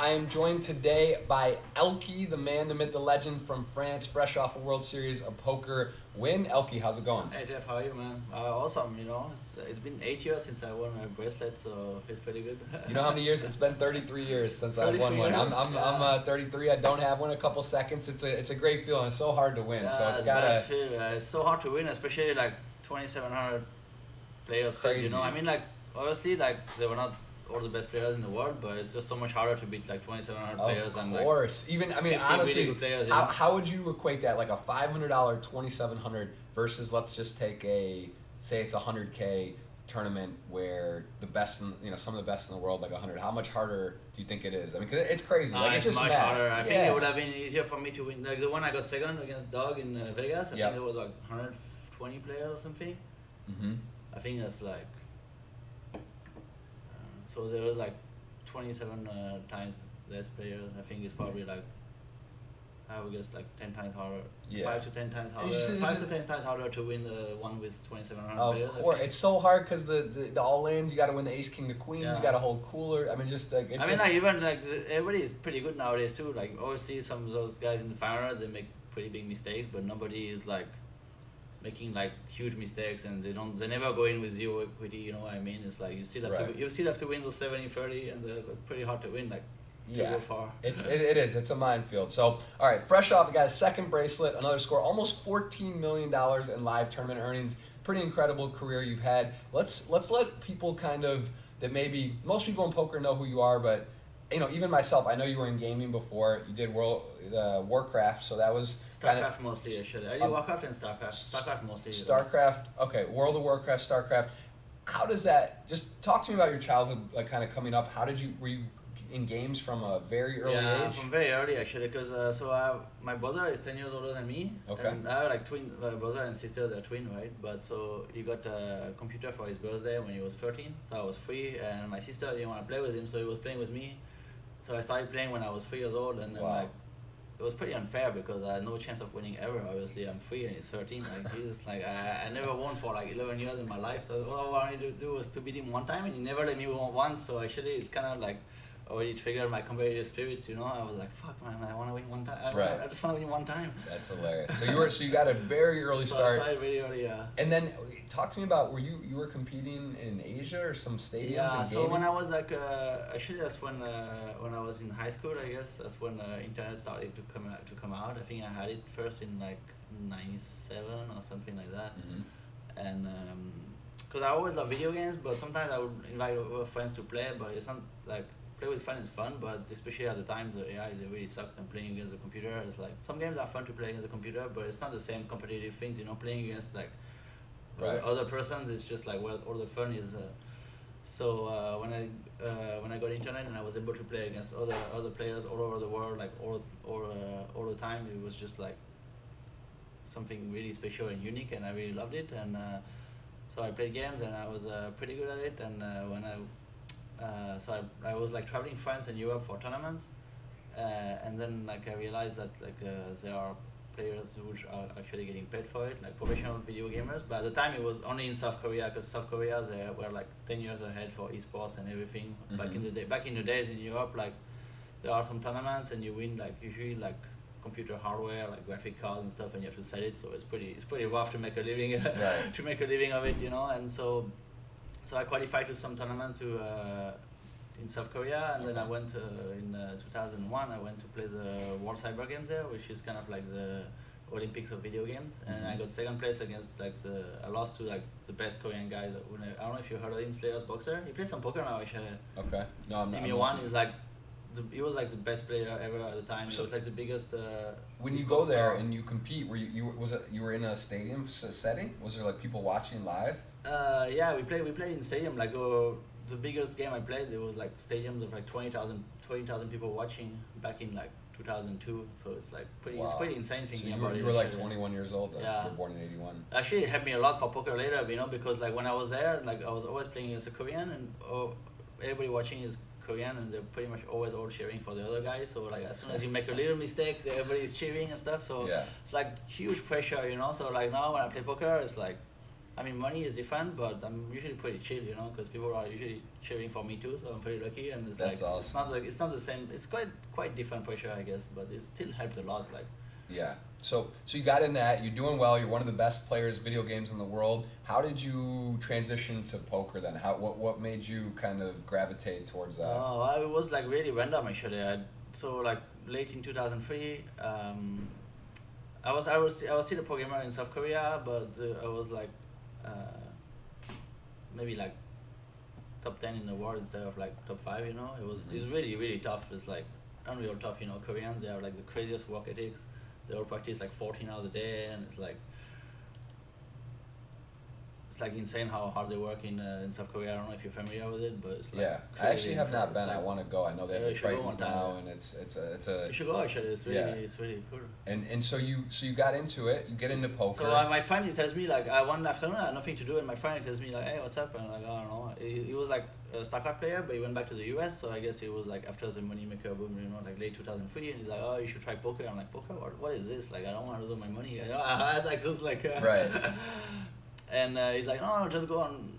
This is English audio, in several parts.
I am joined today by ElkY, the man, the myth, the legend from France, fresh off a World Series of Poker win. ElkY, how's it going? Hey Jeff, how are you, man? Awesome, it's been 8 years since I won a bracelet, so it's pretty good. You know how many years? It's been 33 years since I won one. I'm 33. I don't have one in a couple seconds. It's a great feeling. It's so hard to win. So it's gotta. It's so hard to win, especially like 2,700 players. Crazy. I mean, like obviously, like they were not all the best players in the world, but it's just so much harder to beat like 2,700 players. Of course. Even, I mean, honestly, really players, how would you equate that? Like a $500 2,700 versus, let's just take say it's a $100K tournament where the best, some of the best in the world, like 100. How much harder do you think it is? I mean, 'cause it's crazy. Like it's just much mad. harder. I think it would have been easier for me to win. Like the one I got second against Dog in Vegas, I think it was like 120 players or something. Mm-hmm. I think that's like. So there was like 27 times less players. I think it's probably like, I would guess like 10 times harder. Yeah. 5 to 10 times harder. 5 to 10 times harder to win the one with 2,700 players. Of course, it's so hard because the all-ins, you got to win the ace, king, the queens. You got to hold cooler. I mean, just like it's. Everybody is pretty good nowadays too. Like obviously some of those guys in the final they make pretty big mistakes, but nobody is like making like huge mistakes, and they never go in with zero equity. You know what I mean? It's like you still have to win those 70-30, and they're pretty hard to win. Like. To go far. It is. It's a minefield. So, all right, fresh off, we got a second bracelet, another score, almost $14 million in live tournament earnings. Pretty incredible career you've had. Let's let people that maybe most people in poker know who you are, but even myself, I know you were in gaming before. You did Warcraft, so that was StarCraft mostly. I did Warcraft and StarCraft. StarCraft mostly. StarCraft. Okay, World of Warcraft, StarCraft. How does that? Just talk to me about your childhood, like kind of coming up. Were you in games from a very early age? Yeah, from very early actually, because my brother is 10 years older than me. Okay. And I have like twin brother and sister. They're twin, right? But so he got a computer for his birthday when he was 13. So I was 3, and my sister didn't want to play with him, so he was playing with me. So I started playing when I was 3 years old, and then it was pretty unfair because I had no chance of winning ever. Obviously, I'm 3 and he's 13. Like Jesus, like I never won for like 11 years in my life. All I wanted to do was to beat him one time, and he never let me win once. So actually, it's kind of like already triggered my competitive spirit. I was like, fuck man, I want to win one time. I just want to win one time. That's hilarious. So you got a very early start. I started really early, yeah. And then talk to me about you were competing in Asia or some stadiums? Yeah. So when I was like actually that's when I was in high school, I guess that's when internet started to come out. I think I had it first in like '97 or something like that. Mm-hmm. And because I always love video games, but sometimes I would invite over friends to play, but it's not like. Play with friends is fun, but especially at the time, the AI really sucked, and playing against the computer is like, some games are fun to play against the computer, but it's not the same competitive things, playing against like other persons, it's just like where all the fun is. So when I got internet and I was able to play against other players all over the world, like all the time, it was just like something really special and unique, and I really loved it. And so I played games, and I was pretty good at it. And when so I was like traveling France and Europe for tournaments, and then like I realized that like there are players which are actually getting paid for it, like professional video gamers. But at the time it was only in South Korea, because South Korea they were like 10 years ahead for esports and everything. Mm-hmm. Back in the days in Europe, like there are some tournaments and you win like usually like computer hardware, like graphic cards and stuff, and you have to sell it. So it's pretty rough to make a living to make a living of it, And so I qualified to some tournaments in South Korea, and then I went in 2001. I went to play the World Cyber Games there, which is kind of like the Olympics of video games. And I got second place against I lost to like the best Korean guy. I don't know if you heard of him, Slayer's Boxer. He plays some poker now actually. Okay. No, I'm not. One is like. He was like the best player ever at the time. So it was like the biggest. When you go there and you compete, you were in a stadium setting? Was there like people watching live? Yeah, we played in stadium. Like the biggest game I played, it was like stadiums of like 20,000 people watching back in like 2002. So it's like it's pretty insane thinking about it. You were like 21 years old. Yeah. You were born in '81. Actually, it helped me a lot for poker later, because like when I was there, like I was always playing as a Korean, and everybody watching is Korean, and they're pretty much always all cheering for the other guy. So like as soon as you make a little mistake, everybody's cheering and stuff. So it's like huge pressure, So like now when I play poker, it's like I mean, money is different, but I'm usually pretty chill, you know, because people are usually cheering for me too, so I'm pretty lucky. And it's That's like awesome. it's not the same. It's quite different pressure, I guess, but it still helped a lot. Like, Yeah. So you got in that. You're doing well. You're one of the best players video games in the world. How did you transition to poker then? What made you kind of gravitate towards that? I was like really random actually. So like late in 2003, I was still a programmer in South Korea, but I was like uh, maybe like top 10 in the world instead of like top 5. You know, it was really really tough. It's like unreal tough. You know, Koreans, they have like the craziest work ethics. They all practice like 14 hours a day, and it's like insane how hard they work in South Korea. I don't know if you're familiar with it, but it's like Yeah, I crazy actually have insane. not It's been. I like, want to go. I know they have yeah, the you should go one Tritons time. now, and it's a You should go actually. Yeah. It's really cool. And so you got into it. You get into poker. So my friend, he tells me like one afternoon I had nothing to do, and my friend, he tells me like, hey, what's up? And I'm like, I don't know. He was like a StarCraft player, but he went back to the US. So I guess it was like after the moneymaker boom, you know, like late 2003, and he's like, oh, you should try poker. I'm like, poker? What is this? Like, I don't want to lose my money. You know, I had like just like Right. And he's like, no, just go on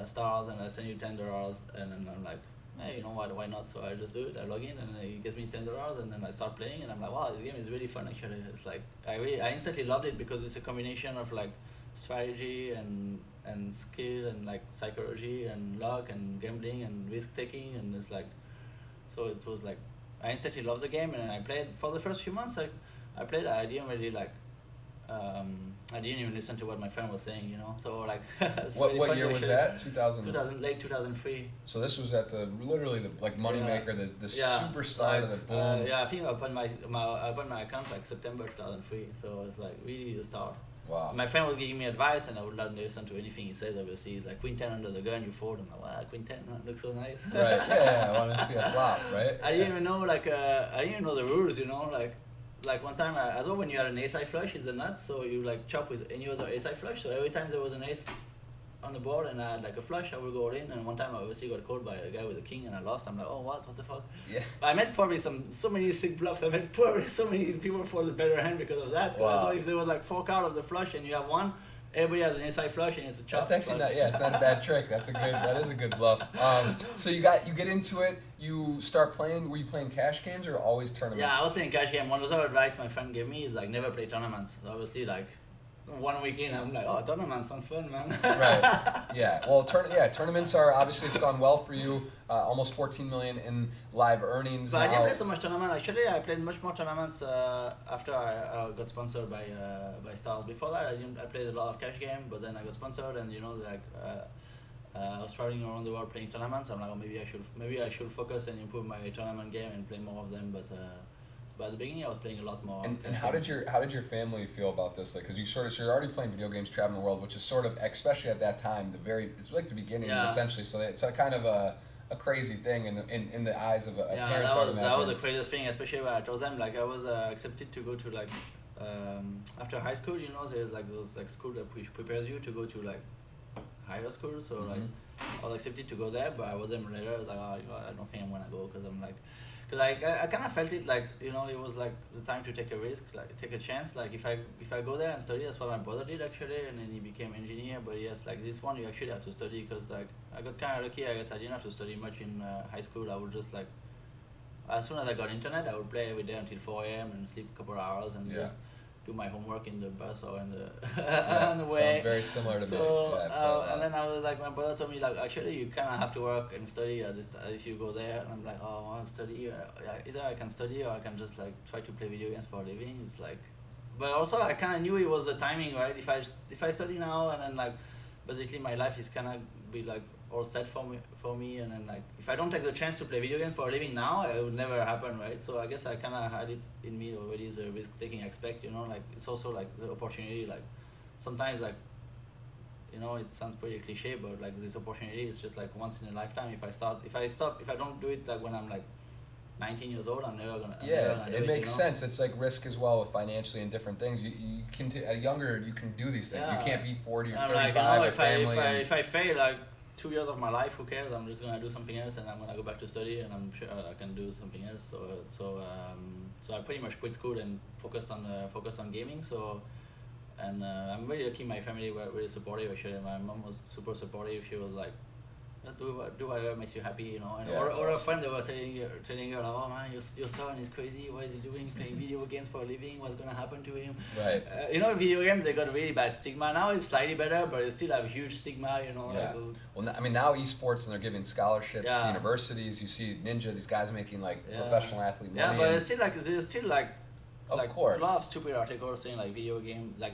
Stars, and I send you $10. And then I'm like, hey, you know what? Why not? So I just do it. I log in, and he gives me $10, and then I start playing, and I'm like, wow, this game is really fun. Actually, it's like I instantly loved it because it's a combination of like strategy and skill and like psychology and luck and gambling and risk taking, and it's like, so it was like I instantly loved the game, and I played for the first few months. I played. I didn't really like. I didn't even listen to what my friend was saying, you know. So like, it's What really what funny year was actually. that? 2000. 2000, late 2003. So this was at the literally the like moneymaker, the super start of the boom. Yeah, I think I opened my account like September 2003. So it's like really the start. Wow. My friend was giving me advice, and I would not listen to anything he says. Obviously, he's like queen 10 under the gun, you fold. I'm like, wow, queen 10, that looks so nice. Right. Yeah, I want to see a flop, right? I didn't even know like I didn't even know the rules, you know, like one time I saw when you had an ace high flush, it's a nut, so you like chop with any other ace high flush. So every time there was an ace on the board and I had like a flush, I would go all in. And one time I obviously got called by a guy with a king, and I lost. I'm like, oh, what the fuck? Yeah. I met probably so many sick bluffs. I met probably so many people for the better hand because of that. Wow. So if there was like 4 cards of the flush and you have one, everybody has an ace high flush and it's a chop. That's actually not. Yeah, it's not a bad trick. That is a good bluff. So you get into it. You start playing. Were you playing cash games or always tournaments? Yeah, I was playing cash game. One of the advice my friend gave me is like never play tournaments. So obviously like 1 week in, I'm like, oh, tournament sounds fun, man. Right. Yeah. Well, tournaments are obviously, it's gone well for you. Almost 14 million in live earnings. But I didn't play so much tournament. Actually, I played much more tournaments after I got sponsored by Stars. Before that, I played a lot of cash game, but then I got sponsored, and you know, like I was traveling around the world playing tournaments. I'm like, oh, maybe I should focus and improve my tournament game and play more of them. But at the beginning, I was playing a lot more. And how did your family feel about this? Like, because so you're already playing video games, traveling the world, which is sort of, especially at that time, it's like the beginning essentially. So it's a kind of a crazy thing in the eyes of a parents. That was the craziest thing, especially when I told them like I was accepted to go to like after high school. You know, there's like those like school that prepares you to go to like higher school. So like I was accepted to go there, but I wasn't later. I was like, oh, I don't think I'm gonna go because I'm like. Because I kind of felt it like, you know, it was like the time to take a risk, like take a chance. Like if I go there and study, that's what my brother did actually, and then he became engineer. But yes, like this one you actually have to study because like I got kind of lucky. I guess I didn't have to study much in high school. I would just like, as soon as I got internet, I would play every day until 4 a.m. and sleep a couple of hours and just do my homework in the bus or on the way. Sounds very similar to me. And then I was like, my brother told me like, actually you kind of have to work and study if you go there. And I'm like, oh, I want to study. Either I can study or I can just like try to play video games for a living. It's like, but also I kind of knew it was the timing, right? If I study now and then like, basically my life is kind of be like all set for me, and then like if I don't take the chance to play video games for a living now, it would never happen, right? So I guess I kind of had it in me already, the risk-taking aspect, you know, like it's also like the opportunity, like sometimes like, you know, it sounds pretty cliche, but like this opportunity is just like once in a lifetime. If I don't do it like when I'm like 19 years old, I'm never gonna. It makes sense. It's like risk as well with financially and different things. You can at younger you can do these things. Yeah. You can't be 40 or 35. Like, you know, if I fail like 2 years of my life, who cares? I'm just gonna do something else, and I'm gonna go back to study, and I'm sure I can do something else. So I pretty much quit school and focused on gaming. So And I'm really lucky. My family were really supportive. Actually, my mom was super supportive. She was like, do whatever makes you happy, you know. And all her friends, they were telling her, like, oh man, your son is crazy. What is he doing? Playing video games for a living? What's gonna happen to him? Right. You know, video games, they got a really bad stigma. Now it's slightly better, but it still have a huge stigma, you know. Yeah. Like those... Well, I mean, now esports, and they're giving scholarships to universities. You see Ninja, these guys making like professional athlete money. Yeah, but it's still like of like course. a lot of stupid articles saying like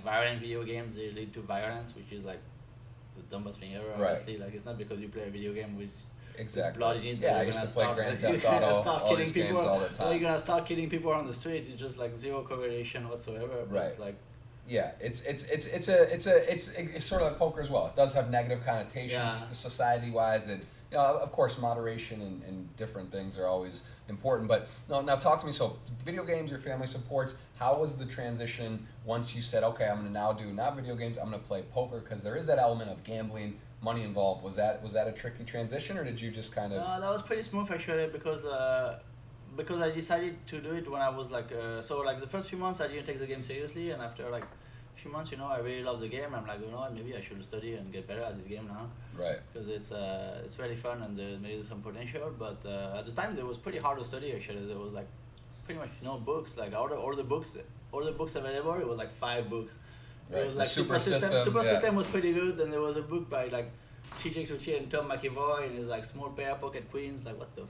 violent video games, they lead to violence, which is like the dumbest thing ever. Right. Honestly, like it's not because you play a video game which exactly. is bloody. Yeah, I used to play Grand Theft Auto, all these games all the time. You're gonna start killing people on the street. It's just like zero correlation whatsoever. But right. like. Yeah, it's sort of like poker as well. It does have negative connotations society-wise, and you know, of course, moderation and different things are always important. But now talk to me. So, video games, your family supports. How was the transition once you said, okay, I'm going to now do not video games, I'm going to play poker, because there is that element of gambling, money involved. Was that a tricky transition, or did you just kind of? No, that was pretty smooth actually, because I decided to do it when I was like, so like the first few months I didn't take the game seriously, and after like a few months, you know, I really love the game. I'm like, you know what, maybe I should study and get better at this game now. Right. Because it's really fun and maybe some potential, but at the time it was pretty hard to study actually. There was like pretty much no books, like all the books available, it was like 5 books. Right. It was like Super System. System was pretty good, and there was a book by like TJ Cloutier and Tom McEvoy, and it's like small pair, pocket queens, like what the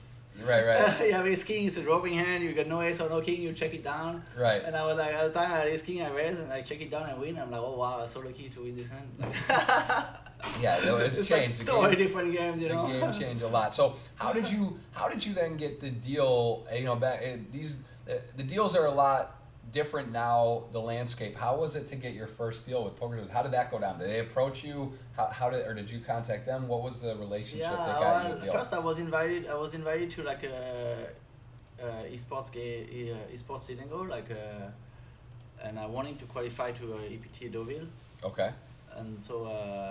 Right. You have ace king, it's a roping hand, you got no ace or no king, you check it down. Right. And I was like, at the time I had ace king, I raise and I check it down and win. I'm like, oh wow, I'm so lucky to win this hand. Yeah, no, it's changed. Like totally different games, you know. The game changed a lot. So how did you then get the deal? You know, the deals are a lot different now. The landscape. How was it to get your first deal with Poker Stars? How did that go down? Did they approach you? Did you contact them? What was the relationship that got you the deal? First I was invited to like a esports Senegal, like and I wanted to qualify to EPT Deauville. Okay. And so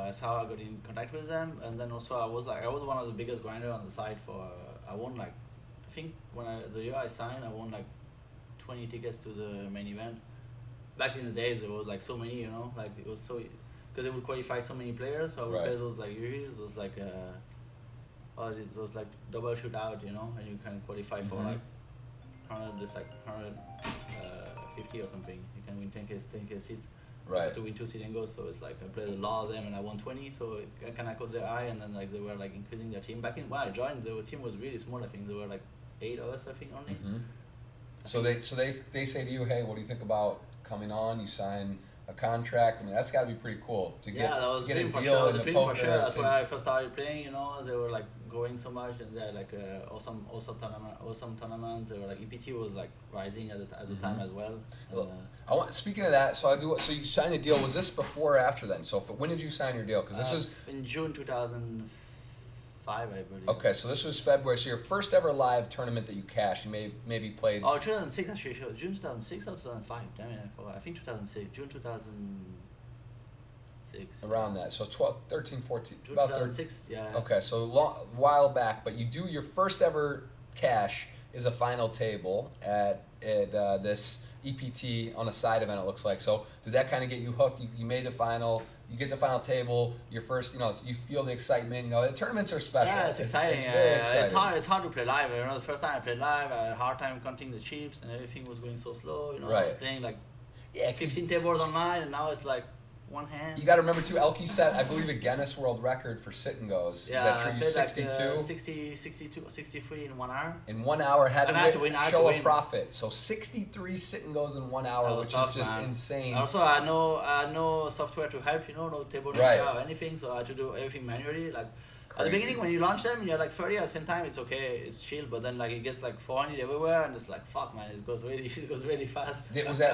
that's how I got in contact with them. And then also I was one of the biggest grinder on the side for I won like, I think the year I signed, I won like 20 tickets to the main event. Back in the days there was like so many, you know, like it was so, because they would qualify so many players, so I would play those like usually those like those like double shootout, you know, and you can qualify for like 150 or something. You can win 10k seats. Right. So to win 2 seat and go, so it's like I played a lot of them and I won 20, so I kind of caught their eye, and then like they were like increasing their team. Back in when I joined, the team was really small. I think there were like 8 of us, I think, only. Mm-hmm. So they say to you, hey, what do you think about coming on? You sign a contract. I mean, that's got to be pretty cool to get. Yeah, that was get a dream a for deal sure. in the Dream poker. for sure. That's why I first started playing. You know, they were like growing so much, and they had like awesome tournaments. They were like EPT was like rising at the time as well. Speaking of that, so you signed a deal. Was this before or after then? So when did you sign your deal? Because this was in June 2005, I believe. Okay, so this was February. So your first ever live tournament that you cashed, you maybe played. Oh, 2006 actually. June 2006 or 2005? Damn it, I forgot. I think 2006. June 2006. Around that. So 13, 14. June about 2006. Yeah. Okay, so while back, but you do your first ever cash is a final table at this EPT on a side event. It looks like. So did that kind of get you hooked? You made the final. You get the final table. Your first, you know, you feel the excitement. You know, the tournaments are special. Yeah, it's exciting. It's very exciting. It's hard to play live. You know, the first time I played live, I had a hard time counting the chips, and everything was going so slow. You know, I was playing like 15 tables online, and now it's like one hand. You got to remember too, ElkY set, I believe, a Guinness World Record for sit and goes. Yeah, is that true? You 62? Like, 62, 63 in 1 hour. In 1 hour, had to win, show a profit. So 63 sit and goes in 1 hour, which is just insane. Also, I no software to help. You know, no table or anything. So I had to do everything manually. Like at the beginning, when you launch them, you're like 30 at the same time. It's okay, it's chill. But then like it gets like 400 everywhere, and it's like fuck, man, it goes really fast.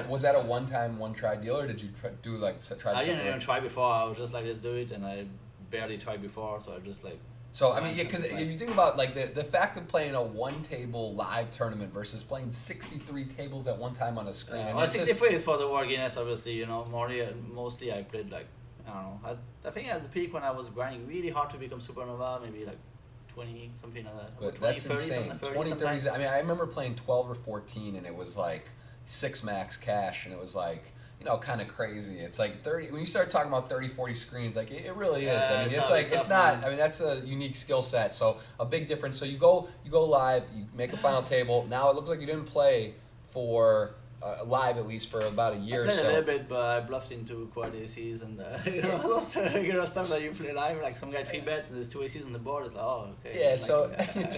Was that a one try deal, or did you do like try? I didn't even try before. I was just like, let's do it, and I barely tried before, so I just like. So I mean, yeah, because if you think about like the fact of playing a 1 table live tournament versus playing 63 tables at one time on a screen. I mean, well, 63 is for the World Guinness, obviously. You know, mostly I played like. I don't know. I think at the peak when I was grinding really hard to become supernova, maybe like 20, something like that. But 20, that's 30, insane. 20, 30. I mean, I remember playing 12 or 14, and it was like 6 max cash, and it was like, kind of crazy. It's like 30, when you start talking about 30, 40 screens, like it really is. Yeah, I mean, it's not, I mean, that's a unique skill set. So a big difference. So you go live, you make a final table. Now it looks like you didn't play for live, at least for about a year or so. I played a little bit, but I bluffed into quad aces and those regular stuff that you play live. Like some guy 3-bet, there's 2 aces on the board. It's like, oh, okay. Yeah, like, so it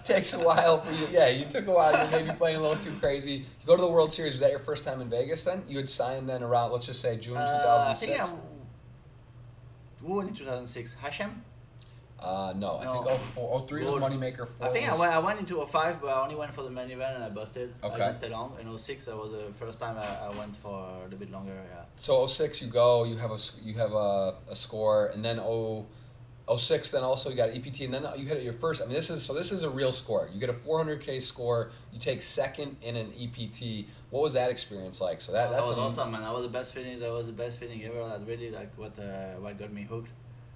takes a while for you. Yeah, you took a while. You're maybe playing a little too crazy. You go to the World Series. Was that your first time in Vegas then? You had signed then around, let's just say June 2006? Who won in 2006? Hashem? No, I think 03 was Moneymaker. 4 I think I went into 05, but I only went for the main event and I busted. Okay. I didn't stay long. In 06, that was the first time I went for a little bit longer. Yeah. So 06, you have a score, and then 06, then also you got EPT, and then you hit your first. I mean, this is a real score. You get a 400K score. You take second in an EPT. What was that experience like? So that's was awesome, man. That was the best feeling. That was the best feeling ever. That really like what got me hooked.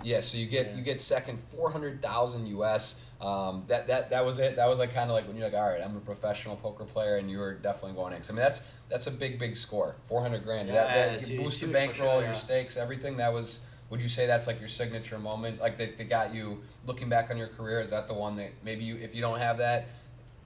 Yeah, so you get second, 400,000 US. That was it. That was like kind of like when you're like, all right, I'm a professional poker player, and you were definitely going in. So, I mean, that's a big score. 400 grand. Yeah, that boost the bankroll, sure, your stakes, everything. That was. Would you say that's like your signature moment? Like that got you looking back on your career? Is that the one that maybe if you don't have that?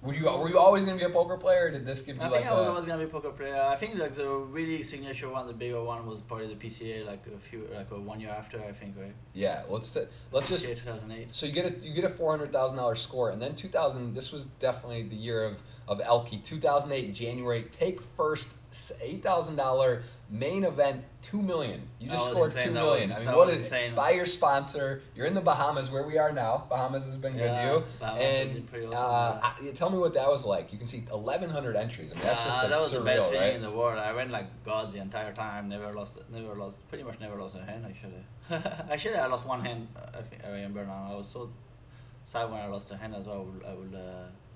Were you always going to be a poker player, or did this give you I think I was always going to be a poker player. I think like the really signature one, the bigger one, was probably the PCA, like 1 year after, I think, right? Yeah, let's just PCA 2008. So you get a $400,000 score, and then 2000. This was definitely the year of ElkY. 2008 January, take first, $8,000 main event, $2 million. You just scored $2 million. I mean, what is insane? By your sponsor. You're in the Bahamas, where we are now. Bahamas has been good to you. Bahamas and pretty awesome, tell me what that was like. You can see 1,100 entries. I mean, that's just that was surreal, the best right? feeling in the world. I went like God the entire time. Pretty much never lost a hand. Actually, I lost one hand. I remember now. I was so sad when I lost a hand as well. I would.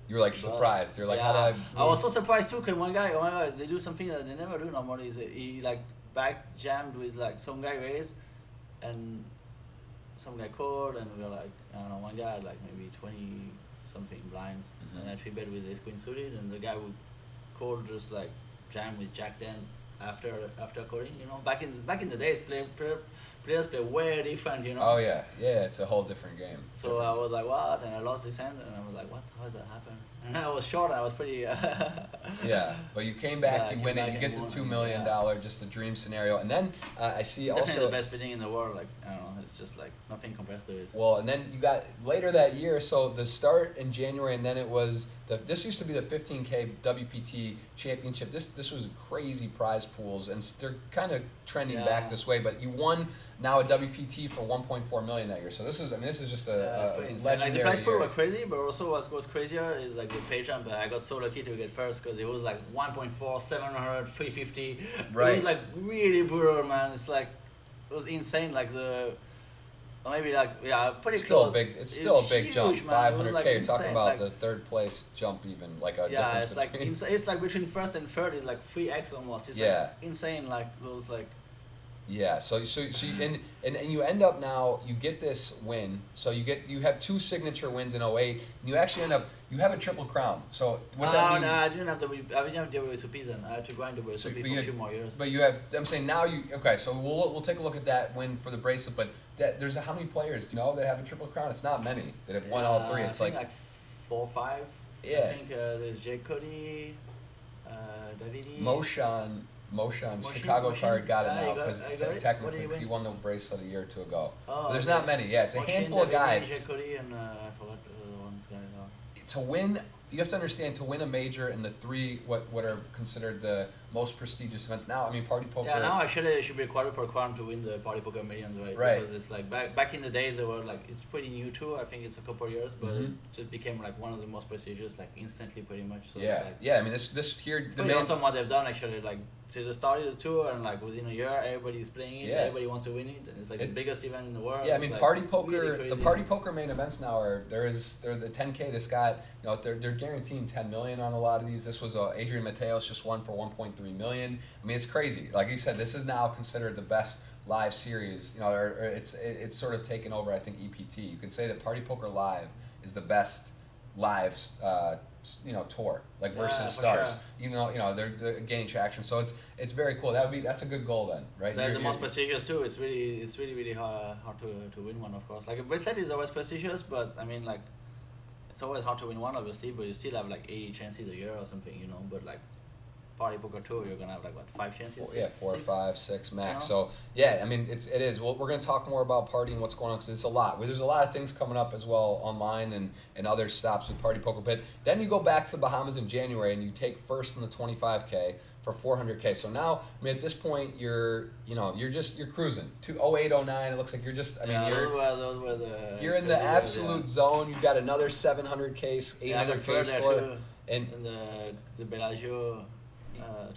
You were like surprised. You're like, yeah. I was so surprised too, because one guy, oh my God, they do something that they never do normally. He like back jammed with like some guy raised, and some guy called, and we were like, I don't know, one guy had like maybe 20 something blinds, and I 3-bet with ace queen suited, and the guy would call just like jam with jack 10 after calling. You know, back in the days, players play way different, you know. Oh yeah, it's a whole different game. So I was like, what? And I lost this hand, and I was like, what? How does that happen? And I was short. I was pretty. Yeah, but you came back, you win it, you get the $2 million, just a dream scenario, and then I see definitely also the best feeling in the world. Like I don't know, it's just like nothing compares to it. Well, and then you got later that year. So the start in January, and then it was this used to be the 15K WPT championship. This was crazy prize pools, and they're kind of trending back this way. But you won now a WPT for 1.4 million that year. So this is just a legendary like the prize pool year. were crazy, but also what was crazier is like the pay jump. I got so lucky to get first because it was like 1.4, 700, 350. Right. It was like really brutal, man. It's like it was insane. Like maybe like pretty still close. It's still a big huge, jump. 500K. Like you're talking about like, the third place jump, even like a yeah. difference It's like between. it's like between first and third is like 3x almost. It's like insane. Like those like. Yeah, so you, and you end up now, you get this win, so you have 2 signature wins in 08, and you actually you have a triple crown. So what that mean? No, I didn't have to. I didn't have to deal with season. I had to grind the WSOP for a few more years. But you have. I'm saying now okay. So we'll take a look at that win for the bracelet. But there's how many players do you know that have a triple crown? It's not many that have won all 3. It's I think like 4 or 5. Yeah. I think there's Jake Cody, Davidi. Moshan, Chicago card got it now because technically he won the bracelet a year or 2 ago. Oh, but there's not many. Yeah, it's a handful of guys. Jake Cody and I forgot the one's guy. To win, you have to understand, to win a major in the 3 what are considered the most prestigious events now. I mean, party poker. Yeah, now it should be a quadruple crown to win the party poker millions, right? Right. Because it's like back in the days, they were like, it's pretty new too. I think it's a couple of years, but it just became like one of the most prestigious, like instantly, pretty much. So yeah, it's like, yeah. I mean, this here. It's pretty awesome what they've done actually. Like, to the start of the tour, and like within a year, everybody's playing it. Yeah. Everybody wants to win it, and it's like the biggest event in the world. Yeah, I mean, like party poker. Really the party poker main events now they're the 10K. This got they're guaranteeing 10 million on a lot of these. This was Adrian Mateos just won for 1.3 million. I mean, it's crazy. Like you said, this is now considered the best live series. Or it's sort of taken over. I think EPT. You could say that Party Poker Live is the best live tour like versus stars. Sure. Even though they're gaining traction, so it's very cool. That's a good goal then, right? That's the most prestigious too. It's really hard to win one, of course. Like a bracelet is always prestigious, but I mean like it's always hard to win one, obviously. But you still have like 80 chances a year or something, But like party poker tour, you're gonna have like what 5 chances? Four or 5, 6 max. You know? So yeah, I mean it is. Well, we're gonna talk more about party and what's going on because it's a lot. There's a lot of things coming up as well online and other stops with party poker. But then you go back to the Bahamas in January and you take first in the 25K for 400K. So now, I mean, at this point, you're cruising. 08, 09, it looks like you're just. I mean, those were the. You're in the absolute zone. You've got another 700K, 800K score, and the Bellagio.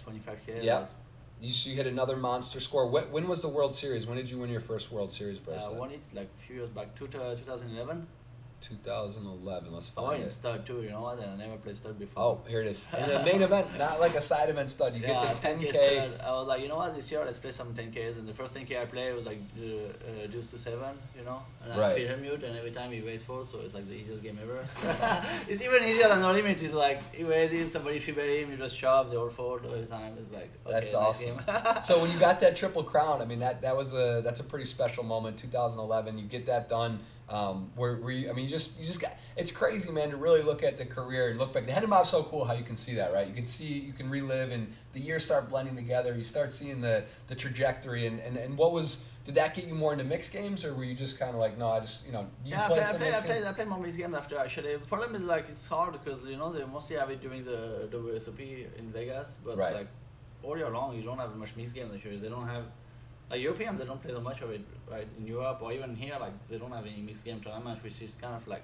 25K. Yeah. You hit another monster score. When was the World Series? When did you win your first World Series bracelet? I won it like a few years back, 2011. 2011. Let's find I it. won in stud too, and I never played stud before. Oh, here it is. In the main event, not like a side event stud. You get the 10K. Stud. I was like, this year let's play some 10Ks. And the first 10K I played was like deuce to 7, And I feed him mute, and every time he raised 4, so it's like the easiest game ever. It's even easier than No Limit. It's like he raises, somebody 3-bet him, you just shove, they all fold all the time. It's like okay, that's awesome. So when you got that Triple Crown, I mean that's a pretty special moment. 2011, you get that done. Where you, I mean, you just got, it's crazy, man, to really look at the career and look back. The head and bob's so cool how you can see that, right? You can relive and the years start blending together. You start seeing the trajectory and did that get you more into mixed games or were you just kind of like, no, I just, I play more mixed games after actually. The problem is like, it's hard because, they mostly have it during the WSOP in Vegas, but like all year long, you don't have much mixed games actually. They don't have, like Europeans, they don't play that much of it, right? In Europe or even here, like they don't have any mixed game tournament, which is kind of like.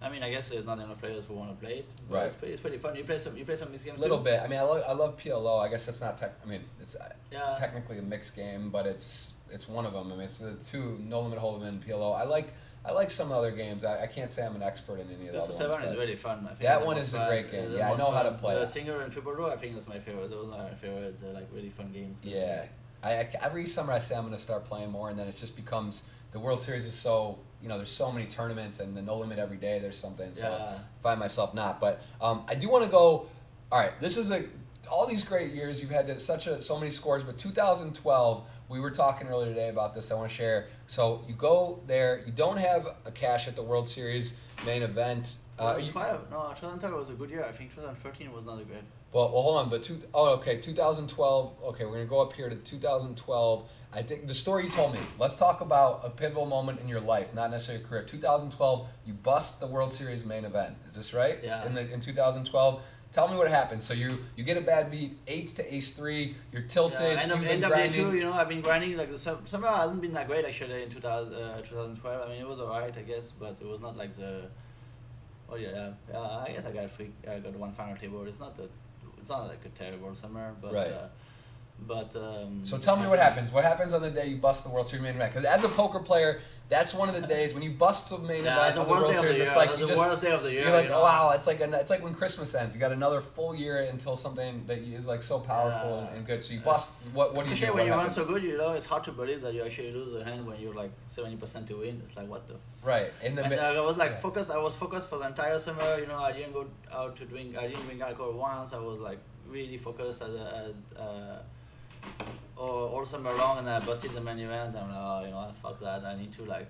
I mean, I guess there's not enough players who want to play it. But it's pretty fun. You play some mixed games. A little bit. I mean, I love PLO. I guess that's not it's technically a mixed game, but it's one of them. I mean, it's the 2 No Limit Hold'em and PLO. I like some other games. I can't say I'm an expert in any of those. 7 is really fun. I think that one is a great game. Yeah, I know how to play. The single and triple draw, I think that's my favorite. Those are my favorites. They're like really fun games. Yeah. Every summer I say I'm going to start playing more, and then it just becomes the World Series is so there's so many tournaments and the No Limit every day there's something. So I find myself not. But I do want to go. All right, this is all these great years you've had so many scores, but 2012 we were talking earlier today about this. I want to share. So you go there, you don't have a cash at the World Series main event. 2012 was a good year. I think 2013 was not a great. Well, hold on, but 2012. Okay, we're gonna go up here to 2012. I think the story you told me. Let's talk about a pivotal moment in your life, not necessarily your career. 2012, you bust the World Series main event. Is this right? Yeah. In 2012, tell me what happened. So you get a bad beat, 8s to Ace-3. You're tilted. Yeah, end of day 2. I've been grinding. Like the summer hasn't been that great actually in 2012. I mean, it was alright, I guess, but it was not like the. Oh yeah. I guess I got one final table. It's not like a terrible summer, but. Right. So tell me what happens. What happens on the day you bust the World Series main event? Because as a poker player, that's one of the days when you bust the main event of the World Series. It's like the worst day of the year. You're like, oh, wow! It's like when Christmas ends. You got another full year until something that is like so powerful and good. So you bust. What do you do? When you run so good, it's hard to believe that you actually lose a hand when you're like 70% to win. It's like what the. Right. I was like focused. I was focused for the entire summer. I didn't go out to drink. I didn't drink alcohol once. I was like really focused all summer long, and I busted the main event. I'm like, fuck that. I need to like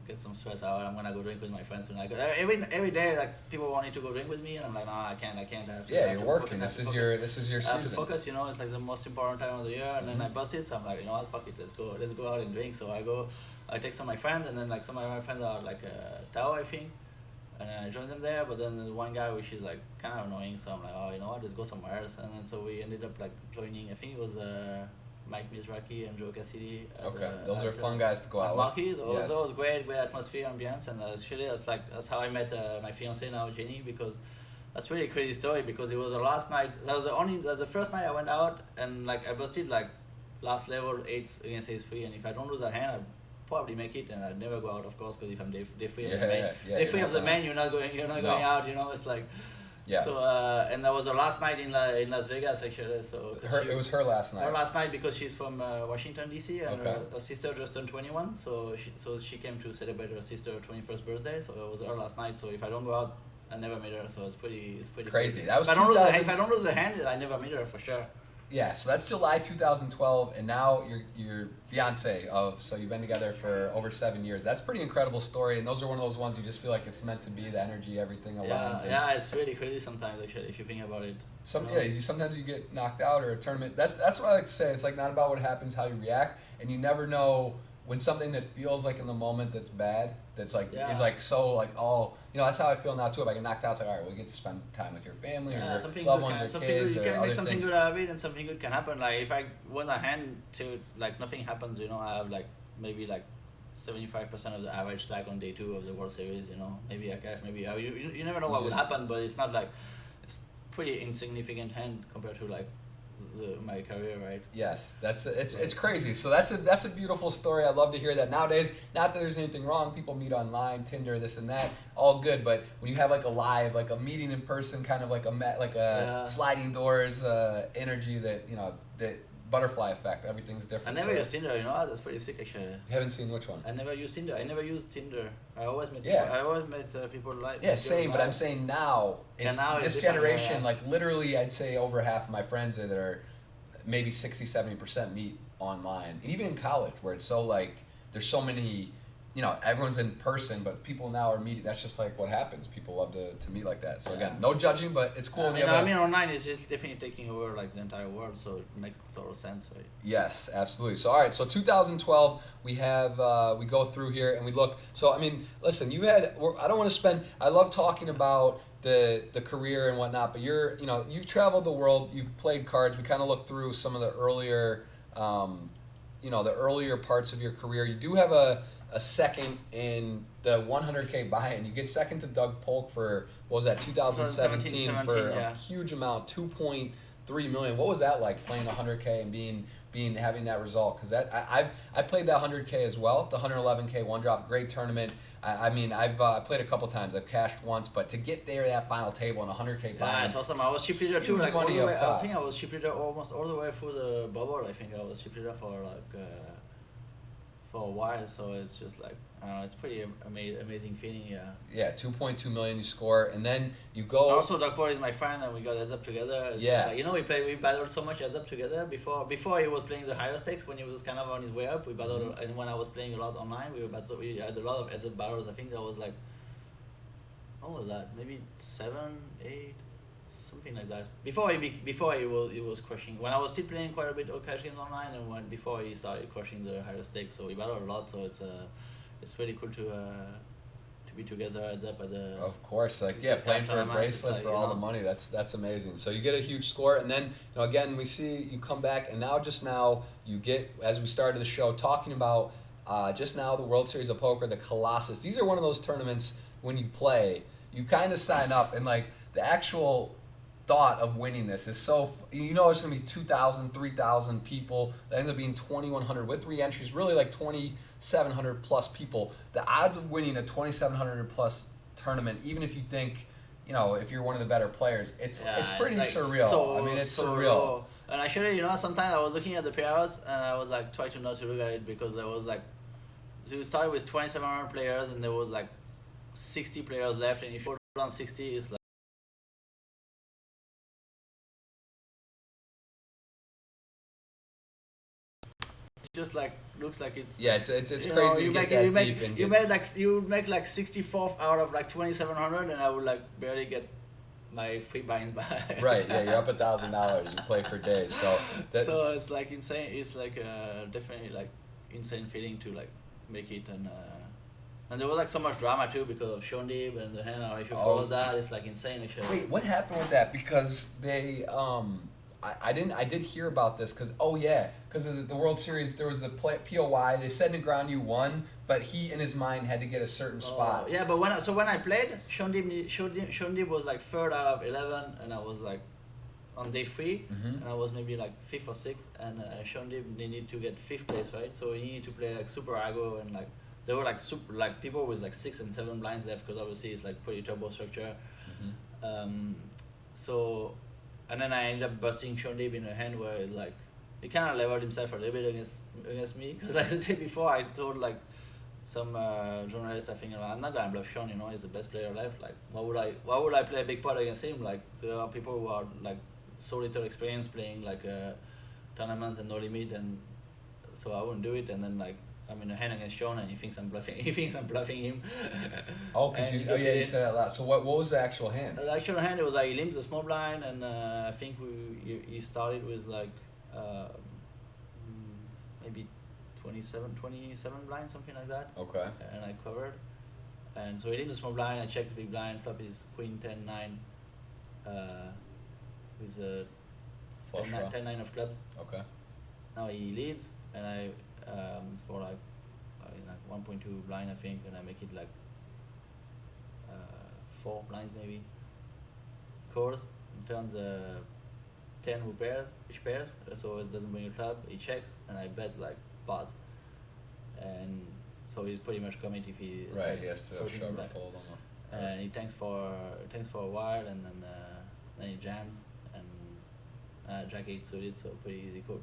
get some stress out. I'm gonna go drink with my friends tonight. Every day, like people wanting to go drink with me, and I'm like, no, I can't. You're working. This is your season. I have to focus. It's like the most important time of the year, and then I bust it. So I'm like, what, fuck it, let's go out and drink. So I text some of my friends, and then like some of my friends are like Tao, I think. And I joined them there, but then one guy which is like kind of annoying, so I'm like, oh, what, let's go somewhere else. And then so we ended up like joining, I think it was Mike Mizraki and Joe Cassidy. Okay, those are fun guys to go out with. Marquis, it was great atmosphere, ambience, and actually that's how I met my fiancée now, Jenny, because that's really a crazy story, because it was the last night, that was the first night I went out, and like I busted like last level 8s against Ace-3, and if I don't lose that hand, I'd probably make it, and I'd never go out, of course, because if I'm day 3 of the main, day 3 of the main, you're not going out, it's like, Yeah. So and that was her last night in Las Vegas actually. So it was her last night. Her last night because she's from Washington D.C. and Okay. her sister just turned 21. So she came to celebrate her sister's 21st birthday. So it was her last night. So if I don't go out, I never meet her. So it's pretty crazy. That was if I don't lose a hand, I never meet her for sure. Yeah, so that's July 2012, and now you're fiance of, so you've been together for over 7 years. That's a pretty incredible story, and those are one of those ones you just feel like it's meant to be, the energy, everything aligns. Yeah, it's really crazy sometimes actually if you think about it. Sometimes you get knocked out or a tournament. That's what I like to say. It's like not about what happens, how you react, and you never know when something that feels like in the moment that's bad, that's like is like so like, oh, that's how I feel now too. If I get knocked out, it's like, all right, well, you get to spend time with your family or your loved ones or kids. You or can other make something things. good out of it, and something good can happen. Like if I win a hand to like nothing happens, I have like maybe like 75% of the average stack on day 2 of the World Series. Maybe I cash, maybe you never know what will happen, but it's not like it's pretty insignificant hand compared to like my career, right? Yes, it's crazy. So that's a beautiful story. I love to hear that. Nowadays, not that there's anything wrong. People meet online, Tinder, this and that, all good. But when you have like a meeting in person, kind of like a sliding doors energy that that butterfly effect. Everything's different. I never used Tinder. That's pretty sick actually. You haven't seen which one? I never used Tinder. I always met people like. Yeah, same. But I'm saying now, this generation, like literally, I'd say over half of my friends that are maybe 60-70% meet online, and even in college, where it's so like there's so many. Everyone's in person, but people now are meeting. That's just like what happens. People love to meet like that. So again, no judging, but it's cool. I mean, online is just definitely taking over like the entire world, so it makes total sense, right? Yes, absolutely. So all right, so 2012, we have we go through here and we look. So I mean, listen, I don't want to spend. I love talking about the career and whatnot, but you've traveled the world, you've played cards. We kind of looked through some of the earlier, the earlier parts of your career. You do have a second in the 100K buy-in. You get second to Doug Polk for, what was that, 2017 for a huge amount, 2.3 million. What was that like, playing 100K and having that result? Because I played that 100K as well, the 111K one drop, great tournament. I've played a couple times. I've cashed once, but to get there, that final table on 100K buy-in. Yeah, it's awesome. I was chip leader too. Like all the way, I think I was chip leader almost all the way through the bubble. I think I was chip leader for like for a while. So it's just like it's pretty amazing feeling. Yeah. Yeah, 2.2 million you score, and then you go. Also, Doug Polk is my friend, and we got heads up together. It's just like, we battled so much heads up together before he was playing the higher stakes. When he was kind of on his way up, we battled, and when I was playing a lot online, we had a lot of heads up battles. I think that was like, what was that? Maybe 7, 8, something like that. Before he was crushing. When I was still playing quite a bit of cash games online, and before he started crushing the higher stakes, so we battled a lot. So it's really cool to be together heads up at the. Of course, playing for a bracelet for all the money. That's amazing. So you get a huge score, and then again we see you come back, and now you get, as we started the show talking about just now, the World Series of Poker, the Colossus. These are one of those tournaments when you play, you kind of sign up, and like the actual thought of winning this is so, it's going to be 2,000, 3,000 people. That ends up being 2,100 with re-entries, really like 2,700 plus people. The odds of winning a 2,700 plus tournament, even if you think, if you're one of the better players, it's pretty surreal. It's surreal. And actually, sometimes I was looking at the payouts and I was like trying to not to look at it, because there was like, so we started with 2,700 players and there was like 60 players left, and if you put on 60, it's like just like looks like it's it's crazy. You make like 64th out of like 2,700, and I would like barely get my free buy-ins back. Right, yeah, you're up $1,000. You play for days, so it's like insane. It's like definitely like insane feeling to like make it, and there was like so much drama too because of Shondib and the hand. If you follow that, it's like insane actually. Wait, what happened with that? Because they I did hear about this because of the World Series, there was the POY. They said Negreanu won, but he in his mind had to get a certain spot. Yeah, but when I played, Shondib was like 3rd out of 11, and I was like on day 3, and I was maybe like 5th or 6th, and Shondib, they need to get 5th place, right? So you need to play like super aggro, and like there were like super like people with like 6 and 7 blinds left, because obviously it's like pretty turbo structure. so, and then I ended up busting Sean Deeb in a hand where it, like he kind of leveled himself a little bit against me, because like the day before I told like some journalist, I think, I'm not gonna bluff Sean, he's the best player left. Like, why would I play a big pot against him? Like, there are people who are like so little experience playing like a tournament and no limit, and so I wouldn't do it. And then like I'm in a hand against Sean, and he thinks I'm bluffing. He thinks I'm bluffing him. Oh, because you said that loud. So what was the actual hand? The actual hand, it was like he limped the small blind, and I think he started with like maybe 27 blinds, something like that. Okay. And I covered, and so he limped the small blind. I checked the big blind. Flop is queen 10-9, with a 10-9 of clubs. Okay. Now he leads, and I for like 1.2 blind, I think, and I make it like 4 blinds maybe. Calls, turns 10 who pairs, each pairs, so it doesn't bring a club. He checks, and I bet like pot, and so he's pretty much commit if he right. He has to shove or like, fold. And he tanks for a while, and then he jams, and Jack 8 suited, so pretty easy call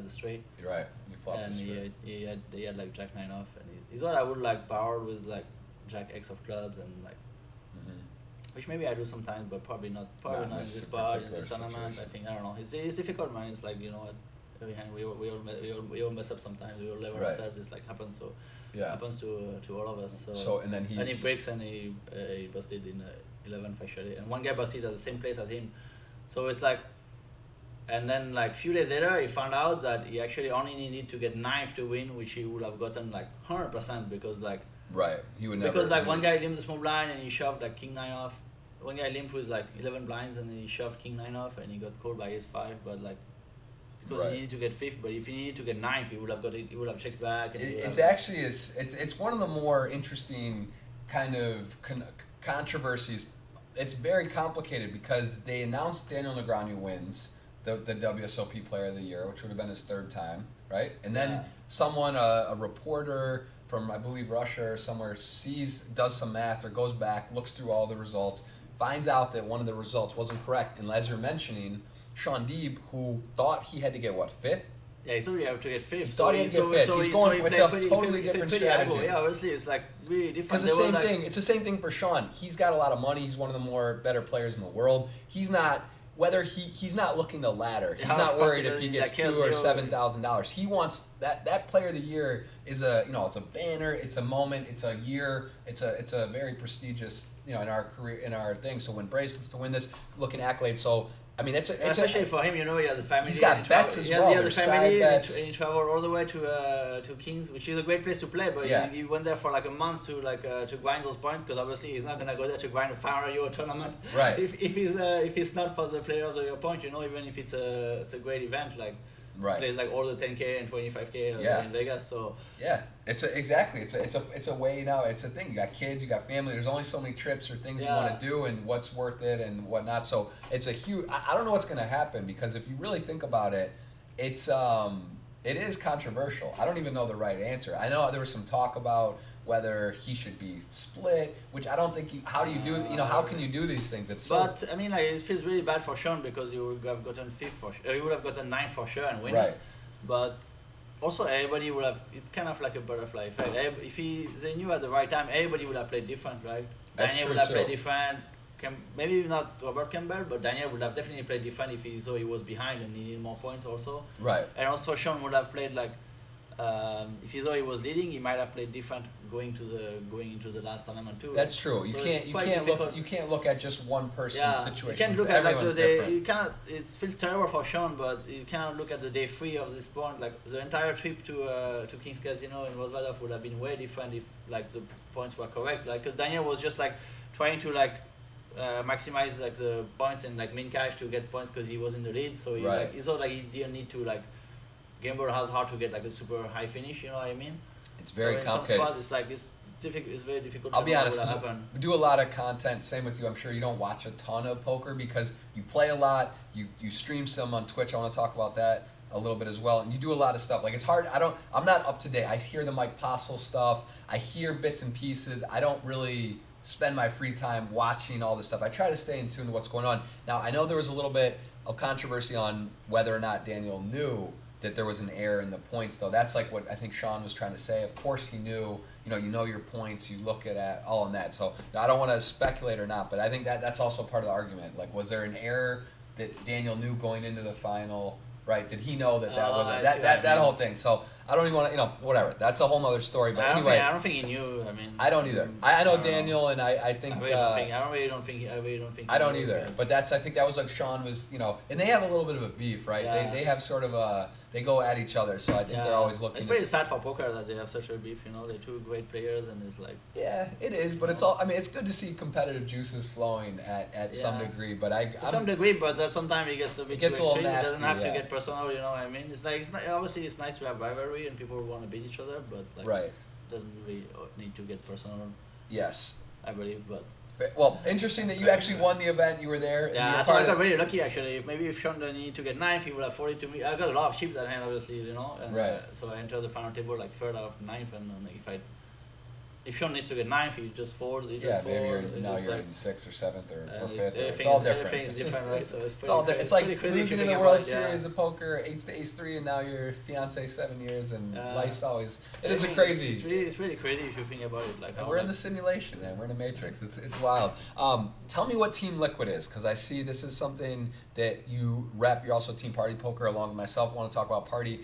the straight. You're right. You flop and the straight. he had like Jack 9 off, and he's what I would like powered with like Jack X of clubs, and like which maybe I do sometimes, but probably not in this part, in this tournament. I think, I don't know. It's difficult, man. It's like, you know what, every hand we all mess up sometimes. We all level ourselves. It's like happens. So happens to all of us. So and then he breaks, and he busted in 11 actually, and one guy busted at the same place as him. So it's like, and then like few days later, he found out that he actually only needed to get 9th to win, which he would have gotten like 100%, because like. Right, he would never. Because like one guy limped the small blind and he shoved like king 9 off. One guy limped with like 11 blinds and he shoved king 9 off, and he got called by ace 5. But like, because he needed to get 5th, but if he needed to get 9th, he would have got it. He would have checked back. And it's one of the more interesting kind of controversies. It's very complicated because they announced Daniel Negreanu wins the WSOP Player of the Year, which would have been his 3rd time, right? And then someone, a reporter from, I believe, Russia or somewhere, does some math or goes back, looks through all the results, finds out that one of the results wasn't correct. And as you're mentioning, Sean Deeb, who thought he had to get, 5th? Yeah, he thought he had to get 5th. He thought he had to get 5th. He's going with a totally different strategy. Yeah, obviously, it's like really different. It's the same thing for Sean. He's got a lot of money. He's one of the better players in the world. He's not... Whether he's not looking to ladder, he's not worried if he gets $2,000 or $7,000. He wants that Player of the Year is it's a banner, it's a moment, it's a year, it's a very prestigious in our career, in our thing. So when Bracelet's to win this, looking accolades. So I mean, especially for him, he has the family. He's got bets as well. He has the family, and he traveled all the way to Kings, which is a great place to play. But he went there for like a month to grind those points, because obviously he's not gonna go there to grind a €500 tournament. Right. If it's not for the Player of the Year point, even if it's a great event, like. Right. Plays like all the 10K and 25K in Vegas, so it's a way now. It's a thing. You got kids, you got family. There's only so many trips or things you want to do, and what's worth it and whatnot. So it's a huge. I don't know what's going to happen, because if you really think about it, it is controversial. I don't even know the right answer. I know there was some talk about whether he should be split, which I don't think. How do you do? How can you do these things? But I mean, like, it feels really bad for Sean, because you would have gotten 5th for sure. You would have gotten 9th for sure and win it. But also, everybody would have. It's kind of like a butterfly effect. If they knew at the right time, everybody would have played different, right? Daniel would have played different. Maybe not Robert Campbell, but Daniel would have definitely played different if he saw he was behind and he needed more points also. Right. And also Sean would have played like. If he thought he was leading, he might have played different going into the last tournament too. That's true. You can't look at just one person's situation. You can't look at like the day. You cannot. It feels terrible for Sean, but you cannot look at the day 3 of this point. Like the entire trip to King's Casino in Rosvadov would have been way different if like the points were correct. Like, because Daniel was just like trying to like maximize like the points and like min cash to get points because he was in the lead. So he thought like he didn't need to like. Gamble has hard to get like a super high finish, you know what I mean? It's very complicated. Some spots, it's like it's difficult. It's very difficult. I'll be honest. We do a lot of content. Same with you. I'm sure you don't watch a ton of poker because you play a lot. You stream some on Twitch. I want to talk about that a little bit as well. And you do a lot of stuff. Like, it's hard. I'm not up to date. I hear the Mike Postle stuff. I hear bits and pieces. I don't really spend my free time watching all this stuff. I try to stay in tune to what's going on. Now, I know there was a little bit of controversy on whether or not Daniel knew that there was an error in the points, though. That's like what I think Sean was trying to say. Of course he knew. You know your points, you look at all in that. So I don't want to speculate or not, but I think that's also part of the argument. Like, was there an error that Daniel knew going into the final? Right? Did he know that was that whole thing? So I don't even want to, whatever. That's a whole other story. But anyway, I don't think he knew. I mean, I don't either. I know Daniel, and I think. I really don't think. I don't either. But I think that was like Sean was, and they have a little bit of a beef, right? Yeah. They have sort of they go at each other. So I think they're always looking. It's pretty sad for poker that they have such a beef. They're two great players, and it's like. Yeah, it is, but it's all. I mean, it's good to see competitive juices flowing at some degree, but to some degree, but sometimes it gets a bit too extreme. Nasty, it doesn't have to get personal. You know what I mean? It's like obviously it's nice to have rivalry and people want to beat each other, but it doesn't really need to get personal. Yes, I believe, but. Well, interesting that you actually won the event. You were there. Yeah, so I got really lucky actually. Maybe if Sean didn't need to get 9th, he would have 42 me. I got a lot of chips at hand, obviously, And, so I entered the final table like 3rd out of 9th, and if Sean needs to get 9th, he just folds. Maybe you're in 6th or 7th or 5th. It's all different. Everything's different. It's all different. It's like losing in the World Series of poker, 8 to ace 3, and now your fiance 7 years, and life's always. It is crazy. It's really crazy if you think about it. Like we're in the simulation, man. We're in a matrix. It's wild. Tell me what Team Liquid is, because I see this is something that you rep. You're also Team Party Poker, along with myself. I want to talk about Party.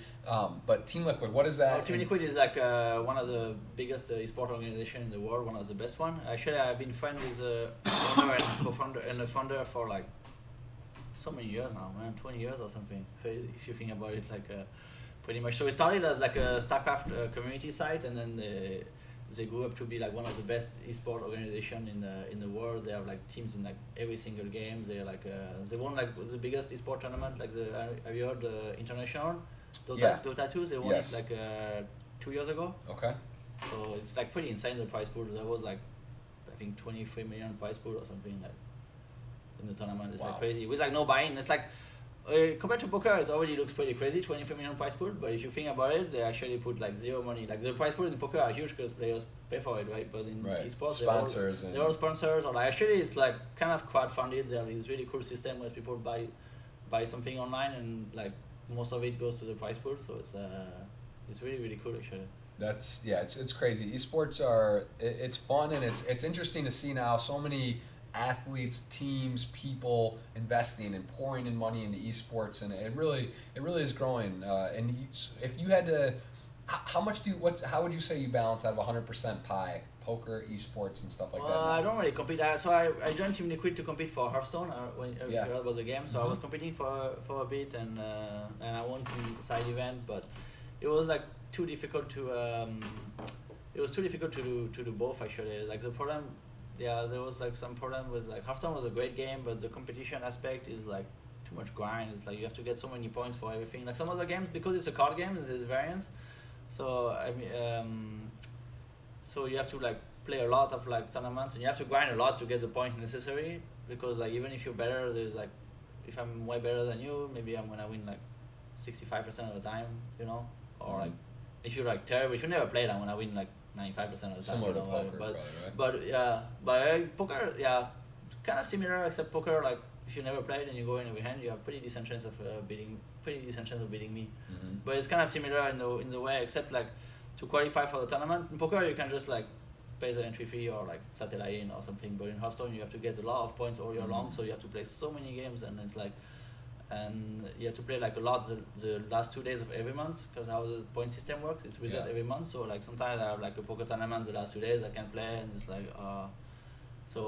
But Team Liquid, what is that? Team Liquid is like one of the biggest esport organizations in the world, one of the best one. Actually, I've been friends with the owner and co-founder and the founder for like so many years now, man, 20 years or something. Crazy if you think about it, pretty much. So we started as like a StarCraft community site, and then they grew up to be like one of the best esport organization in the world. They have like teams in like every single game. They they won like the biggest esport tournament, like have you heard the international? Dota 2, they won it like 2 years ago. Okay. So it's like pretty insane, the prize pool. There was like, I think 23 million prize pool or something like in the tournament. It's like crazy. With like no buy-in. It's like, compared to poker, it already looks pretty crazy, 23 million prize pool. But if you think about it, they actually put like zero money. Like the prize pool in poker are huge because players pay for it, right? But in esports, they're all sponsors, or like actually it's like kind of crowdfunded. They have this really cool system where people buy something online, and like most of it goes to the prize pool, so it's really, really cool actually. It's crazy. Esports it's fun, and it's interesting to see now so many athletes, teams, people investing and pouring in money into esports, and it really is growing. If you had to, how would you say you balance out of 100% pie? Poker, esports, and stuff like that. I don't really compete. So I joined Team Liquid to compete for Hearthstone when you heard about the game. So I was competing for a bit, and I won some side event, but it was like too difficult to do both actually. Like the problem, there was like some problem with like Hearthstone was a great game, but the competition aspect is like too much grind. It's like you have to get so many points for everything. Like some other games, because it's a card game, there's variance. So I mean. So you have to like play a lot of like tournaments, and you have to grind a lot to get the point necessary, because like even if you're better, there's like, if I'm way better than you, maybe I'm gonna win like 65% of the time, or like if you're like terrible, if you never played, I'm gonna win like 95% of the time. Similar to poker, but probably, right? but poker, kind of similar, except poker, like if you never played and you go in every hand, you have pretty decent chance of beating me. Mm-hmm. But it's kind of similar in the way, except like, to qualify for the tournament, in poker you can just like pay the entry fee or like satellite in or something, but in Hearthstone you have to get a lot of points all year long, so you have to play so many games, and it's like, and you have to play like a lot the last 2 days of every month, because how the point system works, it's reset every month. So like sometimes I have like a poker tournament the last 2 days I can't play, and it's like so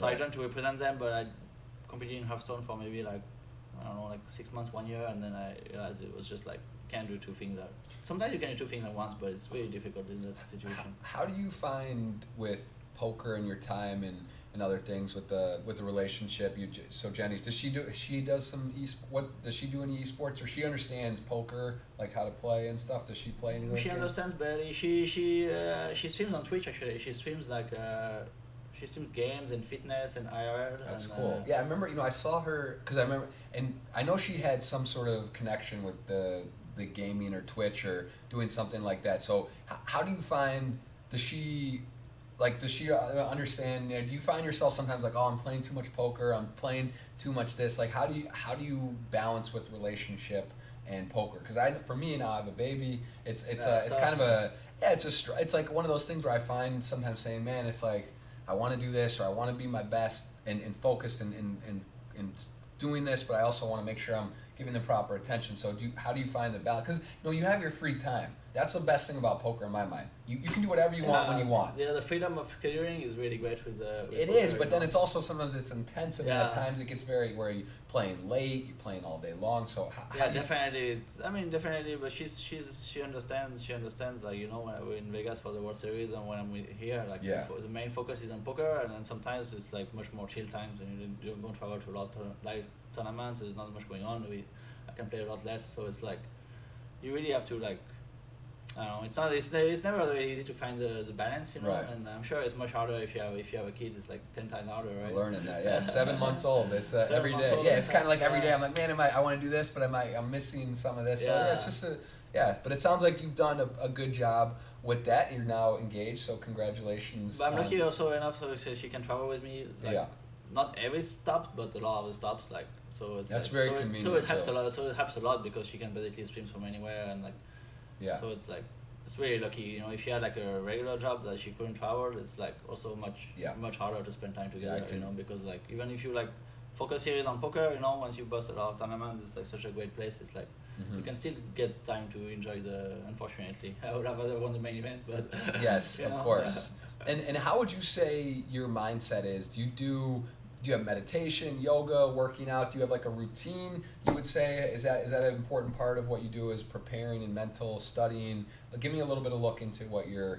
I joined to represent them, but I competed in Hearthstone for maybe like, I don't know, like 6 months, 1 year, and then I realized it was just like, can't do two things at sometimes you can do two things at once, but it's really difficult in that situation. How do you find with poker and your time and other things with the relationship? So Jenny, does she does some what does she do any esports, or she understands poker, like how to play and stuff? Does she play any of those games? Understands barely. She streams on Twitch actually. She streams like she streams games and fitness and IR. That's cool. I remember, I saw her, because I remember, and I know she had some sort of connection with the gaming or Twitch or doing something like that. So how do you find, does she Like, does she understand? Do you find yourself sometimes like, oh, I'm playing too much poker, I'm playing too much this? Like, how do you balance with relationship and poker? Because for me now, I have a baby. It's kind of a it's like one of those things where I find sometimes saying, man, it's like I want to do this or I want to be my best and focused and doing this, but I also want to make sure I'm giving the proper attention. So how do you find the balance? Because you have your free time. That's the best thing about poker in my mind. You can do whatever you want when you want. Yeah, the freedom of scheduling is really great with it poker, is, but then it's also sometimes it's intensive, and at times it gets very where you're playing late, you're playing all day long. So definitely. Definitely. But she understands. She understands. Like when we're in Vegas for the World Series and when I'm here, like the main focus is on poker, and then sometimes it's like much more chill times, and you don't travel to a lot of live tournaments. There's not much going on. I can play a lot less, so it's like you really have to like. I don't know. It's never really easy to find the balance, Right. And I'm sure it's much harder if you have a kid. It's like 10 times harder, right? Learning that, yeah. 7 months old. It's every day. Old, it's kind of like every day. I'm like, man, I want to do this, but I'm missing some of this. So it's just But it sounds like you've done a good job with that. You're now engaged, so congratulations. But I'm lucky also enough so she can travel with me. Like, not every stop, but a lot of the stops. Like so, it's that's like, very convenient. So it helps a lot. So it helps a lot because she can basically stream from anywhere and like. Yeah. So it's like it's really lucky, if she had like a regular job that she couldn't travel, it's like also much harder to spend time together. Because like even if you like focus here is on poker, once you bust a lot of tournaments, it's like such a great place. It's like you can still get time to enjoy unfortunately. I would have rather won the main event, but yes, of course. And how would you say your mindset is? Do you have meditation, yoga, working out? Do you have like a routine? You would say is that an important part of what you do is preparing and mental studying? Give me a little bit of look into what you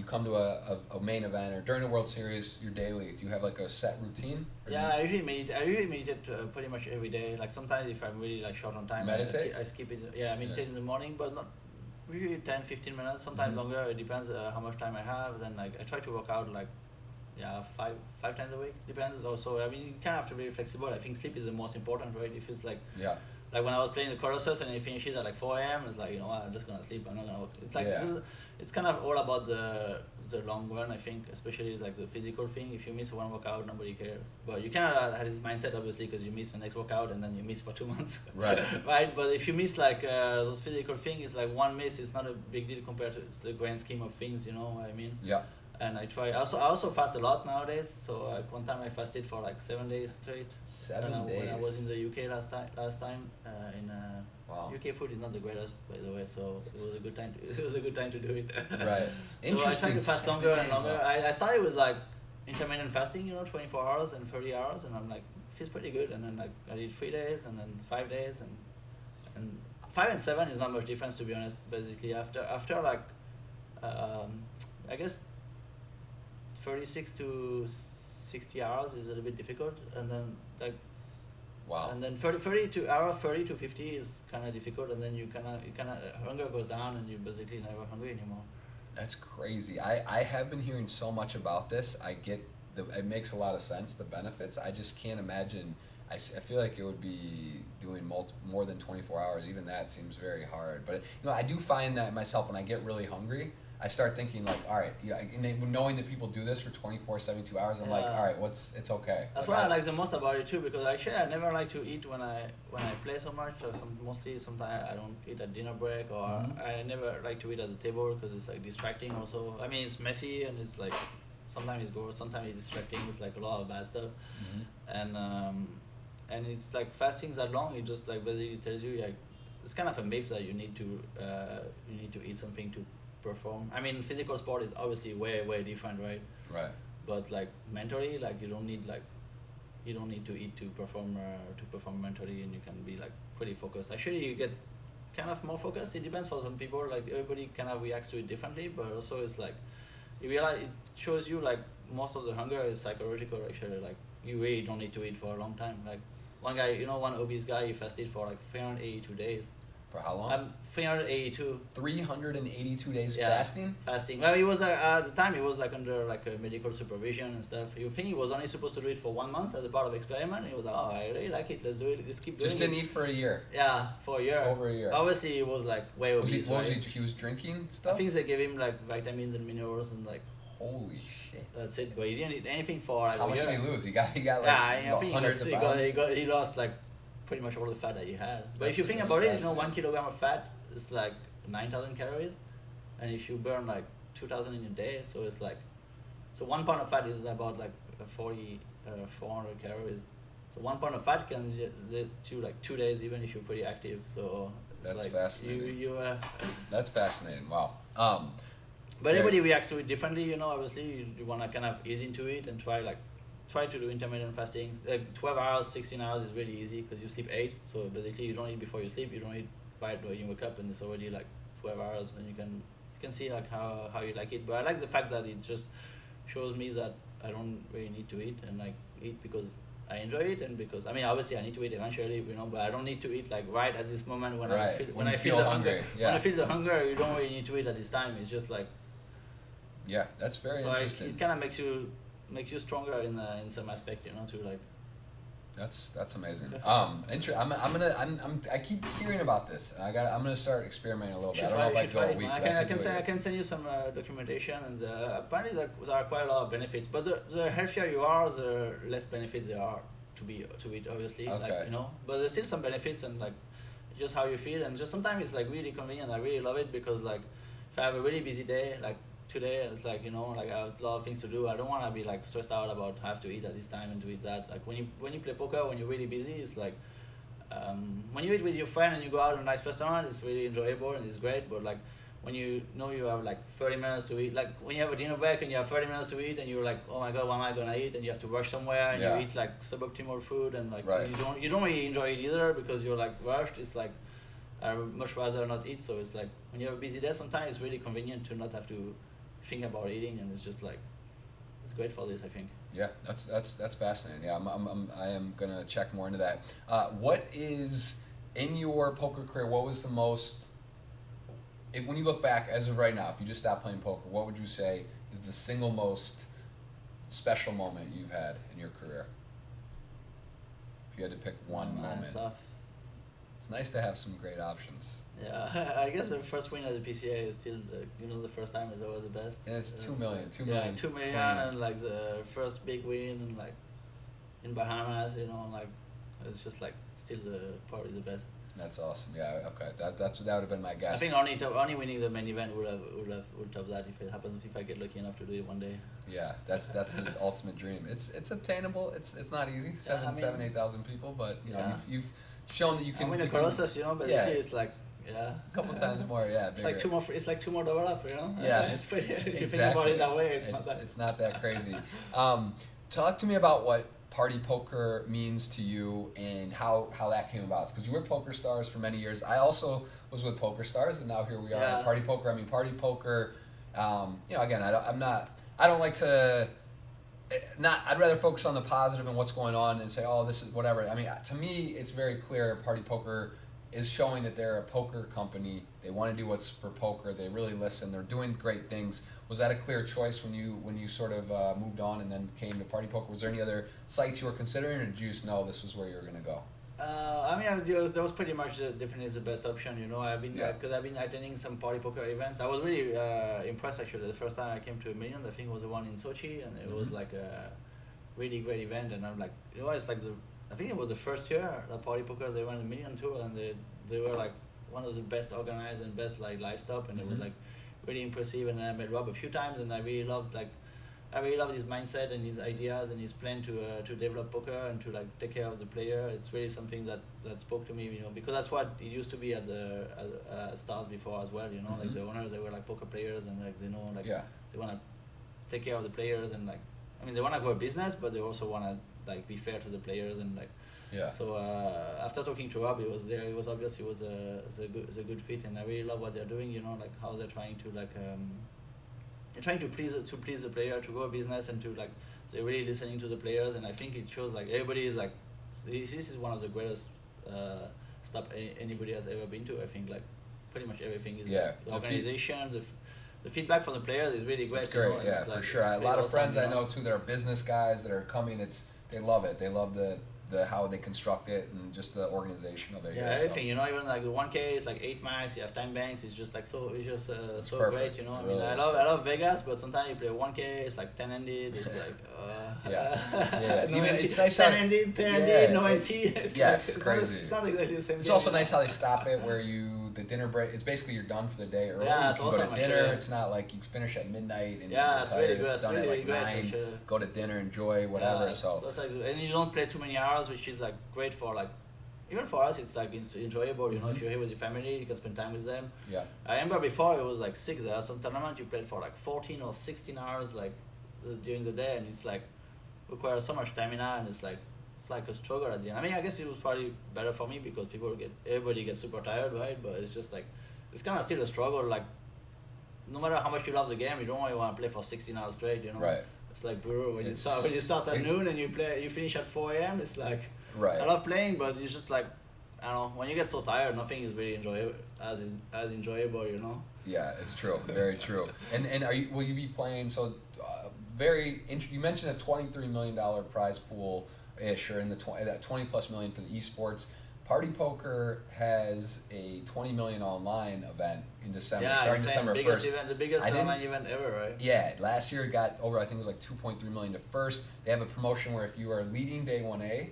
come to a main event or during the World Series, your daily. Do you have like a set routine? Yeah, I usually meditate pretty much every day. Like sometimes if I'm really like short on time, meditate. I skip it. Yeah, I meditate in the morning, but not usually 10-15 minutes. Sometimes longer. It depends how much time I have. Then like I try to work out like. Yeah, five times a week. Depends also. You kind of have to be flexible. I think sleep is the most important, right? If it's like like when I was playing the Colossus and it finishes at like 4 a.m. It's like I'm just gonna sleep. I'm not gonna work. It's like it's kind of all about the long run. I think, especially like the physical thing. If you miss one workout, nobody cares. But you cannot have this mindset obviously because you miss the next workout and then you miss for 2 months. Right. Right. But if you miss like those physical things, it's like one miss. It's not a big deal compared to the grand scheme of things. You know what I mean? Yeah. And I also fast a lot nowadays. So like one time I fasted for like 7 days straight. 7 days. When I was in the UK last time wow. UK food is not the greatest, by the way. So it was a good time. It was a good time to do it. Right. So I tried to fast longer and longer. I started with like intermittent fasting, 24 hours and 30 hours, and I'm like feels pretty good. And then like I did 3 days and then 5 days and 5 and 7 is not much difference, to be honest. Basically after like I guess 36 to 60 hours is a little bit difficult, and then like and then 30 to 50 is kind of difficult, and then you kind of hunger goes down and you're basically never hungry anymore. That's crazy. I have been hearing so much about this. I get it makes a lot of sense, the benefits. I just can't imagine. I feel like it would be doing more than 24 hours. Even that seems very hard. But I do find that myself when I get really hungry, I start thinking like, all right, knowing that people do this for 24, 72 hours, I'm like, all right, it's okay. That's what I like the most about it too, because actually I never like to eat when I play so much. Or sometimes I don't eat at dinner break, or I never like to eat at the table because it's like distracting. Also, I mean it's messy and it's like sometimes it's gross, sometimes it's distracting. It's like a lot of bad stuff, and it's like fasting that long. It just like basically tells you like it's kind of a myth that you need to eat something to perform. I mean, physical sport is obviously way different, right? Right. But like mentally, like you don't need to eat to perform mentally, and you can be like pretty focused. Actually, you get kind of more focused. It depends for some people. Like everybody kind of reacts to it differently, but also it's like you realize it shows you like most of the hunger is psychological. Actually, like you really don't need to eat for a long time. Like one guy, one obese guy, he fasted for like 382 days. For how long? 382. 382 days fasting? Fasting. Well, he was at the time he was like under like a medical supervision and stuff. You think he was only supposed to do it for 1 month as a part of experiment? He was like, oh, I really like it. Let's do it. Let's keep doing it. Just didn't eat for a year. Yeah, for a year. Over a year. Obviously, he was like way obese. He was drinking stuff? I think they gave him like vitamins and minerals and like Holy shit. That's it. But he didn't eat anything for like How a much year. did he lose? He got like I think hundreds of pounds. he lost like pretty much all the fat that he had. But That's if you think about it, 1 fascinating. kilogram of fat is like 9,000 calories, and if you burn like 2,000 in a day, so it's like, so 1 pound of fat is about like 400 calories. So 1 pound of fat can lead to like 2 days, even if you're pretty active. So it's That's like fascinating. You That's fascinating. Wow. but everybody reacts to it differently, you know. Obviously, you want to kind of ease into it and try to do intermittent fasting. Like 12 hours, 16 hours is really easy because you sleep 8. So basically, you don't eat before you sleep. You don't eat right when you wake up, and it's already like 12 hours, and you can see like how you like it. But I like the fact that it just shows me that I don't really need to eat, and like eat because I enjoy it, and because I mean obviously I need to eat eventually, you know, but I don't need to eat like right at this moment when Right. I feel the hungry. hunger. Yeah. When I feel the hunger, you don't really need to eat at this time. It's just like, Yeah, that's very so interesting. it kind of makes you stronger in some aspect, you know, to like. That's amazing. I keep hearing about this. I'm gonna start experimenting a little bit. I don't know if I go a week. I can send you some documentation, and apparently there are quite a lot of benefits. But the healthier you are, the less benefits there are to it, obviously. Okay. Like, you know, but there's still some benefits, and like just how you feel, and just sometimes it's like really convenient. I really love it because like if I have a really busy day, like today, it's like, you know, like I have a lot of things to do. I don't want to be like stressed out about I have to eat at this time and to eat that. Like when you play poker, when you're really busy, it's like when you eat with your friend and you go out in a nice restaurant, it's really enjoyable and it's great. But like when you know you have like 30 minutes to eat, like when you have a dinner break and you have 30 minutes to eat and you're like, oh my god, what am I gonna eat? And you have to rush somewhere and you eat like suboptimal food, and like you don't really enjoy it either because you're like rushed. It's like I would much rather not eat. So it's like when you have a busy day, sometimes it's really convenient to not have to think about eating, and it's just like it's great for this, I think. Yeah, that's fascinating. Yeah, I am gonna check more into that. What is in your poker career? What was the most? When you look back as of right now, if you just stopped playing poker, what would you say is the single most special moment you've had in your career? If you had to pick one moment. Stuff. It's nice to have some great options. Yeah, I guess the first win at the PCA is still the first time is always the best. And it's 2 million. Yeah, 2 million, and like the first big win, and like in Bahamas, you know, like it's just like still probably the best. That's awesome. Yeah. Okay. That would have been my guess. I think only winning the main event would top that if it happens, if I get lucky enough to do it one day. Yeah, that's the ultimate dream. It's obtainable. It's not easy. 8,000 people, but you know you've shown that you can. I mean, the Colossus, you know, but it's like. Yeah, a couple times more. Yeah, it's like two more. It's like 2 more double up, you know. Yes, it's pretty, if you think about it that way, it's not that crazy. Talk to me about what party poker means to you and how that came about. Because you were Poker Stars for many years. I also was with Poker Stars, and now here we are at Party Poker. I mean, Party Poker. Again, I don't like to. I'd rather focus on the positive and what's going on and say, oh, this is whatever. I mean, to me, it's very clear. Party Poker is showing that they're a poker company. They want to do what's for poker. They really listen. They're doing great things. Was that a clear choice when you sort of moved on and then came to Party Poker? Was there any other sites you were considering, or did you just know this was where you were going to go? I mean, that was pretty much definitely the best option. You know, I've been attending some Party Poker events. I was really impressed actually. The first time I came to a million, I think it was the one in Sochi, and it was like a really great event. And I'm like, you know, it's like I think it was the first year that Party Poker they won a million tour, and they were like one of the best organized and best like live stuff, and it was like really impressive. And I met Rob a few times, and I really loved his mindset and his ideas and his plan to develop poker and to like take care of the player. It's really something that spoke to me, you know, because that's what it used to be at the Stars before as well, you know. Like the owners, they were like poker players, and like they know like they want to take care of the players, and like I mean they want to grow a business, but they also want to like be fair to the players, and like so after talking to Rob, it was obvious it was a good fit, and I really love what they're doing, you know, like how they're trying to like they're trying to please the player, to grow a business, and to like they're really listening to the players. And I think it shows like everybody is like this is one of the greatest stuff anybody has ever been to. I think like pretty much everything is like, the organization, the feedback from the players is really great. It's great, you know, for sure. A lot of friends I know too that are business guys that are coming. They love it. They love the the how they construct it and just the organization of it. Yeah, everything. You know, even like the 1K is like 8 max. You have 10 banks. It's just like so. It's just so perfect. great. You know, Really I love Vegas, but sometimes you play 1K. It's like 10 ended. It's like yeah. no Even NT, it's nice 10 how ended, 10 ended, no NT. It's crazy. It's not exactly the same. It's game, also you know? nice how they stop it where the dinner break. It's basically you're done for the day early. Yeah, you it's can go awesome, to dinner. actually. It's not like you finish at midnight and Yeah, you're it's tired. really good. It's It's done really, at like really great, 9. actually. Go to dinner, enjoy whatever. Yeah, so that's like, and you don't play too many hours, which is like great for like, even for us, it's like it's enjoyable. You know, if you're here with your family, you can spend time with them. yeah. I remember before it was like 6. There are some tournaments you played for like 14 or 16 hours like during the day, and it's like requires so much stamina, and it's like a struggle at the end. I mean, I guess it was probably better for me because everybody gets super tired, right? But it's just like it's kind of still a struggle. Like no matter how much you love the game, you don't really want to play for 16 hours straight. You know, Right. It's like brutal when you start at noon and you finish at 4 a.m. It's like Right. I love playing, but it's just like I don't know, when you get so tired, nothing is really as enjoyable. You know. Yeah, it's true. Very true. And will you be playing? So, you mentioned a $23 million prize pool ish, or in that 20 plus million for the esports. Party Poker has a 20 million online event in December, starting December 1st. The biggest online event ever, right? Yeah, last year it got over, I think it was like 2.3 million to first. They have a promotion where if you are leading day 1A,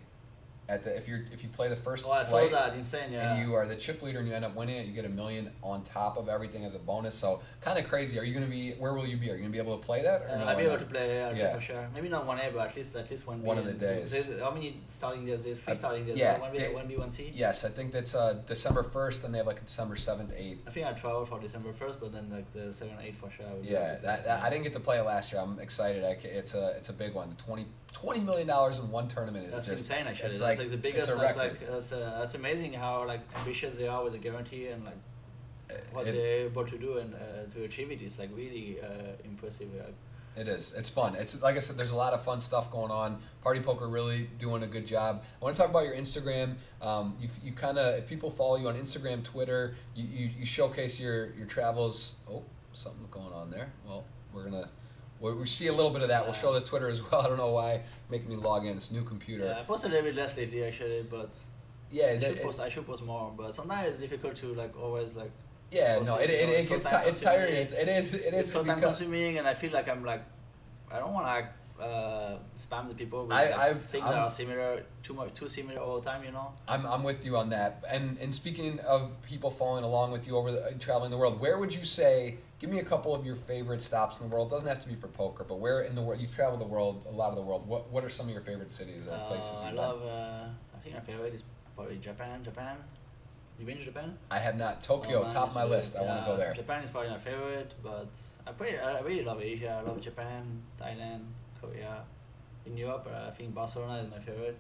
if you play the first I flight, saw that, insane, yeah. and you are the chip leader and you end up winning it, you get $1 million on top of everything as a bonus. So kind of crazy. Are you going to be? Where will you be? Are you going to be able to play that? Or I'll be able to play, yeah, for sure. Maybe not 1A, but at least 1B. One of the days. How many starting days? There's 3 starting days. Yeah, 1B, 1C. Yes, I think that's December 1st, and they have like December 7th, 8th. I think I traveled for December 1st, but then like the 7th, 8th for sure. Yeah, I didn't get to play it last year. I'm excited. It's a big one. $20 million in one tournament is that's just insane. Actually, it's that's like the biggest. That's amazing how like ambitious they are with the guarantee and like what they're able to do and to achieve it. It's like really impressive. It is. It's fun. It's like I said. There's a lot of fun stuff going on. Party Poker really doing a good job. I want to talk about your Instagram. You kind of, if people follow you on Instagram, Twitter, you showcase your travels. Oh, something going on there. Well, we see a little bit of that. We'll show the Twitter as well. I don't know why making me log in. It's a new computer. Yeah, I posted a little bit less lately actually, but yeah, I should post more. But sometimes it's difficult to like always like. Yeah, no, it gets it's tiring. It is so time consuming, and I feel like I'm like I don't want to spam the people with things that are similar, too similar all the time. You know. I'm with you on that. And speaking of people following along with you traveling the world, where would you say? Give me a couple of your favorite stops in the world. It doesn't have to be for poker, but where in the world you've traveled a lot of the world. What are some of your favorite cities or places you've been? I think my favorite is probably Japan. You been to Japan? I have not. Tokyo, top of my list. I want to go there. Japan is probably my favorite, but I really love Asia. I love Japan, Thailand, Korea. In Europe, I think Barcelona is my favorite.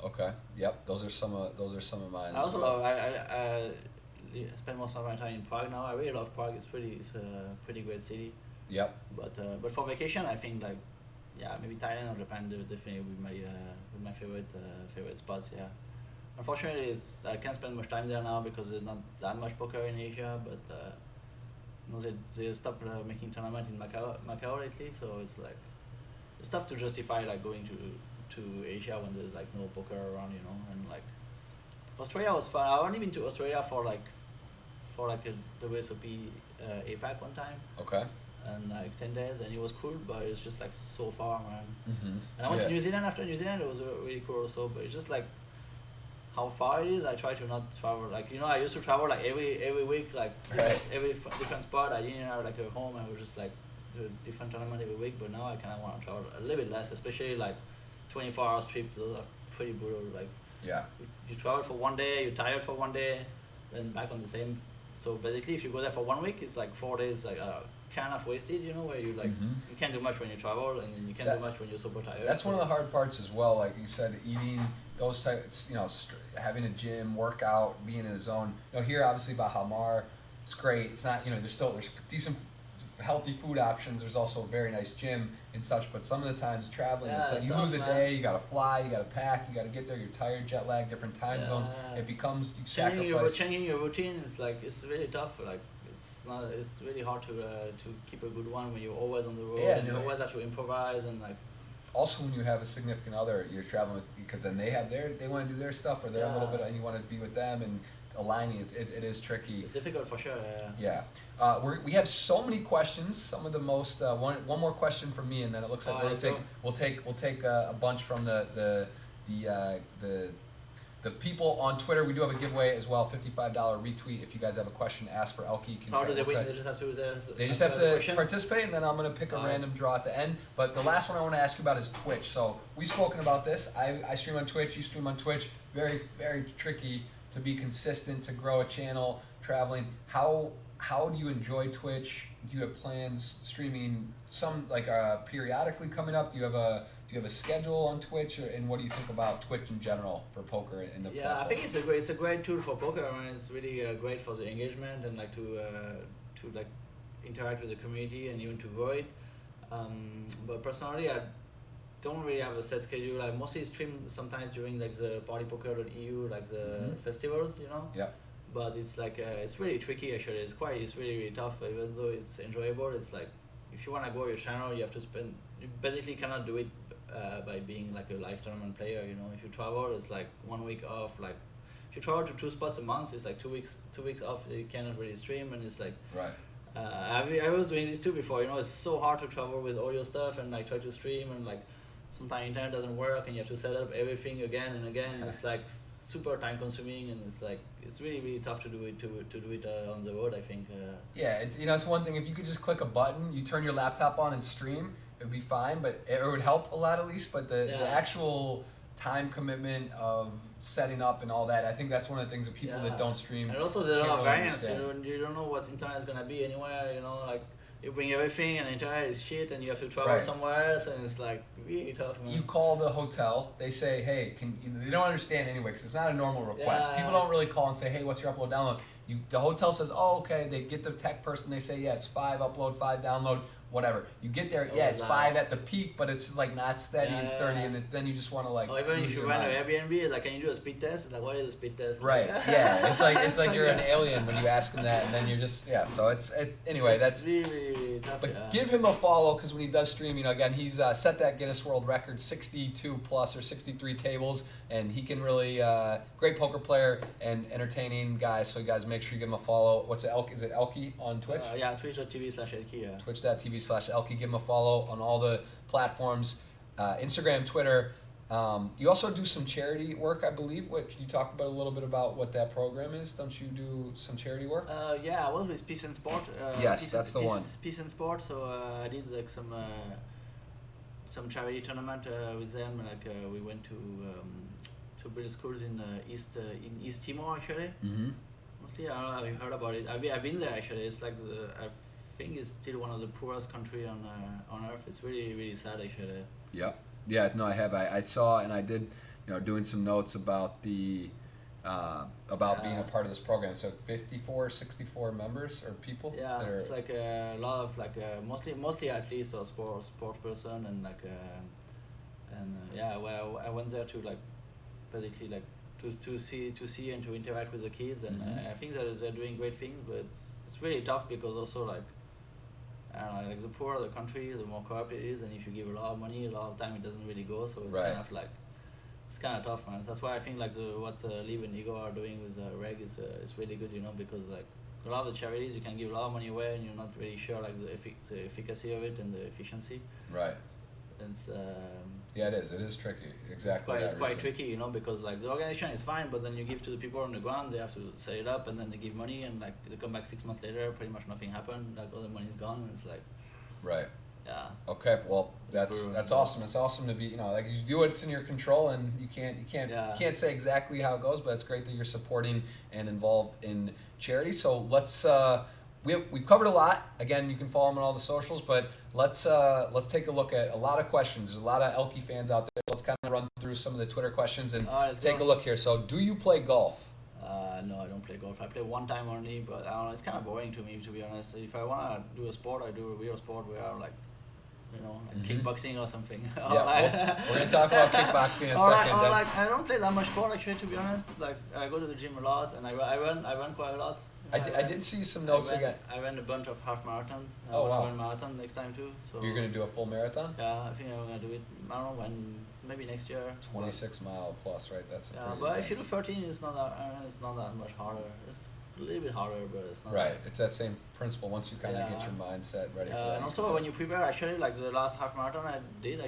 Okay. Yep. Those are some of mine. I also love. I spend most of my time in Prague now. I really love Prague. It's a pretty great city. Yep. But for vacation, I think like maybe Thailand or Japan definitely would be my favorite spots. Yeah. Unfortunately, I can't spend much time there now because there's not that much poker in Asia. But they stopped making tournament in Macau lately, so it's like it's tough to justify like going to Asia when there's like no poker around, you know. And like Australia was fun. I've only been to Australia for the WSOP APAC one time. Okay. And like 10 days, and it was cool, but it's just like so far, man. Mm-hmm. And I went to New Zealand after New Zealand. It was really cool also, but it's just like how far it is. I try to not travel. Like, you know, I used to travel like every week, like every different spot. I didn't have like a home. I was just like do a different tournament every week. But now I kind of want to travel a little bit less, especially like 24-hour trips. Those are pretty brutal. Like you travel for one day, you're tired for one day, then back on the same. So basically, if you go there for 1 week, it's like 4 days, like kind of wasted. You know, where you like you can't do much when you travel, and then you can't do much when you're super tired. That's one of the hard parts as well. Like you said, eating those types, you know, having a gym, workout, being in a zone. You know, here obviously Bahamar, it's great. It's not, you know, there's decent, healthy food options. There's also a very nice gym and such. But some of the times traveling, it's like you lose a day. You got to fly. You got to pack. You got to get there. You're tired, jet lag, different time zones. It becomes you sacrifice. Changing your routine is like it's really tough. Like it's really hard to keep a good one when you're always on the road. Yeah, and you always have to improvise and like. also when you have a significant other, you're traveling with, because then they want to do their stuff, or they're a little bit, and you want to be with them, and aligning, it is tricky. It's difficult for sure. Yeah. We have so many questions. Some of the most one more question from me, and then it looks like we'll take a bunch from the people on Twitter. We do have a giveaway as well, $55 retweet. If you guys have a question, ask for ElkY. How do they win? They just have to participate, and then I'm going to pick a random draw at the end. But the last one I want to ask you about is Twitch. So we've spoken about this. I stream on Twitch. You stream on Twitch. Very, very tricky to be consistent, to grow a channel, traveling. How do you enjoy Twitch? Do you have plans streaming periodically coming up? Do you have a schedule on Twitch, and what do you think about Twitch in general for poker and the platform? I think it's a great tool for poker. I mean, it's really great for the engagement and to interact with the community and even to grow it. But personally, I don't really have a set schedule. I mostly stream sometimes during the partypoker.eu, the festivals, Yeah. But it's it's really tricky actually. It's really, really tough. Even though it's enjoyable, it's like if you want to grow your channel, you have to spend. You basically cannot do it by being a live tournament player. If you travel, it's 1 week off. If you travel to 2 spots a month, it's 2 weeks off. You cannot really stream, and it's right. I was doing this too before. It's so hard to travel with all your stuff and try to stream, and sometimes internet doesn't work, and you have to set up everything again and again. And it's super time consuming, and it's really, really tough to do it on the road, I think. Yeah, it's one thing. If you could just click a button, you turn your laptop on and stream, it would be fine, but it would help a lot at least. But the actual time commitment of setting up and all that, I think that's one of the things that people that don't stream. And also there's a lot of variance. You don't know what internet is gonna be anywhere. You bring everything, and the internet is shit, and you have to travel somewhere else, and it's really tough. Man. You call the hotel, they say, hey, they don't understand anyway, because it's not a normal request. People don't really call and say, hey, what's your upload download? The hotel says, oh, okay. They get the tech person, they say, yeah, it's 5 upload, 5 download, whatever. You get there, it's 5 at the peak, but it's just not steady and sturdy, and then you just want to even if you rent an Airbnb, can you do a speed test? What is a speed test? Right. Yeah. It's like you're an alien when you ask them that, and then you're just So anyway. That's really tough. But give him a follow, because when he does stream, again, he's set that Guinness World Record, 62 plus or 63 tables, and he can really great poker player and entertaining guy. So you guys make sure you give him a follow. What's it? Is it ElkY on Twitch? Twitch.tv/ElkY. Twitch.tv/ElkY. Give him a follow on all the platforms, Instagram, Twitter. You also do some charity work, I believe. Can you talk about a little bit about what that program is? Don't you do some charity work? I was with Peace and Sport. Yes, that's the one. Peace and Sport. So I did some charity tournament with them. We went to British schools in East Timor actually. Mm-hmm. Mostly, I don't know if you heard about it. I've been there actually. It's I think it's still one of the poorest country on earth. It's really, really sad actually. Yep. Yeah, no, I have. I saw, and I did, doing some notes about the being a part of this program. So 54, 64 members or people. Yeah, it's a lot of mostly athletes or sports person, and I went there to basically to see and to interact with the kids, and I think that they're doing great things, but it's really tough because also the poorer the country, the more corrupt it is, and if you give a lot of money, a lot of time it doesn't really go. So it's it's kind of tough, man. That's why I think what Liv and Igor are doing with Reg is really good, because a lot of the charities you can give a lot of money away, and you're not really sure the efficacy of it and the efficiency. Right. It's it is. It is tricky. Exactly. It's quite tricky, because the organization is fine, but then you give to the people on the ground, they have to set it up, and then they give money, and they come back 6 months later, pretty much nothing happened. All the money's gone, and it's right. Yeah. Okay. Well, that's awesome. It's awesome to be, you do what's in your control, and you can't say exactly how it goes, but it's great that you're supporting and involved in charity. So let's we've covered a lot. Again, you can follow him on all the socials, but let's take a look at a lot of questions. There's a lot of ElkY fans out there. Let's kind of run through some of the Twitter questions and take a look here. So, do you play golf? No, I don't play golf. I play one time only, but I don't know. It's kind of boring to me, to be honest. If I want to do a sport, I do a real sport where I kickboxing or something. Yeah, we're gonna talk about kickboxing in a second. I don't play that much sport actually, to be honest. I go to the gym a lot, and I run quite a lot. I did see some notes again. I ran a bunch of half marathons. Oh, wow. I run a marathon next time too. So You're gonna do a full marathon? Yeah, I think I'm gonna do it. I don't know when. Maybe next year. 26-mile plus, right? That's Yeah, pretty but intense. if you do 13, it's not that much harder. It's a little bit harder, but it's not. Right. It's that same principle. Once you kind of get your mindset ready for it. And also when you prepare, actually, like the last half marathon I did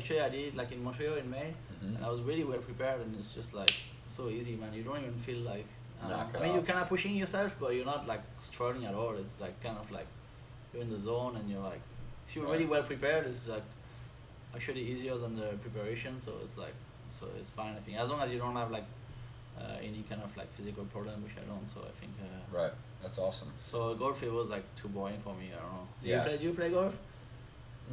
like in Montreal in May, and I was really well prepared, and it's just like so easy, man. You don't even feel like. I mean, you're kind of pushing yourself, but you're not like struggling at all. It's like kind of like you're in the zone, and you're like, if you're really well prepared, it's like actually easier than the preparation. So it's fine. I think as long as you don't have like any kind of like physical problem, which I don't. So I think. Right. That's awesome. So golf, it was like too boring for me. I don't know. Do you play golf?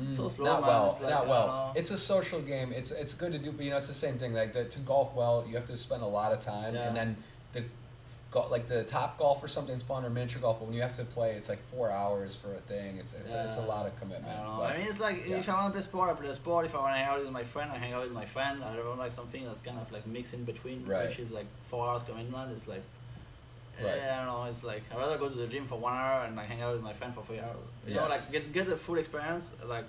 So slow, not man. well. It's like, Not well. It's a social game. It's good to do, but it's the same thing. Like to golf well, you have to spend a lot of time, and then the top golf or something's fun, or miniature golf. But when you have to play, it's like 4 hours for a thing. It's a lot of commitment. I don't know. I mean, it's like if I want to play sport, I play sport. If I want to hang out with my friend, I hang out with my friend. I don't like something that's kind of like mixed in between, which is like 4 hours commitment. It's like. I don't know. It's like I'd rather go to the gym for 1 hour and like hang out with my friend for 3 hours. You know, like get the full experience, like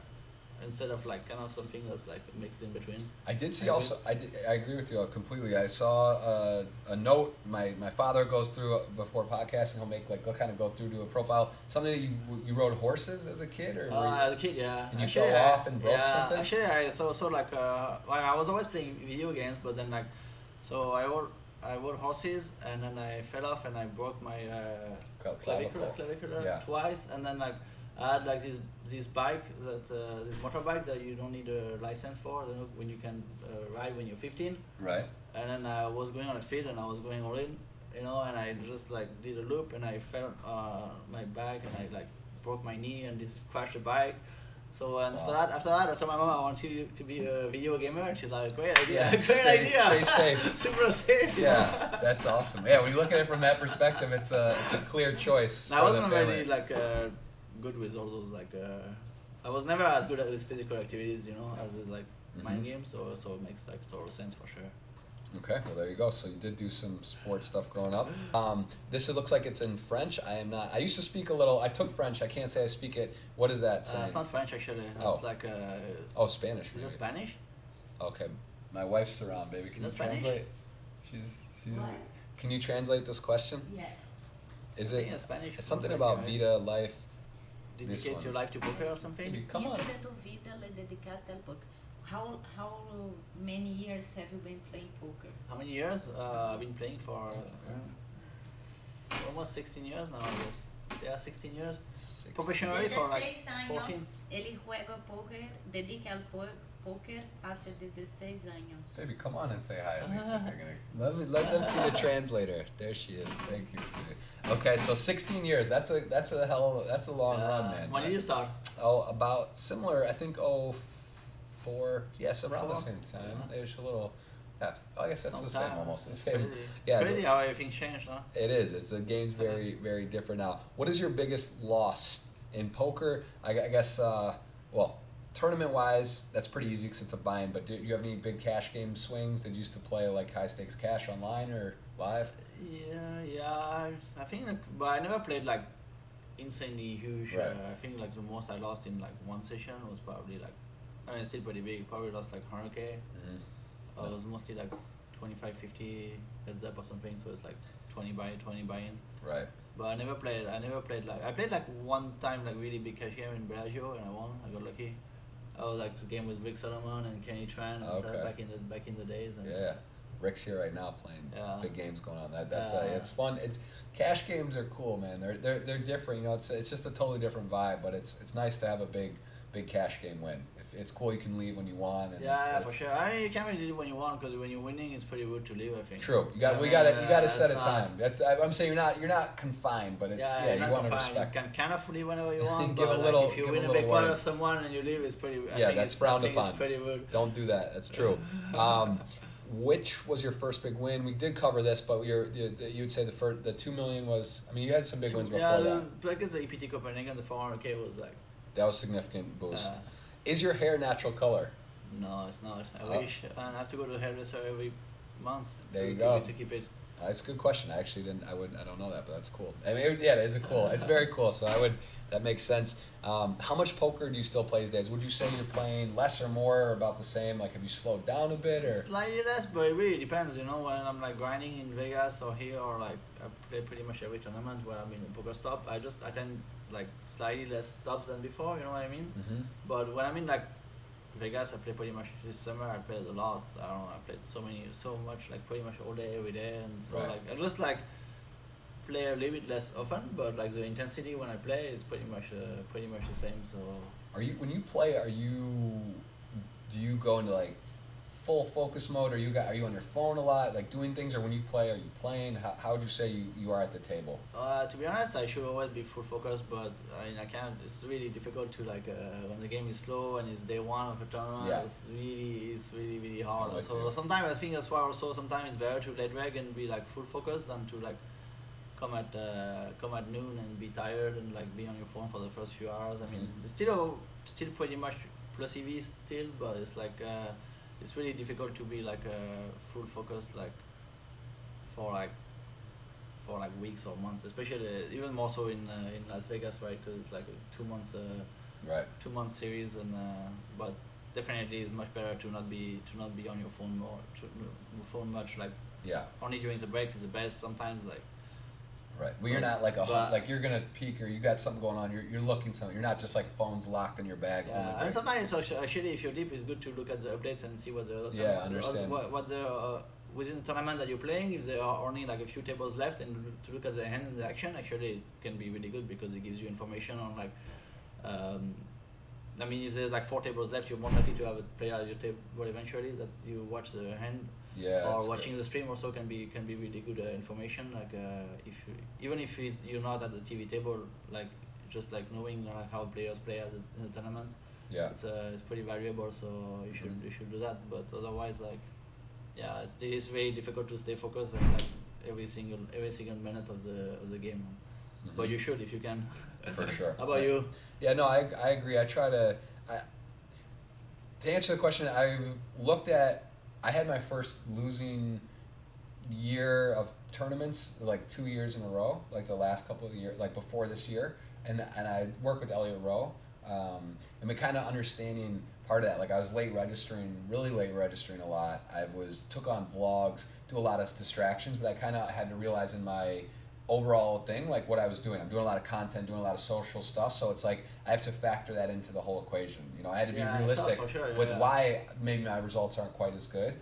instead of like kind of something that's like mixed in between. I did see also. I agree with you completely. I saw a note. My father goes through before podcasting. He'll make like go through a profile. Something that you rode horses as a kid, or as a kid, yeah. And you fell off and broke something. Actually, I I was always playing video games, but then so I rode horses, and then I fell off and I broke my clavicular twice, and then I had like this bike this motorbike that you don't need a license for when you can ride when you're 15. Right. And then I was going on a field and I was going all in, and I just like did a loop and I fell on my back and I like broke my knee and just crashed the bike. So after that, I told my mom I want you to be a video gamer, and she's like, "Great idea, Stay safe, super safe." Yeah, that's awesome. Yeah, when you look at it from that perspective, it's a clear choice. I wasn't really good with all those I was never as good at with physical activities, as with like mind games. So it makes like total sense for sure. Okay, well there you go. So you did do some sports stuff growing up. This looks like it's in French. I am not. I used to speak a little. I took French. I can't say I speak it. What is that saying? It's not French actually. It's like. Spanish. Is it Spanish? Okay, my wife's around, baby. Can you translate? She's. What? Can you translate this question? Yes. Is it? Yeah, Spanish. It's something about vida, life. Dedicate your life to poker or something? Come on. Vida tu vida le dedicaste al poker. How many years have you been playing poker? How many years? I've been playing for almost 16 years now, I guess. Yeah, 16 years. Professionally for like 14. Ele juega poker, dedica al poker hace 16 años. Baby, come on and say hi at least. Let them see the translator. There she is. Thank you, sweetie. Okay, so 16 years. That's a long run, man. When did you start? Oh, about similar. I think 04. Yes, around the same time. It's a little. Yeah, I guess that's the same, almost the same. Crazy. Yeah, it's crazy how everything changed, huh? It is. The game's very, very different now. What is your biggest loss in poker? I guess. Tournament-wise, that's pretty easy because it's a buy-in. But do you have any big cash game swings? Did you used to play like high-stakes cash online or live? Yeah. I think, but I never played like insanely huge. Right. I think like the most I lost in like one session was probably like, it's still pretty big. Probably lost like 100K. Mm-hmm. It was mostly like 25, 50 heads up or something. So it's like 20 buy-ins. Right. But I never played like I played like one time like really big cash game in Bellagio and I won. I got lucky. I was like the game was Rick Solomon and Kenny Tran back in the days. And yeah, Rick's here right now playing big games going on. That's it's fun. It's cash games are cool, man. They're different. It's just a totally different vibe. But it's nice to have a big cash game win. It's cool. You can leave when you want. And for sure. You can't really leave when you want because when you're winning, it's pretty good to leave. I think. True. You got to set a time. I'm saying you're not confined, but it's you want to respect. You can kind of leave whenever you want. Give a little. If you win a big part of someone and you leave, it's pretty. That's frowned upon. It's pretty good. Don't do that. That's true. Which was your first big win? We did cover this, but you would say the 2 million was. I mean, you had some big wins before that. Yeah, I guess the EPT Copenhagen, the 400K was like. That was a significant boost. Is your hair natural color? No, it's not. I wish. And I have to go to the hairdresser every month. There you go. To keep it. It's a good question. I actually didn't. I don't know that, but that's cool. I mean, yeah, it is a cool. It's very cool. So that makes sense. How much poker do you still play these days? Would you say you're playing less or more, or about the same? Like, have you slowed down a bit, or? Slightly less, but it really depends. You know, when I'm like grinding in Vegas or here, or like I play pretty much every tournament where I'm in a poker stop. I attend like slightly less stops than before. You know what I mean? Mm-hmm. But when I'm in like Vegas, I play pretty much this summer. I played a lot. I don't know. I played so much, like pretty much all day, every day, and so Right. like I just like play a little bit less often, but like the intensity when I play is pretty much the same. So When you play? Do you go into like full focus mode, or are you on your phone a lot, like doing things, or when you play, are you playing? How would you say you are at the table? to be honest, I should always be full focus, but I can't. It's really difficult to like when the game is slow and it's day one of a tournament. Yeah. It's really hard. Like So sometimes I think that's why also sometimes it's better to late reg and be like full focus than to like come at noon and be tired and like be on your phone for the first few hours. I mean, it's still pretty much plus EV still, but it's like it's really difficult to be like full focus like for weeks or months, especially even more so in Las Vegas, right? Because it's like a 2 months Right. 2 month series, and but definitely it's much better to not be on your phone much, like Yeah. only during the breaks is the best. Sometimes like Right. Well, you're not like like you're gonna peek, or you got something going on. You're looking something. You're not just like phones locked in your bag. yeah, and sometimes actually if you're deep, it's good to look at the updates and see what the understand. what the within the tournament that you're playing, if there are only like a few tables left, and to look at the hand and the action, actually it can be really good because it gives you information on like I mean, if there's like 4 tables left, you're most likely to have a player at your table eventually that you watch the hand. Yeah. Or watching the stream also can be really good information. Like even if you're not at the TV table, like just like knowing like how players play in the tournaments. Yeah. It's pretty valuable. So you should do that. But otherwise, like yeah, it's very difficult to stay focused on like every single minute of the game. Mm-hmm. But you should if you can. For sure. How about you? Yeah, no, I agree. I try to answer the question. I had my first losing year of tournaments like 2 years in a row, like the last couple of years, like before this year, and I worked with Elliot Rowe, and we kind of understanding part of that. Like I was really late registering a lot. I took on vlogs, do a lot of distractions, but I kind of had to realize in my overall thing, like what I was doing. I'm doing a lot of content, doing a lot of social stuff, so it's like I have to factor that into the whole equation. You know, I had to be realistic with why maybe my results aren't quite as good.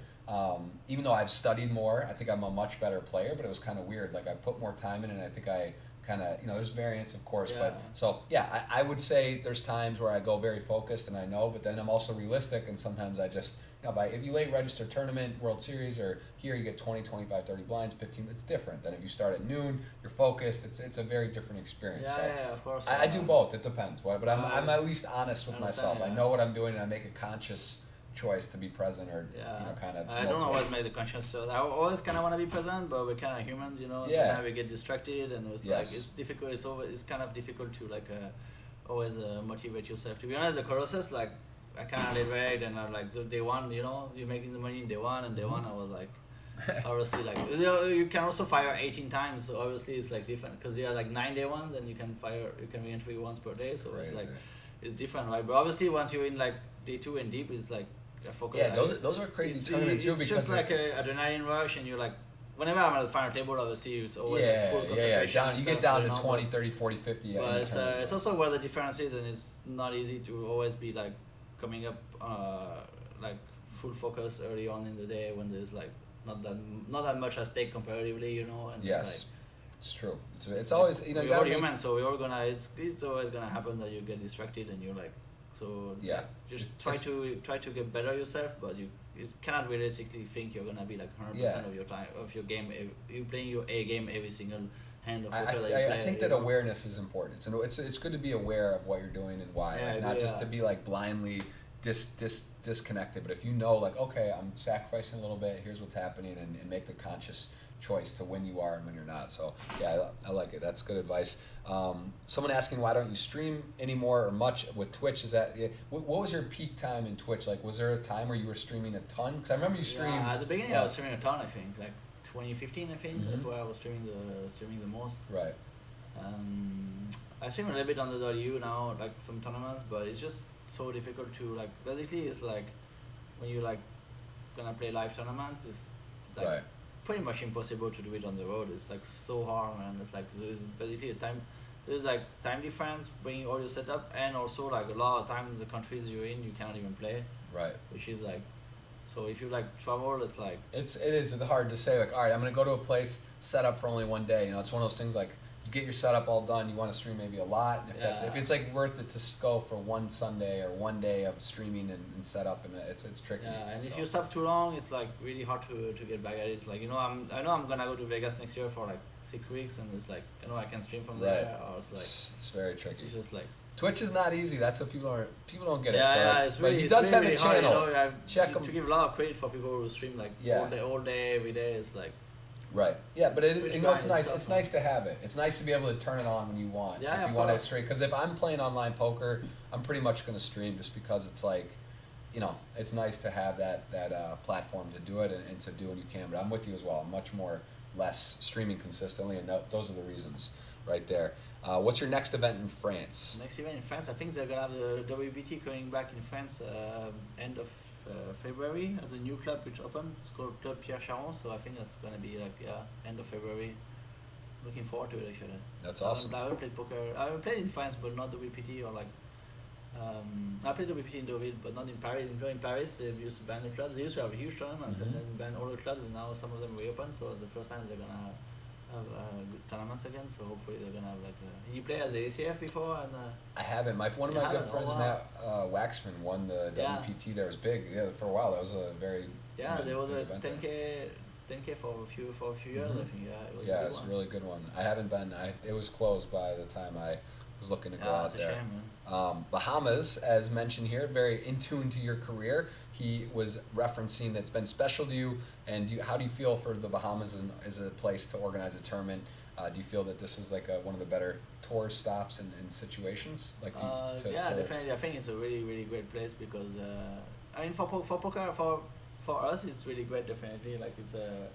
Even though I've studied more, I think I'm a much better player, but it was kind of weird. Like I put more time in, and I think I kind of, there's variance, of course, but so yeah, I would say there's times where I go very focused and I know, but then I'm also realistic, and sometimes I just, if you late register tournament, World Series, or here you get 20, 25, 30 blinds, 15, it's different than if you start at noon, you're focused, it's a very different experience. Yeah, of course. I do both, it depends, but I'm at least honest with myself. I know what I'm doing, and I make a conscious choice to be present, or kind of. I don't always make the conscious choice. I always kind of want to be present, but we're kind of humans, Sometimes we get distracted, and it's like it's difficult. It's kind of difficult to like always motivate yourself. To be honest, the Colossus, like I kind of late reg, and I'm like day one, you're making the money in day one, and day one I was like. Obviously, like you can also fire 18 times, so obviously it's like different because you have like 9 day ones, and you can re-entry once per day, so it's like it's different, right? But obviously once you're in like day 2 and deep, it's like a focus. Yeah, those are crazy tournaments too. It's just like an adrenaline rush, and you're like, whenever I'm at the final table, obviously it's always like full concentration. You get down to 20, 30, 40, 50. But it's also where the difference is, and it's not easy to always be like coming up like full focus early on in the day when there's like not that much at stake comparatively, And yes, it's true. It's always we're all human, so we're all gonna. It's always gonna happen that you get distracted, and you're like, so just try to get better yourself, but you cannot realistically think you're gonna be like 100% of your time of your game. You're playing your A game every single hand of poker that you play. I think that awareness is important. So it's good to be aware of what you're doing and why, not just to be like blindly disconnected. But if you know, like, okay, I'm sacrificing a little bit, here's what's happening, and make the conscious choice to when you are and when you're not. So yeah, I like it. That's good advice. Someone asking, why don't you stream anymore or much with Twitch? Is that what was your peak time in Twitch? Like, was there a time where you were streaming a ton? Because I remember you streamed. At the beginning, I was streaming a ton. I think like 2015, I think. That's where I was streaming the most. Right. I stream a little bit on the .eu now, like some tournaments, but it's just so difficult to like. Basically, it's like when you like gonna play live tournaments, it's like pretty much impossible to do it on the road. It's like so hard, man. It's like there's basically there's like time difference, bringing all your setup, and also like a lot of time in the countries you're in, you cannot even play. Right. Which is like, so if you like travel, it's like it is hard to say like, all right, I'm gonna go to a place set up for only one day. You know, it's one of those things like you get your setup all done, you want to stream maybe a lot, and if it's like worth it to go for one Sunday or one day of streaming and setup, and it's tricky. Yeah, and if you stop too long, it's like really hard to get back at it. Like, you know, I know I'm gonna go to Vegas next year for like 6 weeks, and it's like, you know, I can stream from there, or it's like it's very tricky. It's just like Twitch is not easy. That's what people don't get it. Yeah, So it's really, but he does have really a channel. Hard, you know, Check him. To give a lot of credit for people who stream like all day, every day. It's like right. Yeah, but it's nice. Tough, it's nice to have it. It's nice to be able to turn it on when you want. Yeah, if you want to stream, because if I'm playing online poker, I'm pretty much going to stream just because it's like, you know, it's nice to have that platform to do it and to do when you can. But I'm with you as well. I'm much more less streaming consistently, and those are the reasons right there. What's your next event in France? Next event in France, I think they're gonna have the WBT coming back in France end of February at the new club which opened. It's called Club Pierre Charon, so I think that's gonna be like end of February. Looking forward to it actually. That's awesome. I haven't played poker. I haven't played in France, but not WPT or like. I played WPT in Deauville, but not in Paris. In Paris, they used to ban the clubs. They used to have huge tournaments and then ban all the clubs, and now some of them reopened. So it's the first time they're gonna have good tournaments again. So hopefully they're gonna have like. You play as a ACF before? And I haven't. One of my good friends, Matt Waxman, won the WPT. There was big. Yeah, for a while that was a very. Yeah, there was a 10K for a few years. I think. Yeah, it was a really good one. I haven't been. It was closed by the time I was looking to go out there. Shame, man. Bahamas, as mentioned here, very in tune to your career. He was referencing that's been special to you, and how do you feel for the Bahamas as a place to organize a tournament? Do you feel that this is like one of the better tour stops and situations? Definitely. I think it's a really, really great place because I mean for poker for us it's really great. Definitely, like it's a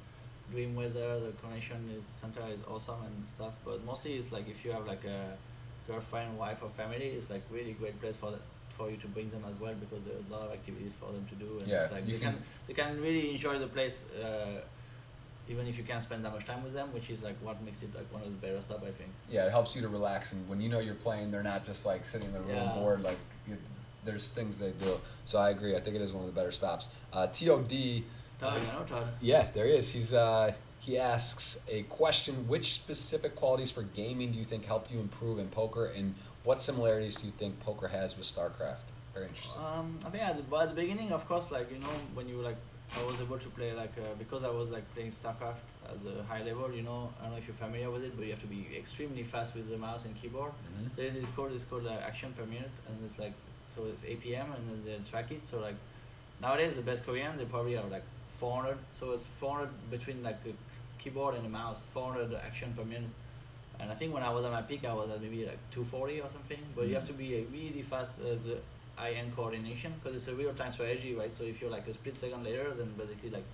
dream weather. The connection center is awesome and stuff. But mostly it's like if you have like a girlfriend, wife, or family, it's like really great place for you to bring them as well because there's a lot of activities for them to do, and it's like they can really enjoy the place even if you can't spend that much time with them, which is like what makes it like one of the better stuff, I think. Yeah, it helps you to relax, and when you know you're playing, they're not just like sitting in the room bored. Like there's things they do. So I agree. I think it is one of the better stops. TOD. Todd. Yeah, there he is. He asks a question: which specific qualities for gaming do you think help you improve in poker, and what similarities do you think poker has with StarCraft? Very interesting. I think at the beginning, of course, like, you know, when you like, I was able to play like because I was like playing StarCraft as a high level. You know, I don't know if you're familiar with it, but you have to be extremely fast with the mouse and keyboard. There's this code. It's called action per minute, and it's like it's APM, and then they track it. So like nowadays, the best Koreans they probably are like 400. So it's 400 between like a keyboard and a mouse, 400 action per minute. And I think when I was at my peak, I was at maybe like 240 or something. But you have to be really fast the eye-hand coordination because it's a real-time strategy, right? So if you're like a split second later, then basically like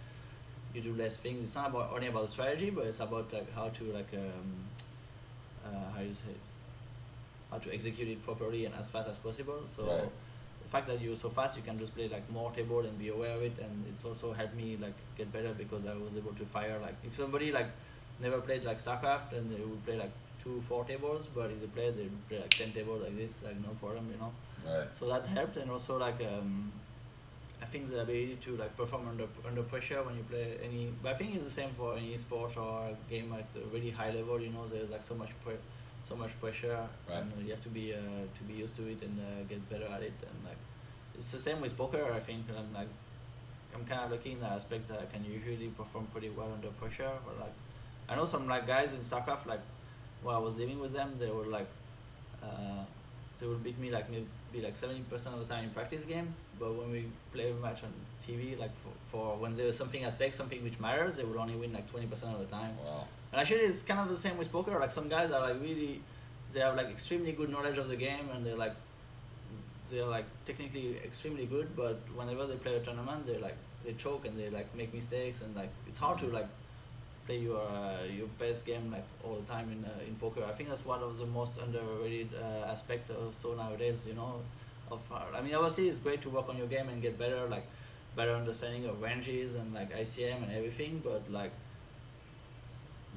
you do less things. It's not only about strategy, but it's about like how to like how to execute it properly and as fast as possible. So the fact that you're so fast, you can just play like more table and be aware of it, and it's also helped me like get better because I was able to fire like if somebody like never played like StarCraft and they would play like 2-4 tables, but if they play, they would play like 10 tables like this, like no problem, you know. Right. So that helped, and also like I think the ability to like perform under pressure when you play any. But I think it's the same for any sport or game at a really high level. You know, there's like so much pressure, and you have to be used to it and get better at it. And like it's the same with poker. I think I'm kind of lucky in that aspect that I can usually perform pretty well under pressure. But like I know some like guys in StarCraft, like while I was living with them, they were like they would beat me like maybe like 70% of the time in practice games. But when we play a match on TV, like for when there was something at stake, something which matters, they would only win like 20% of the time. Wow. And actually, it's kind of the same with poker. Like some guys are like really, they have like extremely good knowledge of the game, and they're like technically extremely good. But whenever they play a tournament, they choke and they like make mistakes, and like it's hard to like play your best game like all the time in poker. I think that's one of the most underrated aspect of so nowadays. You know, I mean, obviously it's great to work on your game and get better, like better understanding of ranges and like ICM and everything. But like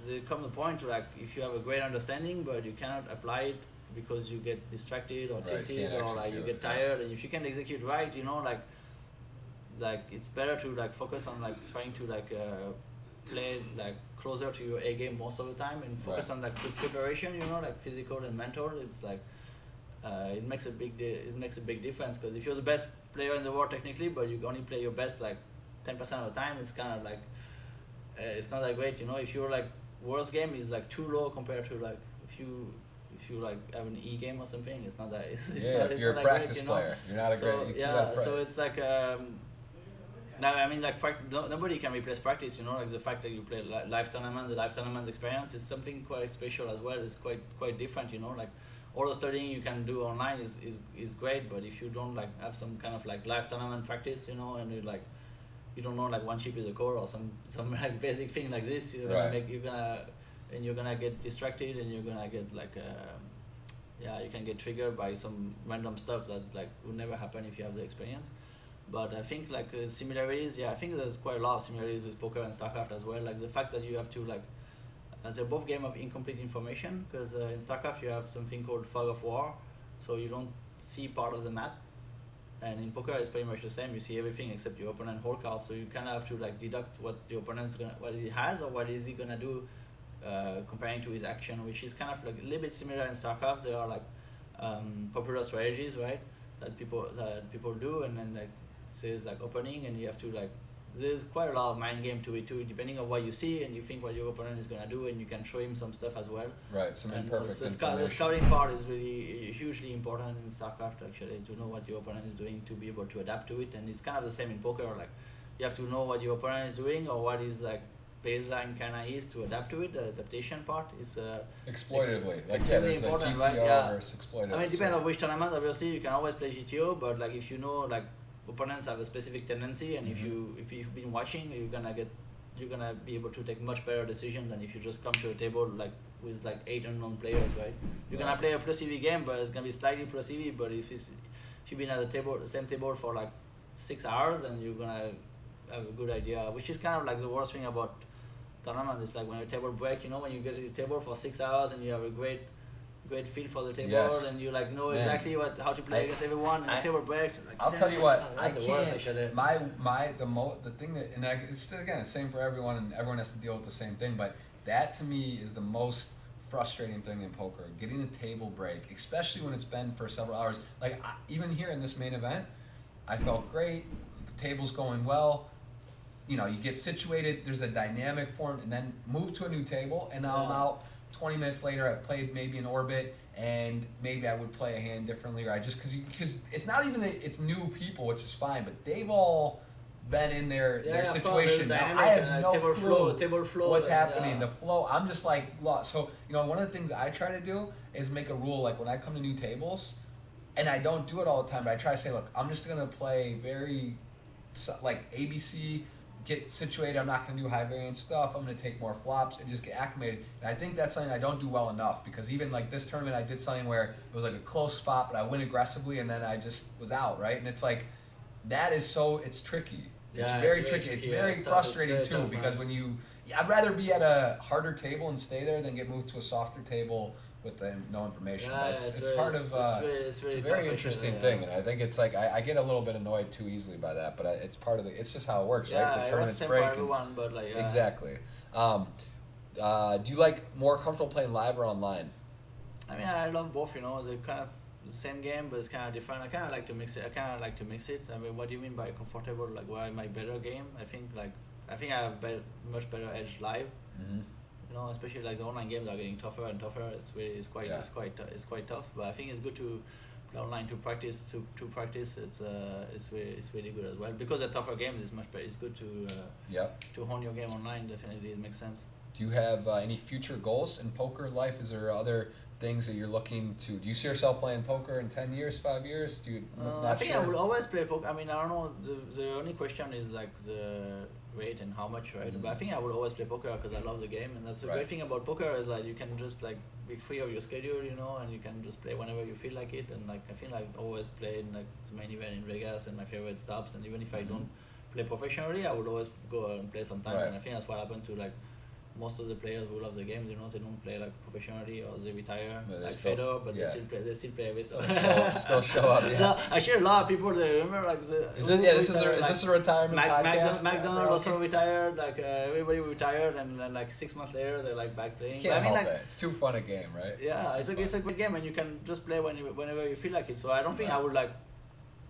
there comes a point like if you have a great understanding but you cannot apply it because you get distracted or tilted or like you get tired, and if you can execute right, you know, like it's better to like focus on like trying to like play like closer to your A game most of the time and focus on like good preparation, you know, like physical and mental. It's like it makes a big difference, because if you're the best player in the world technically but you only play your best like 10% of the time, it's kind of like it's not that great, you know. If you're like worst game is like too low compared to like if you like have an E game or something, it's not that if you're a practice player, you're not a great. So it's like now I mean like nobody can replace practice, you know, like the fact that you play live tournaments, the live tournaments experience is something quite special as well. It's quite different, you know, like all the studying you can do online is great, but if you don't like have some kind of like live tournament practice, you know, and you don't know like one chip is a core or some like basic thing like this, you're gonna get distracted and you're gonna get like you can get triggered by some random stuff that like would never happen if you have the experience. But I think like similarities, I think there's quite a lot of similarities with poker and StarCraft as well. Like the fact that you have to like they're both game of incomplete information, because in StarCraft you have something called fog of war, so you don't see part of the map. And in poker it's pretty much the same. You see everything except your opponent hold cards, so you kind of have to like deduct what the opponent's what he has or what is he gonna do, comparing to his action, which is kind of like a little bit similar in StarCraft. There are like popular strategies, right, that people do, and then like there's like opening, and you have to like there's quite a lot of mind game to it too, depending on what you see and you think what your opponent is gonna do, and you can show him some stuff as well. Right, some imperfect information. The scouting part is really hugely important in StarCraft actually, to know what your opponent is doing, to be able to adapt to it. And it's kind of the same in poker, like you have to know what your opponent is doing or what is like baseline kind of is to adapt to it. The adaptation part is exploitatively, like extremely there's important, like GTO right? versus exploitative. I mean, it depends on which tournament. Obviously, you can always play GTO, but like if you know like opponents have a specific tendency, and if you've been watching, you're gonna be able to take much better decisions than if you just come to a table like with like 8 unknown players, right? You're gonna play a plus EV game, but it's gonna be slightly plus EV. But if you've been at the same table for like 6 hours, then you're gonna have a good idea. Which is kind of like the worst thing about tournament. It's like when a table break, you know, when you get to the table for 6 hours and you have a great feel for the table, and you like know exactly how to play against everyone, and the table breaks. Like, I'll tell you what, I the can't. Worst, actually. The thing that, and it's still again the same for everyone, and everyone has to deal with the same thing. But that to me is the most frustrating thing in poker, getting a table break, especially when it's been for several hours. Like even here in this main event, I felt great. The table's going well. You know, you get situated. There's a dynamic form, and then move to a new table, and now I'm out. 20 minutes later, I've played maybe an orbit, and maybe I would play a hand differently, or because it's not even that it's new people, which is fine, but they've all been in their situation. Now I have no clue table flow, what's happening. The flow, I'm just like lost. So one of the things I try to do is make a rule, like when I come to new tables, and I don't do it all the time, but I try to say, look, I'm just gonna play very like ABC. Get situated. I'm not going to do high variance stuff. I'm going to take more flops and just get acclimated. And I think that's something I don't do well enough, because even like this tournament, I did something where it was like a close spot, but I went aggressively and then I just was out, right? And it's like, that is it's tricky. It's very tricky. It's very frustrating too, because I'd rather be at a harder table and stay there than get moved to a softer table with no information. It's a very interesting thing, and I think it's like I get a little bit annoyed too easily by that, but it's part of it's just how it works, right? The tournaments break. For everyone, but like exactly. Do you like more comfortable playing live or online? I mean, I love both. You know, they're kind of the same game, but it's kind of different. I kind of like to mix it. I mean, what do you mean by comfortable? Like, why my better game? I think I have much better edge live. Mm-hmm. You know, especially like the online games are getting tougher and tougher. It's quite tough. But I think it's good to play online to practice. It's really good as well, because the tougher games is much better. It's good to hone your game online. Definitely, it makes sense. Do you have any future goals in poker life? Is there other things that you're looking to? Do you see yourself playing poker in 10 years, 5 years? I think I will always play poker. I mean, I don't know. The only question is like rate and how much, right? Mm-hmm. But I think I would always play poker because I love the game, and that's the great thing about poker is like you can just like be free of your schedule, you know, and you can just play whenever you feel like it. And like I feel like I always play in like the main event in Vegas and my favorite stops, and even if I don't play professionally, I would always go and play sometimes. Right. And I think that's what happened to like most of the players who love the game, you know, they don't play like professionally or they retire, But like still, Fedor, but yeah. they still play every stuff. Still show up, yeah. No, actually a lot of people, they remember like the... Is this a retirement podcast? McDonald also retired, like everybody retired, and then like 6 months later they're like back playing. Can't I mean, help like, it. It's too fun a game, right? Yeah, it's a great game, and you can just play whenever you feel like it. So I don't think I would like,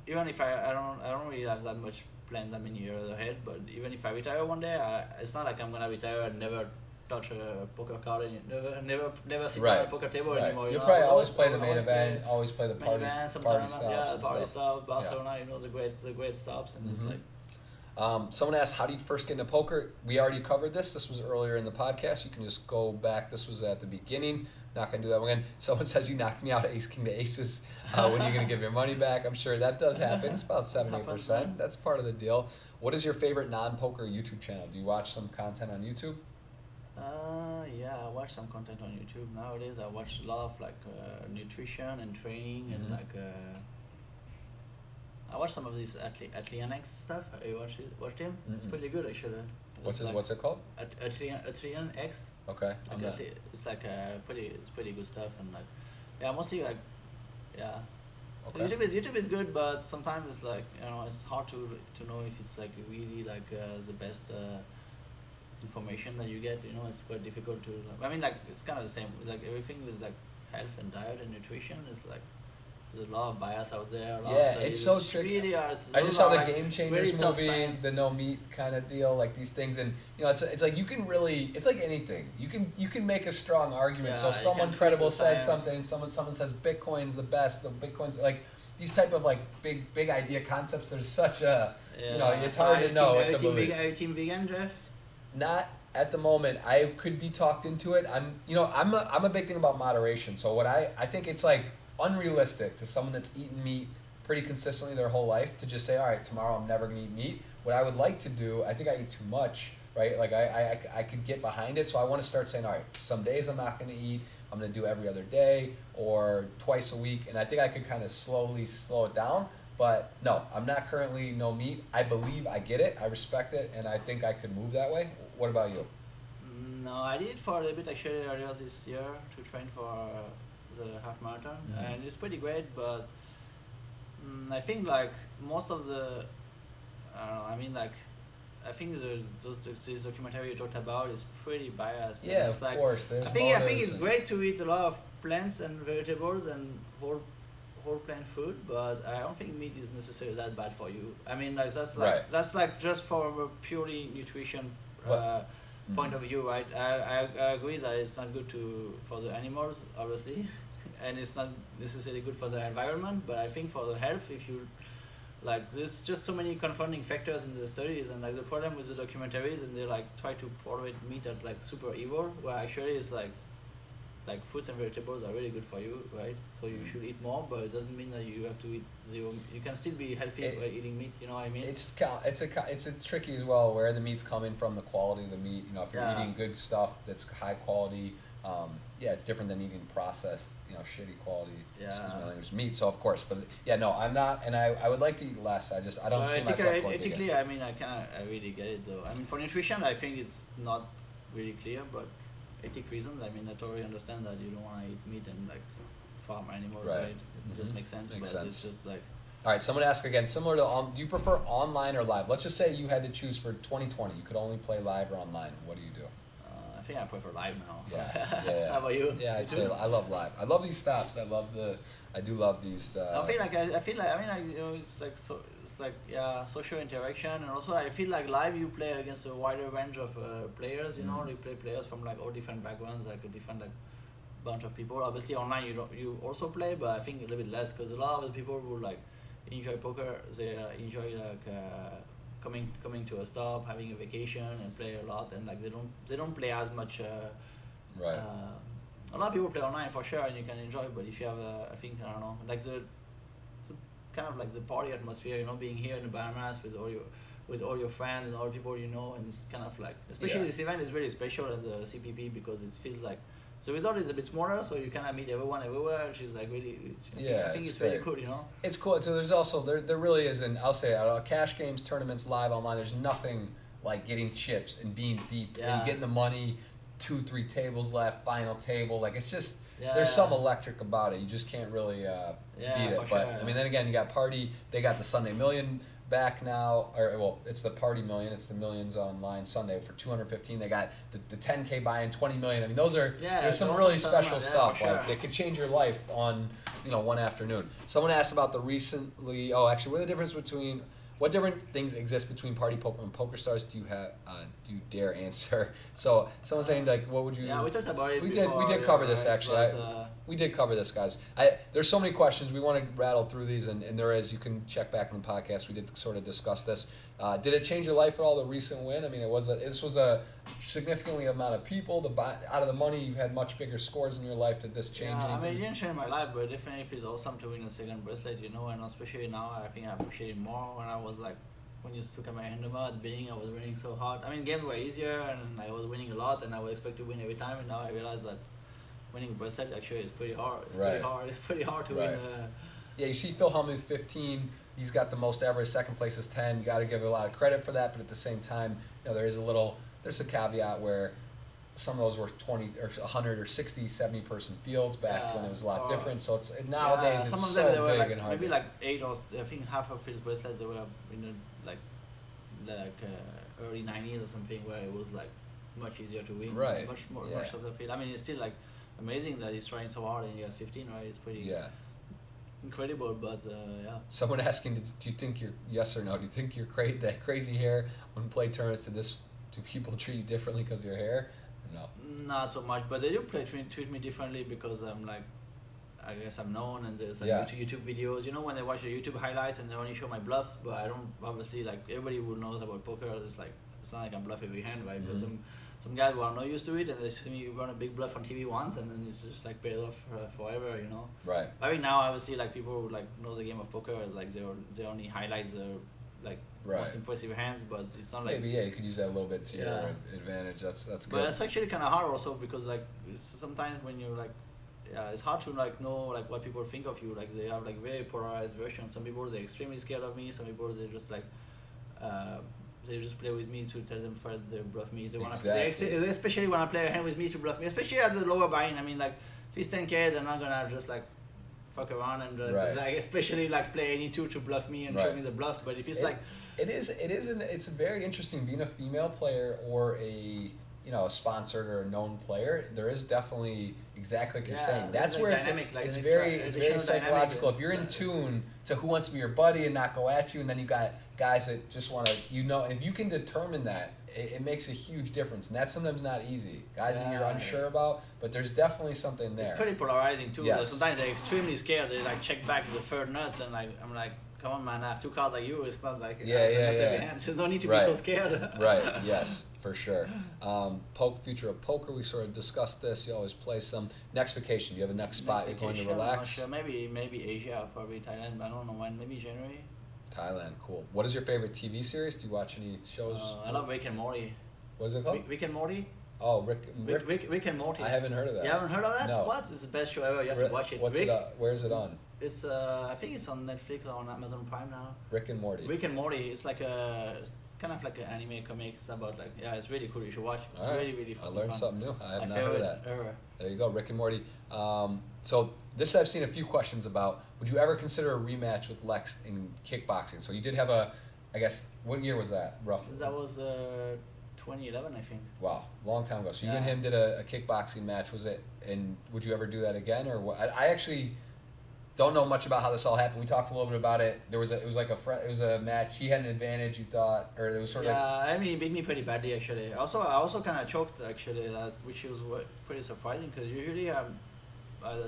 even if I don't really have that much planned that many years ahead, but even if I retire one day, it's not like I'm gonna retire and never touch a poker card and never sit down at a poker table anymore. You'll probably always play the main event, always play the party stops. Yeah, party stuff, Barcelona, you know, the great stops, and it's like. Someone asked, how do you first get into poker? We already covered this. This was earlier in the podcast. You can just go back. This was at the beginning. Not going to do that again. Someone says you knocked me out at Ace King to Aces. When are you going to give your money back? I'm sure that does happen. It's about 70%. That's part of the deal. What is your favorite non-poker YouTube channel? Do you watch some content on YouTube? Yeah, I watch some content on YouTube. Nowadays, I watch a lot of like nutrition and training and like... I watch some of these Atlian stuff. Have you watched him? It's pretty good actually. What's it called? Atlian X. Okay. It's like pretty good stuff, and like mostly like Okay. YouTube is good, but sometimes it's like, you know, it's hard to know if it's like really like the best information that you get. You know, it's quite difficult to. I mean, like it's kind of the same. Like everything with like health and diet and nutrition is like. There's a lot of bias out there. It's so tricky. Really I just saw the like Game Changers movie, the no meat kind of deal, like these things, and you know, it's like you can really, it's like anything. You can make a strong argument. So someone credible says something, and someone says Bitcoin's the best. The Bitcoin's like these type of like big idea concepts. There's such a you know, it's hard to know. Are you team vegan, Jeff? Not at the moment. I could be talked into it. I'm a big thing about moderation. So what I think it's like unrealistic to someone that's eaten meat pretty consistently their whole life to just say, all right, tomorrow I'm never gonna eat meat. What I would like to do, I think I eat too much, right? Like I could get behind it. So I want to start saying, all right, some days I'm not gonna eat. I'm gonna do every other day or twice a week, and I think I could kind of slowly slow it down. But no, I'm not currently no meat. I believe I get it, I respect it, and I think I could move that way. What about you? No, I did it for a little bit actually earlier this year to train for the half marathon, and it's pretty great, but I think like most of the I think this documentary you talked about is pretty biased. Yeah, it's of course. I think it's great to eat a lot of plants and vegetables and whole plant food, but I don't think meat is necessarily that bad for you. I mean, like that's like just from a purely nutrition point of view, right? I agree that it's not good for the animals, obviously, and it's not necessarily good for the environment. But I think for the health, if you like, there's just so many confounding factors in the studies, and like the problem with the documentaries, and they like try to portray meat as like super evil, where actually it's like fruits and vegetables are really good for you, right? So you should eat more, but it doesn't mean that you have to eat zero. You can still be healthy by eating meat. You know what I mean? It's tricky as well where the meat's coming from, the quality of the meat. You know, if you're eating good stuff that's high quality, it's different than eating processed, shitty quality. Excuse my language, meat. So of course, but no, I'm not, and I would like to eat less. I don't see myself going vegan. Ethically, I mean, I really get it though. I mean, for nutrition, I think it's not really clear, but ethic reasons, I mean, I totally understand that you don't want to eat meat and like farm animals, right? It just makes sense. It's just like. All right, someone asked again, similar to, do you prefer online or live? Let's just say you had to choose for 2020. You could only play live or online. What do you do? I think I prefer live now. Yeah. How about you? Yeah, I'd say I love live. I love these stops. I do love these. I feel like it's like social interaction, and also I feel like live you play against a wider range of players. You know, you play players from like all different backgrounds, like a different bunch of people. Obviously online you also play, but I think a little bit less because a lot of the people who like enjoy poker, they enjoy like coming to a stop, having a vacation, and play a lot, and like they don't play as much. Right. A lot of people play online for sure, and you can enjoy. But if you have, I don't know, like the kind of like the party atmosphere, being here in the Bahamas with all your with all your friends and all the people you know, and it's kind of like, especially this event is really special as a CPP because it feels like the result is a bit smaller, so you kind of meet everyone everywhere, which is like really, I think it's really cool, you know. It's cool. So there's also there really isn't. I'll say cash games, tournaments, live online. There's nothing like getting chips and being deep and getting the money, 2-3 tables left, final table. Like it's just there's some electric about it. You just can't really beat it. But I mean, then again, you got Party. They got the Sunday Million back now, or well, it's the Party Million. It's the Millions Online Sunday for 215. They got the 10K buy-in, 20 million. I mean, there's some really special stuff. Like that could change your life on one afternoon. Someone asked about the recently. Oh, actually, what are the difference between? What different things exist between Party Poker and Poker Stars? Do you dare answer? So someone's saying like, what would you? Yeah, we talked about it. We before, did cover this actually. But, we did cover this, guys. There's so many questions. We want to rattle through these, and there is. You can check back in the podcast. We did sort of discuss this. Did it change your life at all? The recent win. I mean, this was a significantly amount of people. Out of the money, you've had much bigger scores in your life. Did this change anything? I mean, it didn't change my life, but definitely it feels awesome to win a second bracelet, and especially now, I think I appreciate it more. When I was like, when you took at my handler at the beginning, I was winning so hard. I mean, games were easier, and I was winning a lot, and I would expect to win every time. And now I realize that winning a bracelet actually is pretty hard. It's pretty hard to win. Yeah, you see Phil Hellmuth 15. He's got the most ever. Second place is 10. You got to give a lot of credit for that, but at the same time, there's a caveat where some of those were 20 or 100 or 60, 70 person fields back when it was a lot different. So it's nowadays it's some of so them, they were big like, and hard. maybe like 8 or I think half of his bracelets they were in early 90s or something where it was like much easier to win. Right. Much of the field. I mean, it's still like amazing that he's trying so hard and he has 15, right? It's pretty incredible, but Someone asking, do you think you're yes or no? Do you think you're that crazy hair when you play tournaments? Do people treat you differently because of your hair? Or no. Not so much, but they do treat me differently because I'm like, I guess I'm known and there's like YouTube videos. When they watch the YouTube highlights and they only show my bluffs, but I don't obviously like everybody who knows about poker. It's not like I'm bluffing every hand, right? Mm-hmm. But some guys who are not used to it and they see me run a big bluff on TV once and then it's just like paid off forever, Right. I think now obviously like people who like know the game of poker, like they only highlight the like most impressive hands, but it's not like maybe you could use that a little bit to your advantage. That's good. But it's actually kind of hard also because like sometimes when you're like it's hard to like know like what people think of you. Like they have like very polarized versions. Some people they're extremely scared of me. Some people they're just like they just play with me to tell them first they bluff me. They want they especially want to play a hand with me to bluff me. Especially at the lower buy-in. I mean like if it's 10K, they're not gonna just like fuck around and like especially like play any two to bluff me and show me the bluff. But if it's it's very interesting being a female player or a sponsored or a known player. There is definitely exactly like you're saying. That's where it's very psychological. If you're in tune to who wants to be your buddy and not go at you, and then you got guys that just want to, if you can determine that, it makes a huge difference, and that's sometimes not easy. Guys that you're unsure about, but there's definitely something there. It's pretty polarizing too. Yes. Sometimes they're extremely scared. They like check back the third nuts, and like I'm like, come on, man, I have 2 cards like you. It's not like hand. So no need to be so scared. Right. Yes, for sure. Future of poker. We sort of discussed this. You always play some. Next vacation. Do you have a next spot you're going to relax? Sure. Maybe Asia, probably Thailand. But I don't know when. Maybe January. Thailand. Cool. What is your favorite TV series? Do you watch any shows? I love Rick and Morty. What is it called? Rick and Morty. Oh, Rick and Morty. I haven't heard of that. You haven't heard of that? No. What? It's the best show ever. You have to watch it. Where's it on? It's I think it's on Netflix or on Amazon Prime now. Rick and Morty. Rick and Morty. It's like it's kind of like an anime comic. It's about like it's really cool. You should watch. It's really fun. I learned something new. I have not heard of that. Ever. There you go, Rick and Morty. So this I've seen a few questions about. Would you ever consider a rematch with Lex in kickboxing? So you did have I guess, what year was that, roughly? That was 2011, I think. Wow, long time ago. So you and him did a kickboxing match, was it? And would you ever do that again, or what? I actually don't know much about how this all happened. We talked a little bit about it. It was a match. He had an advantage, you thought, or it was sort of. Yeah, I mean, it beat me pretty badly actually. I also kind of choked actually, which was pretty surprising because usually I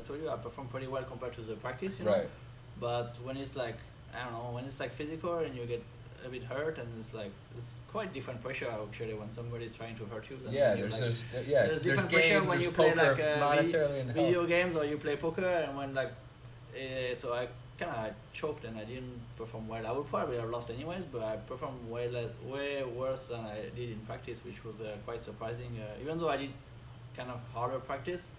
told you I perform pretty well compared to the practice, Right. But when it's like when it's like physical and you get a bit hurt and it's quite different pressure actually when somebody's trying to hurt you. There's different pressure when you play like monetarily and video games or you play poker, and when like So I kind of choked and I didn't perform well. I would probably have lost anyways, but I performed way worse than I did in practice, which was quite surprising. Even though I did kind of harder practice,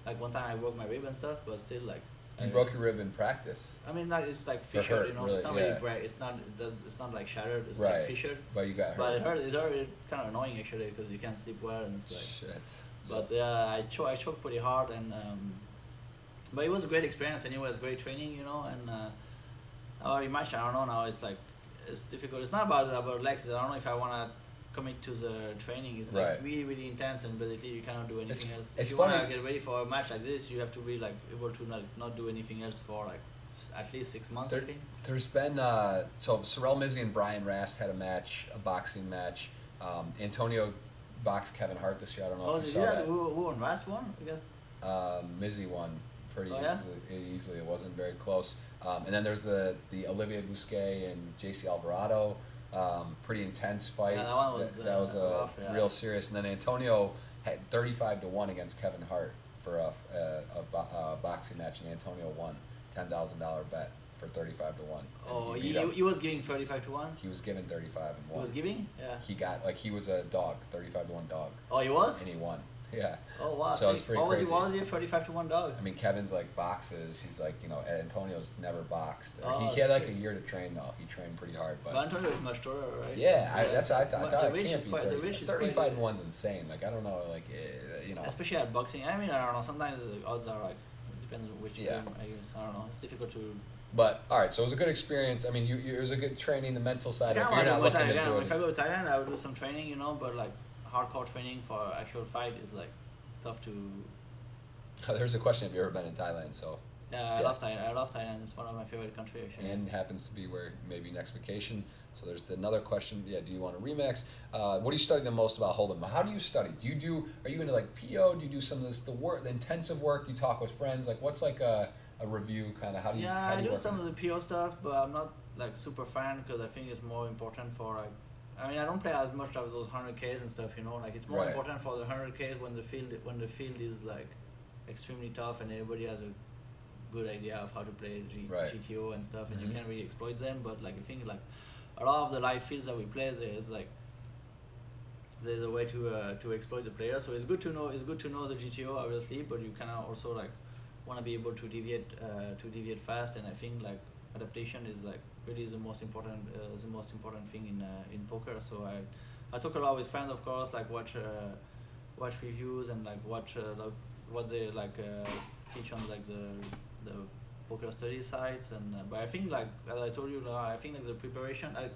like one time I broke my rib and stuff, but still like. You broke your rib in practice. I mean, like it's like Or fissured, hurt, you know. really, It's not yeah. really break. It's not like shattered. It's Right. like fissured. But you got hurt. But it hurt. It's already kind of annoying actually because you can't sleep well and it's like. Shit. But I choked pretty hard and. But it was a great experience anyway. It was great training, you know. And our rematch, I don't know now. It's like it's difficult. It's not about legs. I don't know if I wanna commit to the training. It's like Right. really intense and basically you cannot do anything else. it's If you funny. wanna get ready for a match like this, you have to be like able to not do anything else for like at least 6 months. I think. There's been so Sorel Mizzi and Brian Rast had a match, a boxing match. Antonio boxed Kevin Hart this year. I don't know Oh, if did you you saw that? that. Who won last one? I guess. Mizzi won pretty Oh, yeah? easily. It wasn't very close. And then there's the Olivier Bousquet and JC Alvarado. Pretty intense fight. Yeah, that one was, that was rough, yeah. real serious. And then Antonio had 35-1 against Kevin Hart for a boxing match, and Antonio won $10,000 bet for 35-1. Oh, And beat him. he was giving 35-1. He was given 35 and He won. was giving. Yeah. He got he was a dog, 35-1 dog, Oh, he was. and he won. Yeah. Oh wow. So it's sick. pretty What was crazy. he? 35-1 dog? I mean, Kevin's like boxes. He's like, Antonio's never boxed. Oh, he had like sick. a year to train though. He trained pretty hard, But but Antonio is much taller, right? yeah, that's what I thought. I thought The it reach can't is be quite- the 35. reach is quite 35 good. one's insane. Like I don't know, like Especially at boxing. I mean, I don't know. Sometimes the odds are like depends on which Yeah. game. I guess I don't know. It's difficult to. But all right, so it was a good experience. I mean, it was a good training, the mental side. Yeah, If you're not looking to again, do if I it, go to Thailand, I would do some training, you know. But like hardcore training for actual fight is like tough to. there's a question: have you ever been in Thailand? So. Yeah, I Yeah. love Thailand. I love Thailand. It's one of my favorite countries actually. And happens to be where maybe next vacation. So there's another question. Yeah, do you want to remix? What do you study the most about Hold'em? How do you study? Are you into like PO? Do you do some of this, the intensive work? You talk with friends? Like what's like a review kind of? How do you? Yeah, how I you do work some on of the PO stuff, but I'm not like super fan because I think it's more important for like. I mean, I don't play as much as those 100Ks and stuff, you know. Like it's more Right. important for the 100Ks when the field is like extremely tough and everybody has a good idea of how to play Right. GTO and stuff, and Mhm. you can't really exploit them. But like I think like a lot of the live fields that we play, there's a way to exploit the player. So it's good to know the GTO obviously, but you kind of also like want to be able to deviate fast. And I think like adaptation is like really the most important thing in poker. So I talk a lot with friends, of course, like watch reviews and like watch like what they like teach on like the poker study sites. And but I think like as I told you, I think like the preparation, like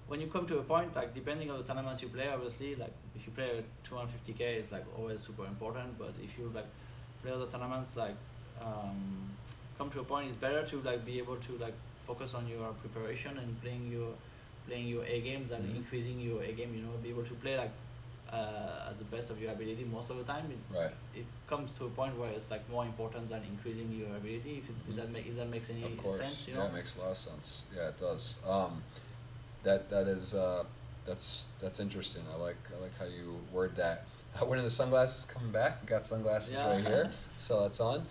when you come to a point, like depending on the tournaments you play, obviously, like if you play a 250K, it's like always super important. But if you like play other tournaments, like come to a point, it's better to like be able to like focus on your preparation and playing your A games and Mhm. increasing your A game. You know, be able to play like at the best of your ability most of the time. Right. It comes to a point where it's like more important than increasing your ability. If that makes any Of course. sense, you Yeah, know. it makes a lot of sense. Yeah, it does. That is that's interesting. I like how you word that. When are the sunglasses coming back? We got sunglasses Yeah. right here, so that's on.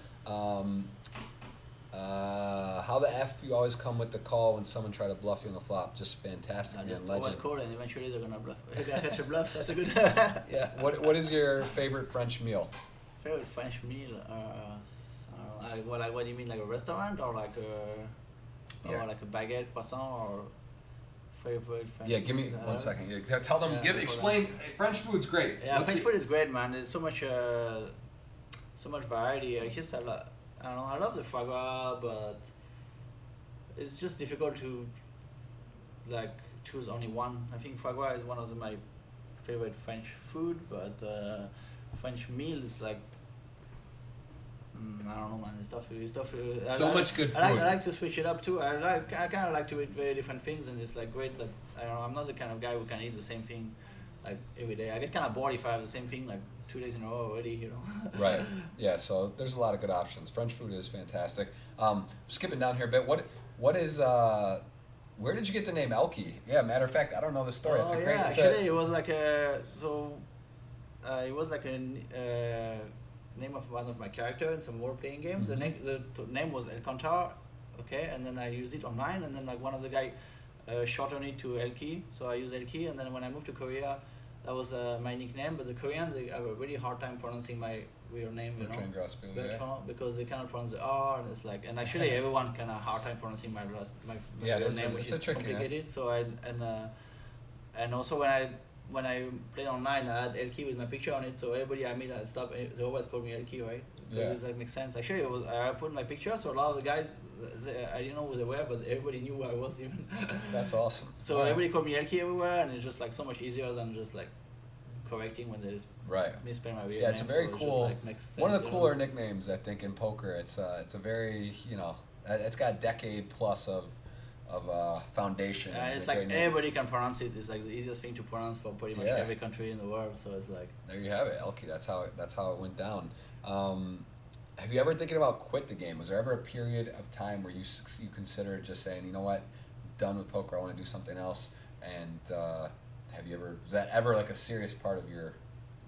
How the F you always come with the call when someone try to bluff you on the flop? Just fantastic, man. Just always Legend. call and eventually they're gonna bluff. They're gonna catch a bluff. That's a good. Yeah. What is your favorite French meal? Favorite French meal? What do you mean, like a restaurant or like a Yeah. or like a baguette, croissant, or favorite French? Yeah, give me food? 1 second. Yeah, tell them. Yeah, hold on. Explain. French food's great. Yeah, What's French your- food is great, man. There's so much variety. I guess I don't know. I love the foie gras, but it's just difficult to like choose only one. I think foie gras is one of my favorite French food, but French meal is like I don't know, man. It's tough. So much good I food. like to switch it up too. I kind of like to eat very different things, and it's like great. Like I don't know. I'm not the kind of guy who can eat the same thing like every day. I get kind of bored if I have the same thing like 2 days in a row already. You know. Right. Yeah. So there's a lot of good options. French food is fantastic. Skipping down here a bit. What is where did you get the name ElkY? Yeah. Matter of fact, I don't know the story. It's a great. Actually, it was like a name of one of my character in some role-playing games. Mm-hmm. The name was ElkY, okay, and then I used it online, and then like one of the guy shortened it to ElkY, so I used ElkY, and then when I moved to Korea, that was my nickname, but the Koreans, they have a really hard time pronouncing my real name, you Bertrand, know, Grospellier. Bertrand, because they cannot pronounce the R, and it's like, and actually everyone kind of hard time pronouncing my Yeah, real it's name, a which is tricky name. complicated. So and also when I played online, I had ElkY with my picture on it, so everybody I meet and stuff, they always call me ElkY, right? Because Yeah. it's like makes sense. Actually, I put my picture, so a lot of the guys, I didn't know who they were, but everybody knew who I was even. That's awesome. So Right. everybody called me ElkY everywhere, and it's just like so much easier than just like correcting when they Right. misspell my real Yeah, it's a name, very so it's cool. just, like, makes sense, One of the you know? cooler nicknames I think in poker. It's a very it's got a decade plus of foundation. Yeah, and it's a great like name. everybody can pronounce it. It's like the easiest thing to pronounce for pretty much Yeah. every country in the world. So it's like, There you have it, ElkY. That's how it went down. Have you ever thinking about quit the game? Was there ever a period of time where you considered just saying, you know what, I'm done with poker, I want to do something else? And was that ever like a serious part of your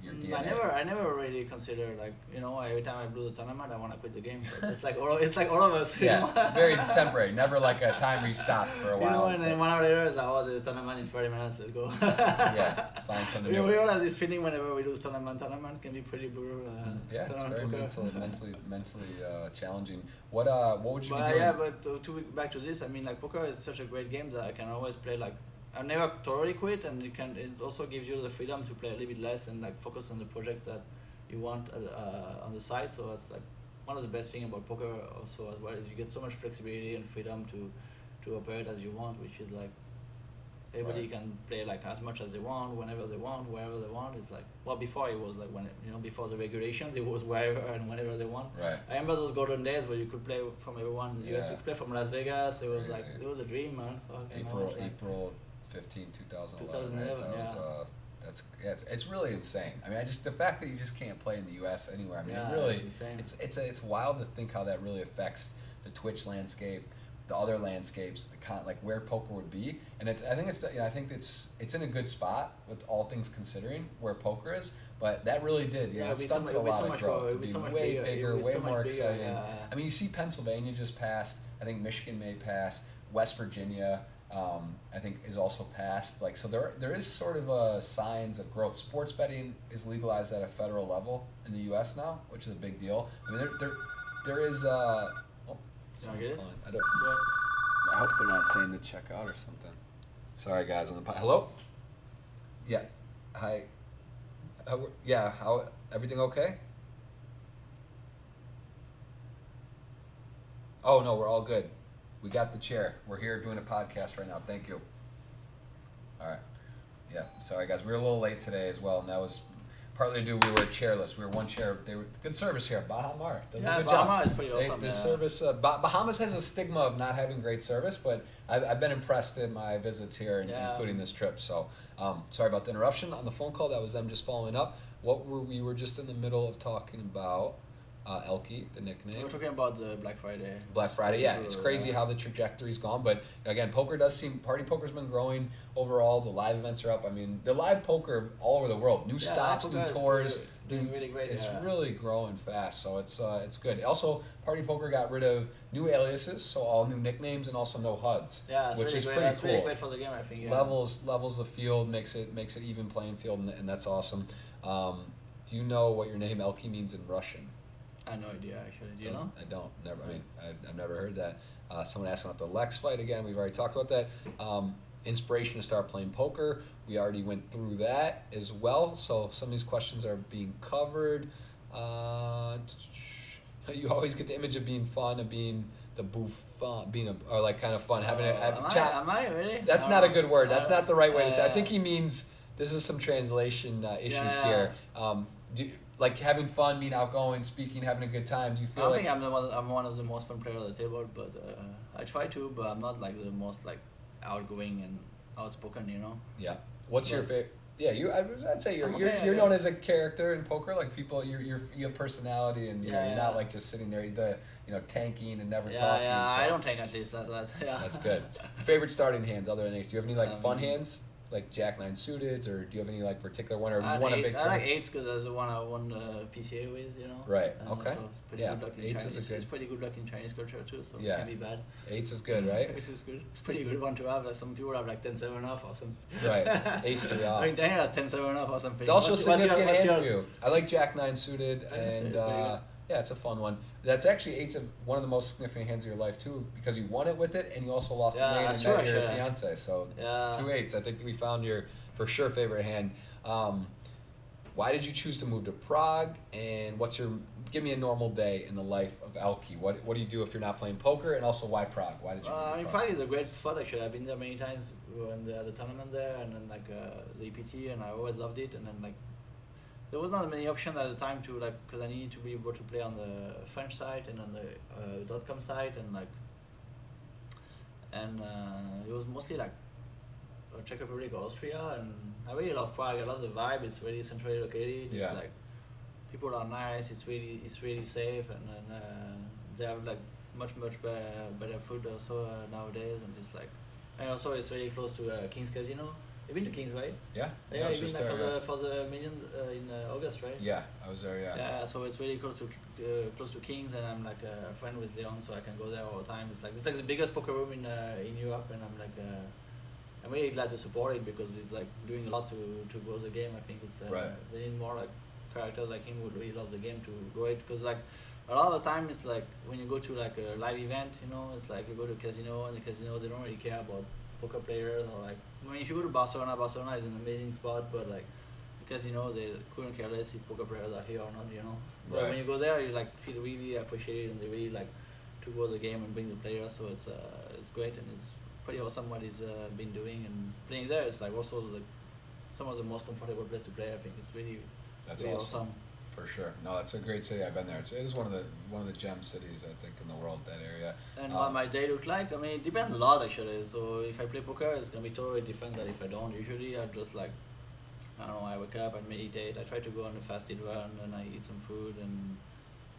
DNA? I never really considered, like, you know, every time I blew the tournament, I want to quit the game. But it's like all of us. You Yeah, know? very temporary. Never like a time where you stop for a You while. know, and and say, then 1 hour later, it's like, oh, there's a tournament in 30 minutes. Let's go. yeah, find something We new. all have this feeling whenever we lose tournament. Tournament can be pretty brutal. Yeah, it's tournament very poker. mentally challenging. What would you be But doing? yeah, but to back to this, I mean, like, poker is such a great game that I can always play. Like, I never totally quit, and it also gives you the freedom to play a little bit less and like focus on the project that you want on the side. So it's like one of the best thing about poker also as well is you get so much flexibility and freedom to operate as you want, which is like everybody Right. can play like as much as they want, whenever they want, wherever they want. It's like, well, before it was like before the regulations, it was wherever and whenever they want. Right. I remember those golden days where you could play from everyone in the US. Yeah. You could play from Las Vegas. It was Crazy. like, it was a dream, man. Fuck, you know, it's like, April 15, 2011. 2011, Right? That yeah. was, it's really insane. I mean, the fact that you just can't play in the U.S. anywhere. I mean, Yeah, it really, it's insane. it's wild to think how that really affects the Twitch landscape, the other landscapes, like where poker would be. And I think it's in a good spot with all things considering where poker is. But that really did, Yeah, it it'll be stunted so a much- lot it'll of be so much growth more- to it'll be be so much way bigger, bigger, it'll be way so much more bigger, exciting. yeah. I mean, you see Pennsylvania just passed. I think Michigan may pass. West Virginia, I think, is also passed. Like, so there is sort of signs of growth. Sports betting is legalized at a federal level in the U.S. now, which is a big deal. I mean, there is. Someone's get it? calling. I hope they're not saying to check out or something. Sorry, guys. On the hello. Yeah. Hi. How everything okay? Oh no, we're all good. We got the chair. We're here doing a podcast right now. Thank you. All right. Yeah. Sorry, guys. We were a little late today as well, and that was partly due we were chairless. We were one chair. They were good service here. Bahamar does a good Bahama job. is pretty awesome. The yeah. service. Bahamas has a stigma of not having great service, but I've been impressed in my visits here, including this trip. So sorry about the interruption on the phone call. That was them just following up. We were just in the middle of talking about ElkY, the nickname. We're talking about the Black Friday. Black Friday, yeah. It's crazy how the trajectory's gone. But again, party poker's been growing overall. The live events are up. I mean, the live poker all over the world. New stops, live new poker is tours. doing really great. It's yeah. really growing fast, so it's good. Also, Party Poker got rid of new aliases, so all new nicknames and also no HUDs, Yeah, it's which really is great. pretty That's cool. really great for the game, I think. Yeah. Levels the field, makes it even playing field, and that's awesome. Do you know what your name ElkY means in Russian? I have no idea, actually. Do you know? I don't. Never. I mean, I've never heard that. Someone asked about the Lex fight again. We've already talked about that. Inspiration to start playing poker. We already went through that as well. So some of these questions are being covered. You always get the image of being fun, of being the bouffon, or like kind of fun, having a chat. Am I really? That's not a good word. That's not the right way to say. I think Yeah. he means this is some translation issues Yeah. here. Like having fun, being outgoing, speaking, having a good time. Do you I feel don't like think I'm one of the most fun players at the table, but I try to, but I'm not like the most like outgoing and outspoken, you know. yeah? What's your But- favorite? Yeah, I'd say I'm you're okay, I you're known guess. as a character in poker. Like people, you have personality, and you're not Yeah. like just sitting there, tanking and never Yeah, talking. yeah. so I don't take at least that. Yeah. That's good. Favorite starting hands other than ace? Do you have any like fun Um, hands? like Jack 9 suited, or do you have any like particular one, or I you want a like big eights. I like tournament? eights because that's the one I won PCA with, you know. Right. And Okay. also it's pretty Yeah. good luck in Eights Chinese. is a good. It's pretty good luck in Chinese culture too, so Yeah. it can't be bad. Eights is good, right? Eights is good. It's pretty good one to have. Like some people have like 10-7 off or something. Right. Ace 3 off. I mean, Daniel has 10-7 off or something. It's also a significant hand yours? for you. I like Jack 9 suited, Yeah, it's and pretty good. yeah, it's a fun one. That's actually eight's one of the most significant hands of your life too, because you won it with it, and you also lost Yeah, the main that's and met true, your actually. fiance. So Yeah. 2 eights. I think we found your for sure favorite hand. Why did you choose to move to Prague, and what's your? Give me a normal day in the life of ElkY. What do you do if you're not playing poker, and also why Prague? Why did you? Move I to mean, Prague? Prague is a great spot actually. I've been there many times when they had the tournament there, and then like the EPT, and I always loved it. And then like there was not many options at the time to like because I needed to be able to play on the French side and on the .com side, and like it was mostly like Czech Republic or Austria, and I really love Prague. I love the vibe. It's really centrally located. Yeah. It's like people are nice. It's really safe, and then they have like much better food also nowadays, and it's like, and also it's very close to King's Casino. You've been to King's, right? Yeah. Yeah, I was you've been just there there. for the Millions in August, right? Yeah, I was there. Yeah. Yeah, so it's really close to King's, and I'm like a friend with Leon, so I can go there all the time. It's like the biggest poker room in Europe, and I'm like I'm really glad to support it because it's like doing a lot to grow the game. I think it's Right. they need more like characters like him who really loves the game to grow it, because like a lot of the time it's like when you go to like a live event, you know, it's like you go to a casino, and the casinos they don't really care about poker players, or like I mean if you go to Barcelona is an amazing spot, but like because you know they couldn't care less if poker players are here or not, you know. But Right. when you go there, you like feel really appreciated, and they really like to grow the game and bring the players. So it's great, and it's pretty awesome what he's been doing, and playing there. It's like also the some of the most comfortable place to play. I think it's really That's really awesome. For sure. No, it's a great city. I've been there. It is one of the gem cities, I think, in the world. That area. And what my day look like? I mean, it depends a lot actually. So if I play poker, it's gonna be totally different than if I don't. Usually, I just like I don't know. I wake up, I meditate. I try to go on a fasted run, and I eat some food, and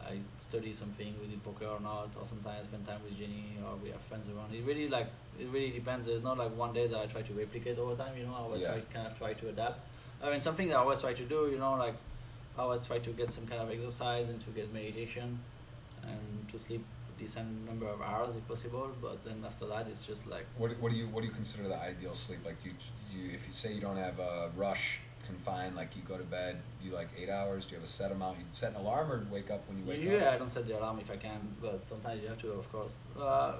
I study something within poker or not. Or sometimes I spend time with Jenny, or we have friends around. It really depends. There's not like one day that I try to replicate all the time. You know, I always try to adapt. I mean, something that I always try to do. You know, like I always try to get some kind of exercise and to get meditation, and to sleep a decent number of hours if possible. But then after that, it's just like What do you consider the ideal sleep? Like, do you if you say you don't have a rush confined, like you go to bed, you like 8 hours? Do you have a set amount? You set an alarm or wake up when you wake usually up? I don't set the alarm if I can, but sometimes you have to, of course.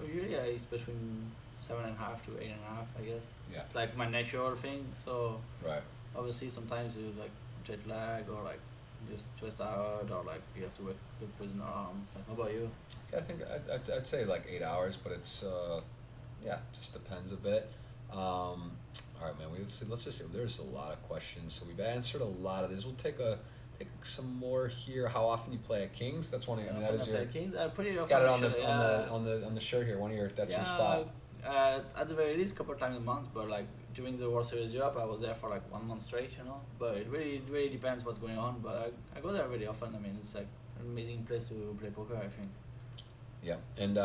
Usually it's between 7.5 to 8.5, I guess. Yeah. It's like my natural thing. So Right. obviously sometimes you like jet lag, or like just twist out, or like you have to wake with an alarm. It's like, how about you? Yeah, I think I'd say like 8 hours, but it's just depends a bit. All right, man. Let's just say there's a lot of questions, so we've answered a lot of this. We'll take some more here. How often you play at Kings? That's one. I mean, that is your. Kings. Pretty It's often. got it actually, on the shirt here. One of your. That's your Yeah, spot. at the very least, a couple of times a month. But like during the World Series Europe, I was there for like 1 month straight. You know, but it really depends what's going on. But I go there really often. I mean, it's like an amazing place to play poker, I think. Yeah, and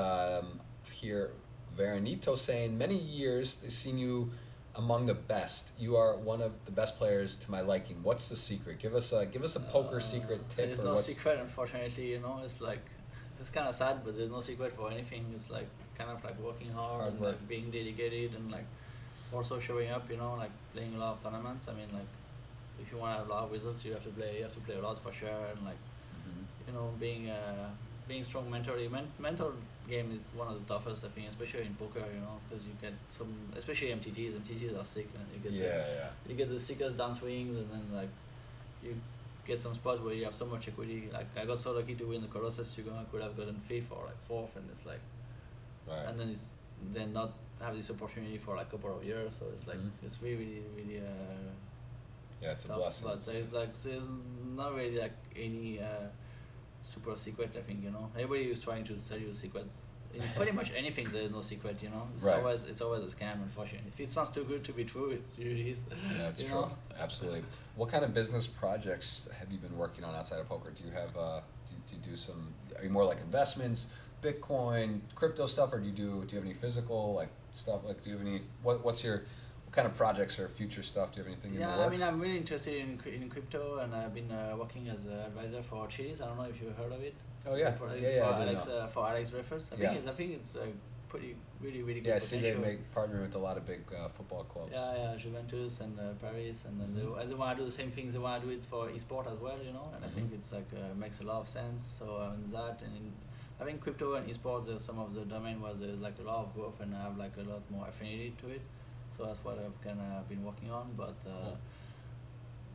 here, Veronito saying many years they've seen you among the best. You are one of the best players to my liking. What's the secret? Give us a poker secret tip. There's no secret, unfortunately. You know, it's like it's kind of sad, but there's no secret for anything. It's like kind of like working hard and work. like being dedicated, and like also showing up. You know, like playing a lot of tournaments. I mean, like if you want to have a lot of results, you have to play a lot for sure, and like you know, being strong mentally. Mental game is one of the toughest, I think, especially in poker. You know, because you get some, especially MTTs. MTTs are sick, and you get the sickest downswings, and then like you get some spots where you have so much equity. Like I got so lucky to win the Colossus. I could have gotten 5th or like 4th, and it's like, and then not have this opportunity for like a couple of years. So it's like it's really yeah, it's a tough. blessing. But there's not really like any super secret. I think, you know, everybody is trying to sell you secrets. In pretty much anything, there is no secret. You know, it's always a scam. Unfortunately, if it sounds too good to be true, it usually is. Yeah, it's true. Absolutely. What kind of business projects have you been working on outside of poker? Do you have do you do some? Are you more like investments, Bitcoin, crypto stuff, or do you have any physical like stuff? Like, do you have any? What kind of projects or future stuff? Do you have anything in the works? Yeah, I mean, I'm really interested in crypto, and I've been working as an advisor for Chili's. I don't know if you've heard of it. Oh yeah, For Alex, for Alex Breakfast. I think it's pretty really good Yeah, I potential. see they make partner with a lot of big football clubs. Yeah, Juventus and Paris, and then they want to do the same things. They want to do it for esport as well, and I think it's like makes a lot of sense. So that, and I think crypto and esports are some of the domain where there's like a lot of growth, and I have like a lot more affinity to it. So that's what I've kind of been working on, but.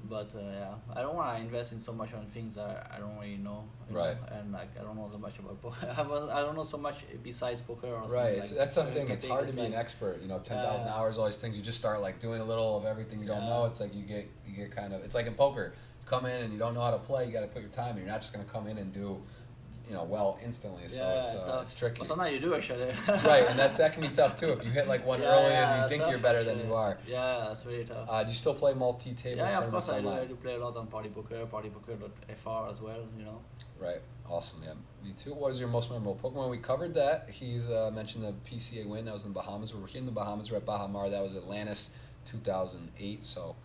Yeah, I don't want to invest in so much on things that I don't really know. Right. And like I don't know so much about poker. I don't know so much besides poker or something. Right. Like, That's something. It's hard to be like, an expert. 10,000 hours, all these things. You just start like doing a little of everything you don't know. It's like you get kind of. It's like in poker. You come in and you don't know how to play. You got to put your time in. You're not just going to come in and do, well instantly. So it's tricky. Well, sometimes you do actually. Right, and that can be tough too. If you hit like one early and you think you're better than you are. Yeah, that's really tough. Do you still play multi-table Yeah, of tournaments course I do. online? I do play a lot on partypoker.fr as well. Right, awesome, yeah. Me too. What is your most memorable Pokemon? We covered that. He's mentioned the PCA win. That was in the Bahamas. We were here in the Bahamas. We're at Bahamar. That was Atlantis 2008, so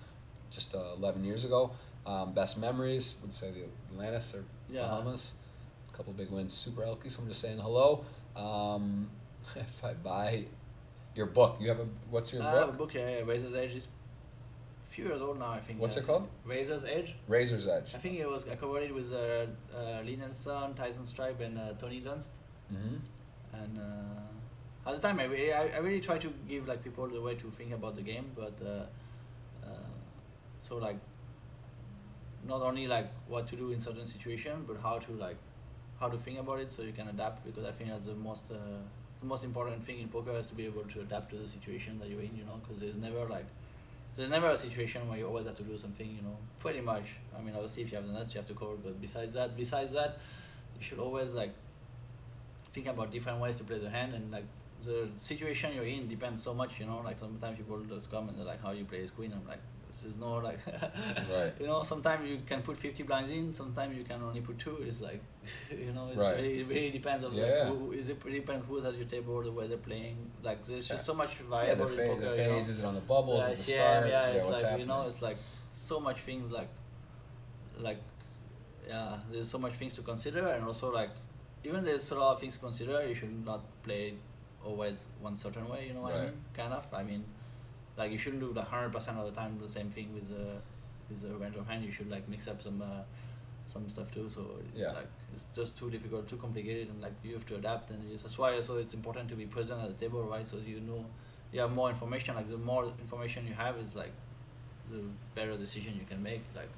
just 11 years ago. Best memories, would say the Atlantis or Bahamas. A couple big wins. Super ElkY, someone just saying hello. If I buy your book, what's your book? I have a book, Razor's Edge. It's a few years old now, I think. What's it called? Razor's Edge. Razor's Edge. I think I covered it with Lee Nelson, Tyson Stripe, and Tony Dunst. Mm-hmm. And at the time, I really try to give like people the way to think about the game, but so like not only like what to do in certain situation, but how to think about it so you can adapt, because I think that's the most important thing in poker is to be able to adapt to the situation that you're in, because there's never a situation where you always have to do something, pretty much. I mean, obviously if you have the nuts you have to call, but besides that you should always like think about different ways to play the hand, and like the situation you're in depends so much, like sometimes people just come and they're like, how do you play this queen? I'm like, this is no like right. Sometimes you can put 50 blinds in, sometimes you can only put 2. It's like it's right. it really depends on it depends who's at your table, the way they're playing, like there's just so much variable in poker, the phase, is it on the bubbles, at the start, it's what's like happening? it's like so much things like there's so much things to consider, and also like even there's a lot of things to consider, you should not play always one certain way, what I mean, kind of. I mean, like you shouldn't do the 100% of the time the same thing with the range of hand. You should like mix up some stuff too. So like it's just too difficult, too complicated, and like you have to adapt. And that's why also it's important to be present at the table, right? So you have more information. Like the more information you have is like the better decision you can make. Like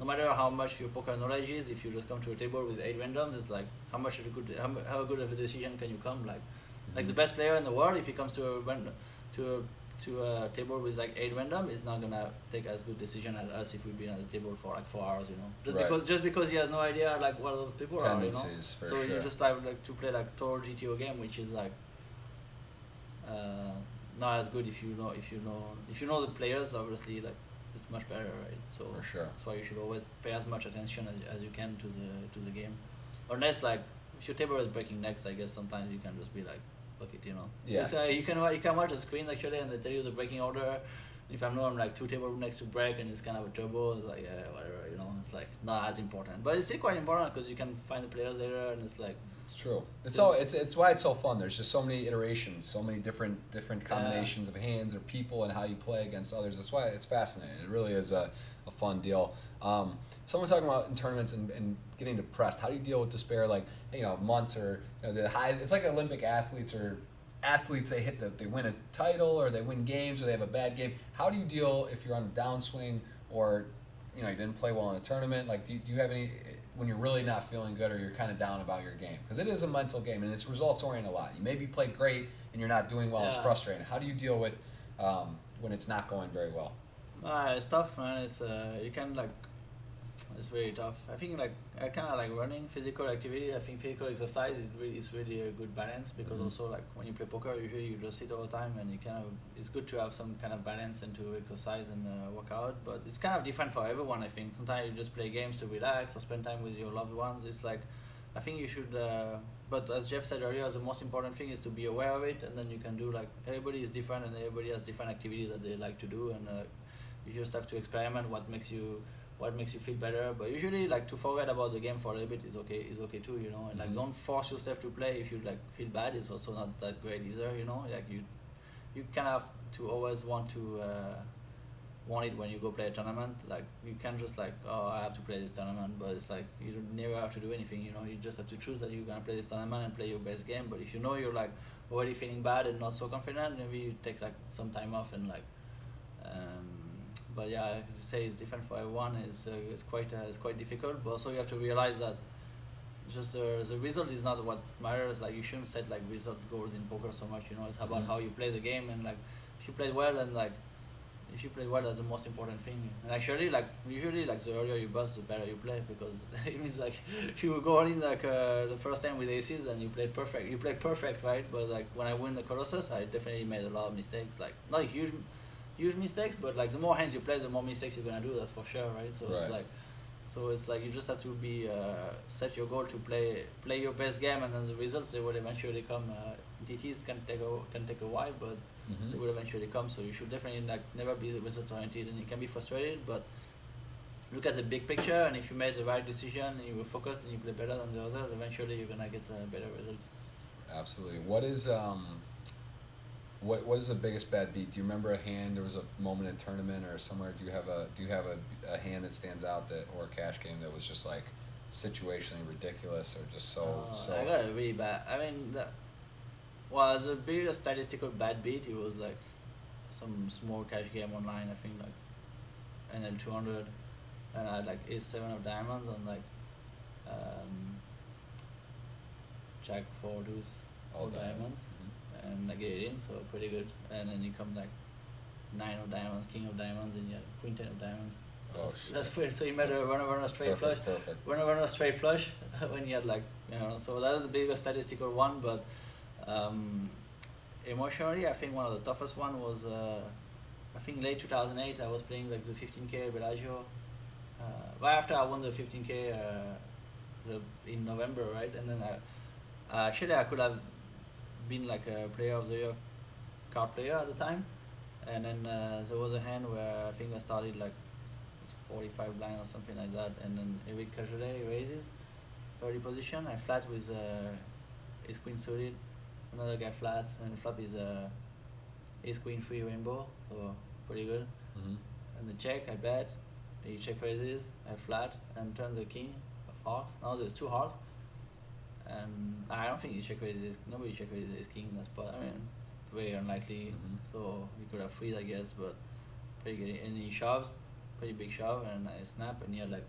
no matter how much your poker knowledge is, if you just come to a table with 8 randoms, it's like how good of a decision can you come? Like the best player in the world, if he comes to a table with like 8 random, is not gonna take as good decision as us if we've been at the table for like 4 hours, just because he has no idea like what those people are, So you just like to play like total GTO game, which is like not as good if you know the players. Obviously, like it's much better, right? So for sure. That's why you should always pay as much attention as you can to the game. Unless like if your table is breaking next, I guess sometimes you can just be like, fuck it, Yeah. You can watch the screen actually, and they tell you the breaking order. If I'm like 2 tables next to break and it's kind of a turbo, it's like whatever, it's like not as important, but it's still quite important because you can find the players later, and it's like. It's true. It's why it's so fun. There's just so many iterations, so many different combinations of hands or people and how you play against others. That's why it's fascinating. It really is a fun deal. Someone talking about in tournaments and getting depressed. How do you deal with despair? Like months or the high. It's like Olympic athletes or athletes. They win a title or they win games or they have a bad game. How do you deal if you're on a downswing or you didn't play well in a tournament? Like do you have any? When you're really not feeling good or you're kind of down about your game, because it is a mental game and it's results oriented a lot. You maybe play great and you're not doing well. It's frustrating. How do you deal with when it's not going very well? It's tough, man. It's it's very tough. I think like I kind of like running physical activity. I think physical exercise is really a good balance, because also like when you play poker, usually you just sit all the time, and it's good to have some kind of balance and to exercise and work out. But it's kind of different for everyone. I think sometimes you just play games to relax or spend time with your loved ones. It's like I think you should. But as Jeff said earlier, the most important thing is to be aware of it, and then you can do like everybody is different, and everybody has different activities that they like to do, and you just have to experiment what makes you feel better. But usually, like, to forget about the game for a little bit is okay too, you know. And like, don't force yourself to play if you like feel bad. It's also not that great either, you know. Like you kind of have to always want it when you go play a tournament. Like, you can't just like, oh, I have to play this tournament, but it's like you don't never have to do anything, you know. You just have to choose that you're gonna play this tournament and play your best game. But if you know you're like already feeling bad and not so confident, maybe you take like some time off and like. But yeah, as you say, it's different for everyone. It's quite difficult. But also you have to realize that just the result is not what matters. Like, you shouldn't set like result goals in poker so much. You know, it's about how you play the game, and like if you play well, and like if you play well, that's the most important thing. And actually, like, usually, like, the earlier you bust, the better you play, because it means like if you go in like the first time with aces and you played perfect, right? But like when I win the Colossus, I definitely made a lot of mistakes. Like, not huge mistakes, but like the more hands you play, the more mistakes you're gonna do. That's for sure, right? So it's like you just have to be set your goal to play your best game, and then the results, they will eventually come. DTs can take a while, but they will eventually come. So you should definitely like never be result oriented, and you can be frustrated, but look at the big picture. And if you made the right decision and you were focused and you play better than the others, eventually you're gonna get better results. Absolutely. What is what is the biggest bad beat? Do you remember a hand? There was a moment in a tournament or somewhere. Do you have a hand that stands out, that, or a cash game that was just like situationally ridiculous, or just so? I got a really bad. I mean, the biggest statistical bad beat, it was like some small cash game online. I think like NL 200, and I had like ace-7 of diamonds on like Jack 4 deuce all diamonds. And I get it in, so pretty good. And then you come like 9 of diamonds, king of diamonds, and you had queen 10 of diamonds. That's weird. So you made a runner straight flush. Runner straight flush when you had like, you know. So that was the biggest statistical one. But emotionally, I think one of the toughest one was I think late 2008. I was playing like the 15K Bellagio. Right after I won the 15K in November, right? And then I could have been like a player of the year card player at the time, and then there was a hand where I think I started like 45 blind or something like that, and then Eric casually raises early position. I flat with ace queen suited, another guy flats, and flop is ace queen 3 rainbow, so pretty good. And the check, I bet, he check raises, I flat and turn the king of hearts. Now there's 2 hearts. And I don't think he check raises. Nobody check raises his king. That's, but I mean, it's very unlikely. So we could have freeze, I guess, but pretty good. And he shoves, pretty big shove, and I snap, and he had like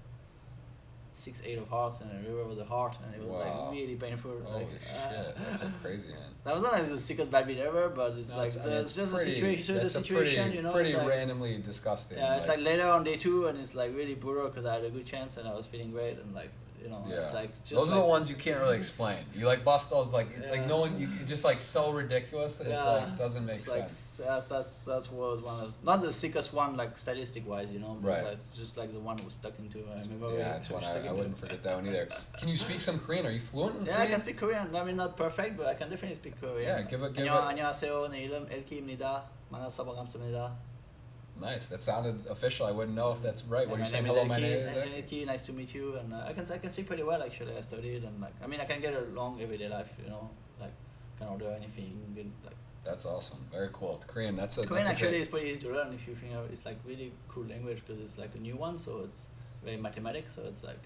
6-8 of hearts, and the river was a heart, and it was like really painful. Holy like, shit, that's a crazy hand. That was not like the sickest bad beat ever, but it's it's just a situation, you know. Pretty like, randomly disgusting. Yeah, it's like later on day 2, and it's like really brutal because I had a good chance and I was feeling great, and like, you know, it's like just those are the ones you can't really explain. You like bust those, like it's like no one. You can just like so ridiculous that it's like doesn't make sense. Like, that's was one of, not the sickest one like statistic wise, you know, but it's just like the one who was stuck into my memory. Yeah, that's one I wouldn't forget that one either. Can you speak some Korean? Are you fluent in Korean? I can speak Korean. I mean, not perfect, but I can definitely speak Korean. Yeah, give it. 안녕하세요. 내 이름 ElkY입니다. 만나서 반갑습니다. Nice. That sounded official. I wouldn't know if that's right. When you say name hello, is my name ElkY. ElkY, nice to meet you. And I can speak pretty well actually. I studied, and like, I mean, I can get along everyday life. You know, like, can order anything. Like. That's awesome. Very cool. Korean. Korean actually is pretty easy to learn if you think it's like really cool language because it's like a new one, so it's very mathematic. So it's like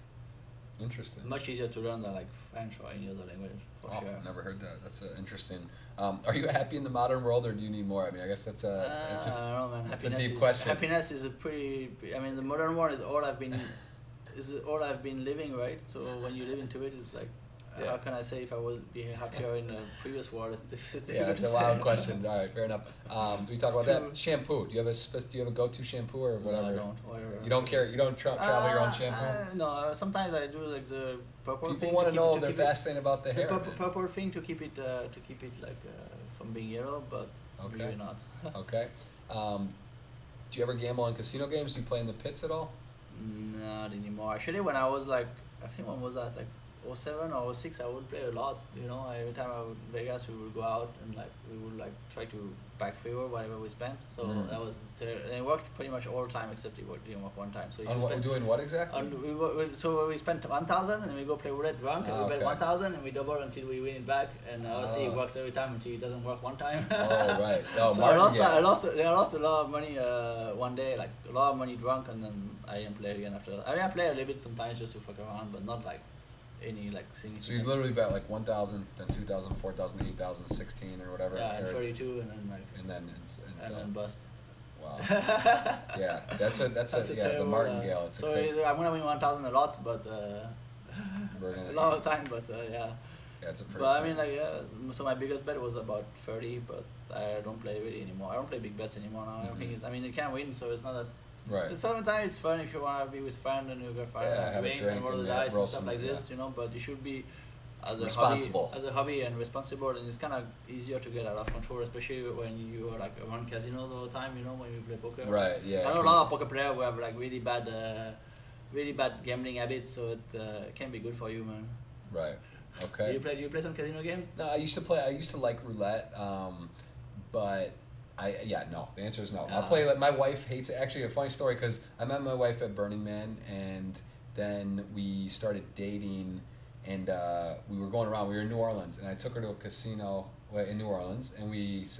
interesting. Much easier to learn than like French or any other language. For sure. Never heard that. That's interesting. Are you happy in the modern world, or do you need more? I mean, I guess that's a. I don't know, man. That's a deep question. Happiness is a pretty. I mean, the modern world is all I've been living, right? So when you live into it, it's like, how can I say if I would be happier in the previous world? It's difficult. Yeah, it's a wild question. All right, fair enough. Do we talk about that? Shampoo. Do you have a go-to shampoo or whatever? No, I don't. You don't care. You don't travel your own shampoo. No, sometimes I do like the purple thing. People want to know. They're fascinated about the hair. Purple thing to keep it like from being yellow, but usually not. Okay. Do you ever gamble on casino games? Do you play in the pits at all? Not anymore. Actually, when I was like, I think when was that? Like '07 or '06, I would play a lot. You know, every time I would Vegas, we would go out and like we would like try to back favor whatever we spent. So that was and it worked pretty much all the time except it didn't work one time. So if On you what, spend, doing what exactly? so we spent 1,000 and we go play roulette drunk and we bet okay. 1,000 and we double until we win it back. And obviously it works every time until it doesn't work one time. Oh right. Oh, So Martin, I lost a lot of money one day, like a lot of money drunk, and then I didn't play again after that. I mean, I play a little bit sometimes just to fuck around, but not like any like significant. So you literally bet like 1,000, then 2,000, 4,000, 8,000, 16 or whatever. Yeah, and or- 32, and then like and then and then bust. wow. Yeah, that's a the terrible, martingale. It's so a crazy. I'm gonna win 1,000 a lot, but We're gonna- a lot of time, but yeah. Yeah, it's a pretty. But I mean, like, yeah. So my biggest bet was about 30, but I don't play really anymore. I don't play big bets anymore now. I don't think it, I mean, you can't win, so it's not that. right. Sometimes it's fun if you want to be with friends and you go for Yeah, have a drinks and drink roll the and, dice roll and stuff some- like this, yeah. you know. But you should be as a Responsible. hobby and responsible, and it's kind of easier to get out of control, especially when you are like around casinos all the time, you know, when you play poker. Right. Yeah. I know a lot of poker players who have like really bad gambling habits, so it can be good for you, man. Right. Do Okay. you play some casino games? No, I used to play. I used to like roulette, but no. The answer is no. I'll play. Like, my wife hates it. Actually, a funny story because I met my wife at Burning Man, and then we started dating, and we were going around. We were in New Orleans, and I took her to a casino in New Orleans, and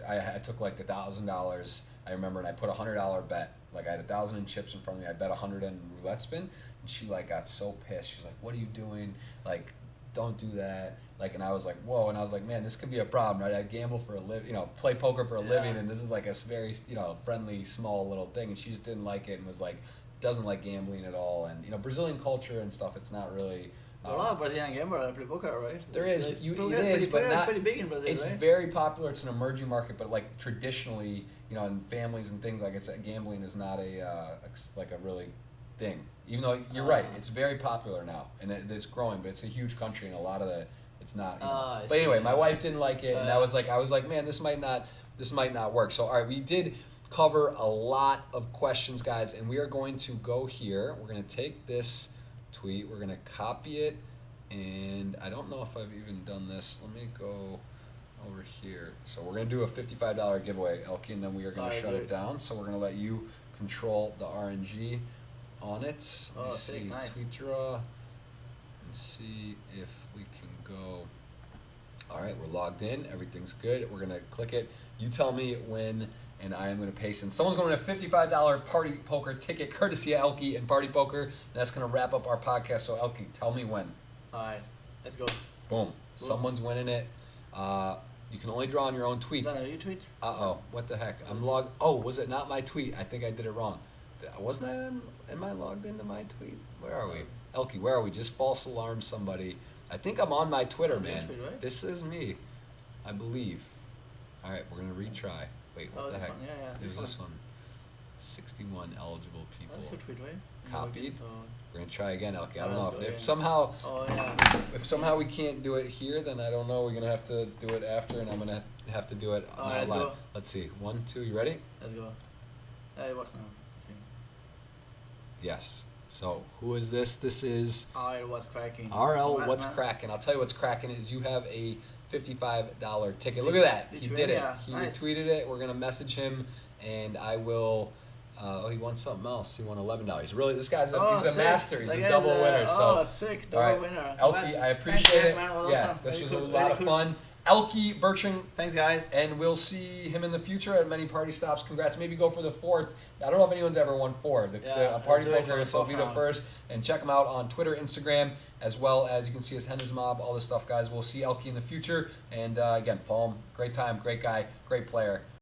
I took like $1,000. I remember, and I put $100 bet. Like I had 1,000 in chips in front of me. I bet 100 in roulette spin, and she like got so pissed. She's like, "What are you doing? Like, don't do that." Like, and I was like, whoa, and I was like, man, this could be a problem, right? I gamble for a living, play poker for a living, and this is like a very, friendly, small little thing, and she just didn't like it and was like, doesn't like gambling at all, and Brazilian culture and stuff, it's not really. A lot of Brazilian gamblers play poker, right? There is, it is, but it's not. pretty big in Brazil, It's right? very popular. It's an emerging market, but like traditionally, in families and things like gambling is not like a really thing. Even though you're right, it's very popular now, and it's growing. But it's a huge country, and a lot of it's not. But anyway, my wife didn't like it, and I was like, man, this might not work. So all right, we did cover a lot of questions, guys, and we are going to go here. We're going to take this tweet, we're going to copy it, and I don't know if I've even done this. Let me go over here. So we're going to do a $55 giveaway, ElkY, and then we are going to shut it down. So we're going to let you control the RNG on it. Oh, Let's sick, see, nice. tweet draw, and see if we can go. All right, we're logged in. Everything's good. We're going to click it. You tell me when, and I am going to paste in. Someone's going to win a $55 party poker ticket courtesy of ElkY and Party Poker, and that's going to wrap up our podcast. So ElkY, tell me when. All right, let's go. Boom. Someone's winning it. You can only draw on your own tweets. Is that a retweet? Uh-oh. What the heck? I'm logged. Oh, was it not my tweet? I think I did it wrong. Wasn't I? Am I logged into my tweet? Where are we? ElkY, where are we? Just false alarm somebody. I think I'm on my Twitter, man. Tweet, right? This is me, I believe. All right, we're gonna retry. Wait, what the this heck? one. Yeah, There's this one. 61 eligible people. That's your tweet, right? Copied. So, We're gonna try again, ElkY. I don't let's know go if again. somehow oh yeah. if somehow we can't do it here, then I don't know. We're gonna have to do it after, and I'm gonna have to do it Alright, let's online. go. Let's see. 1, 2. You ready? Let's go. Yeah, it works now. Okay. Yes. So who is this? This is RL What's Cracking. RL. Matt, What's Matt. cracking? I'll tell you what's cracking is you have a $55 ticket. Look at that. Did He you did win? it. Yeah, He nice. retweeted it. We're gonna message him, and I will. He won something else. He won $11. Really, this guy's he's a sick. master. He's That a guy's double winner. So sick. all Double right, winner. ElkY, Congrats. I appreciate Thanks, it. man. Well, Yeah, awesome. this Very was cool. a Very lot of cool. fun. ElkY, Bertrand, Thanks, guys. and we'll see him in the future at many party stops. Congrats. Maybe go for the 4th. I don't know if anyone's ever won 4. The let's party do it for poker, the so fourth be the round. first. And check him out on Twitter, Instagram, as well as you can see his Hennes Mob, all this stuff, guys. We'll see ElkY in the future. And again, follow him. Great time, great guy, great player.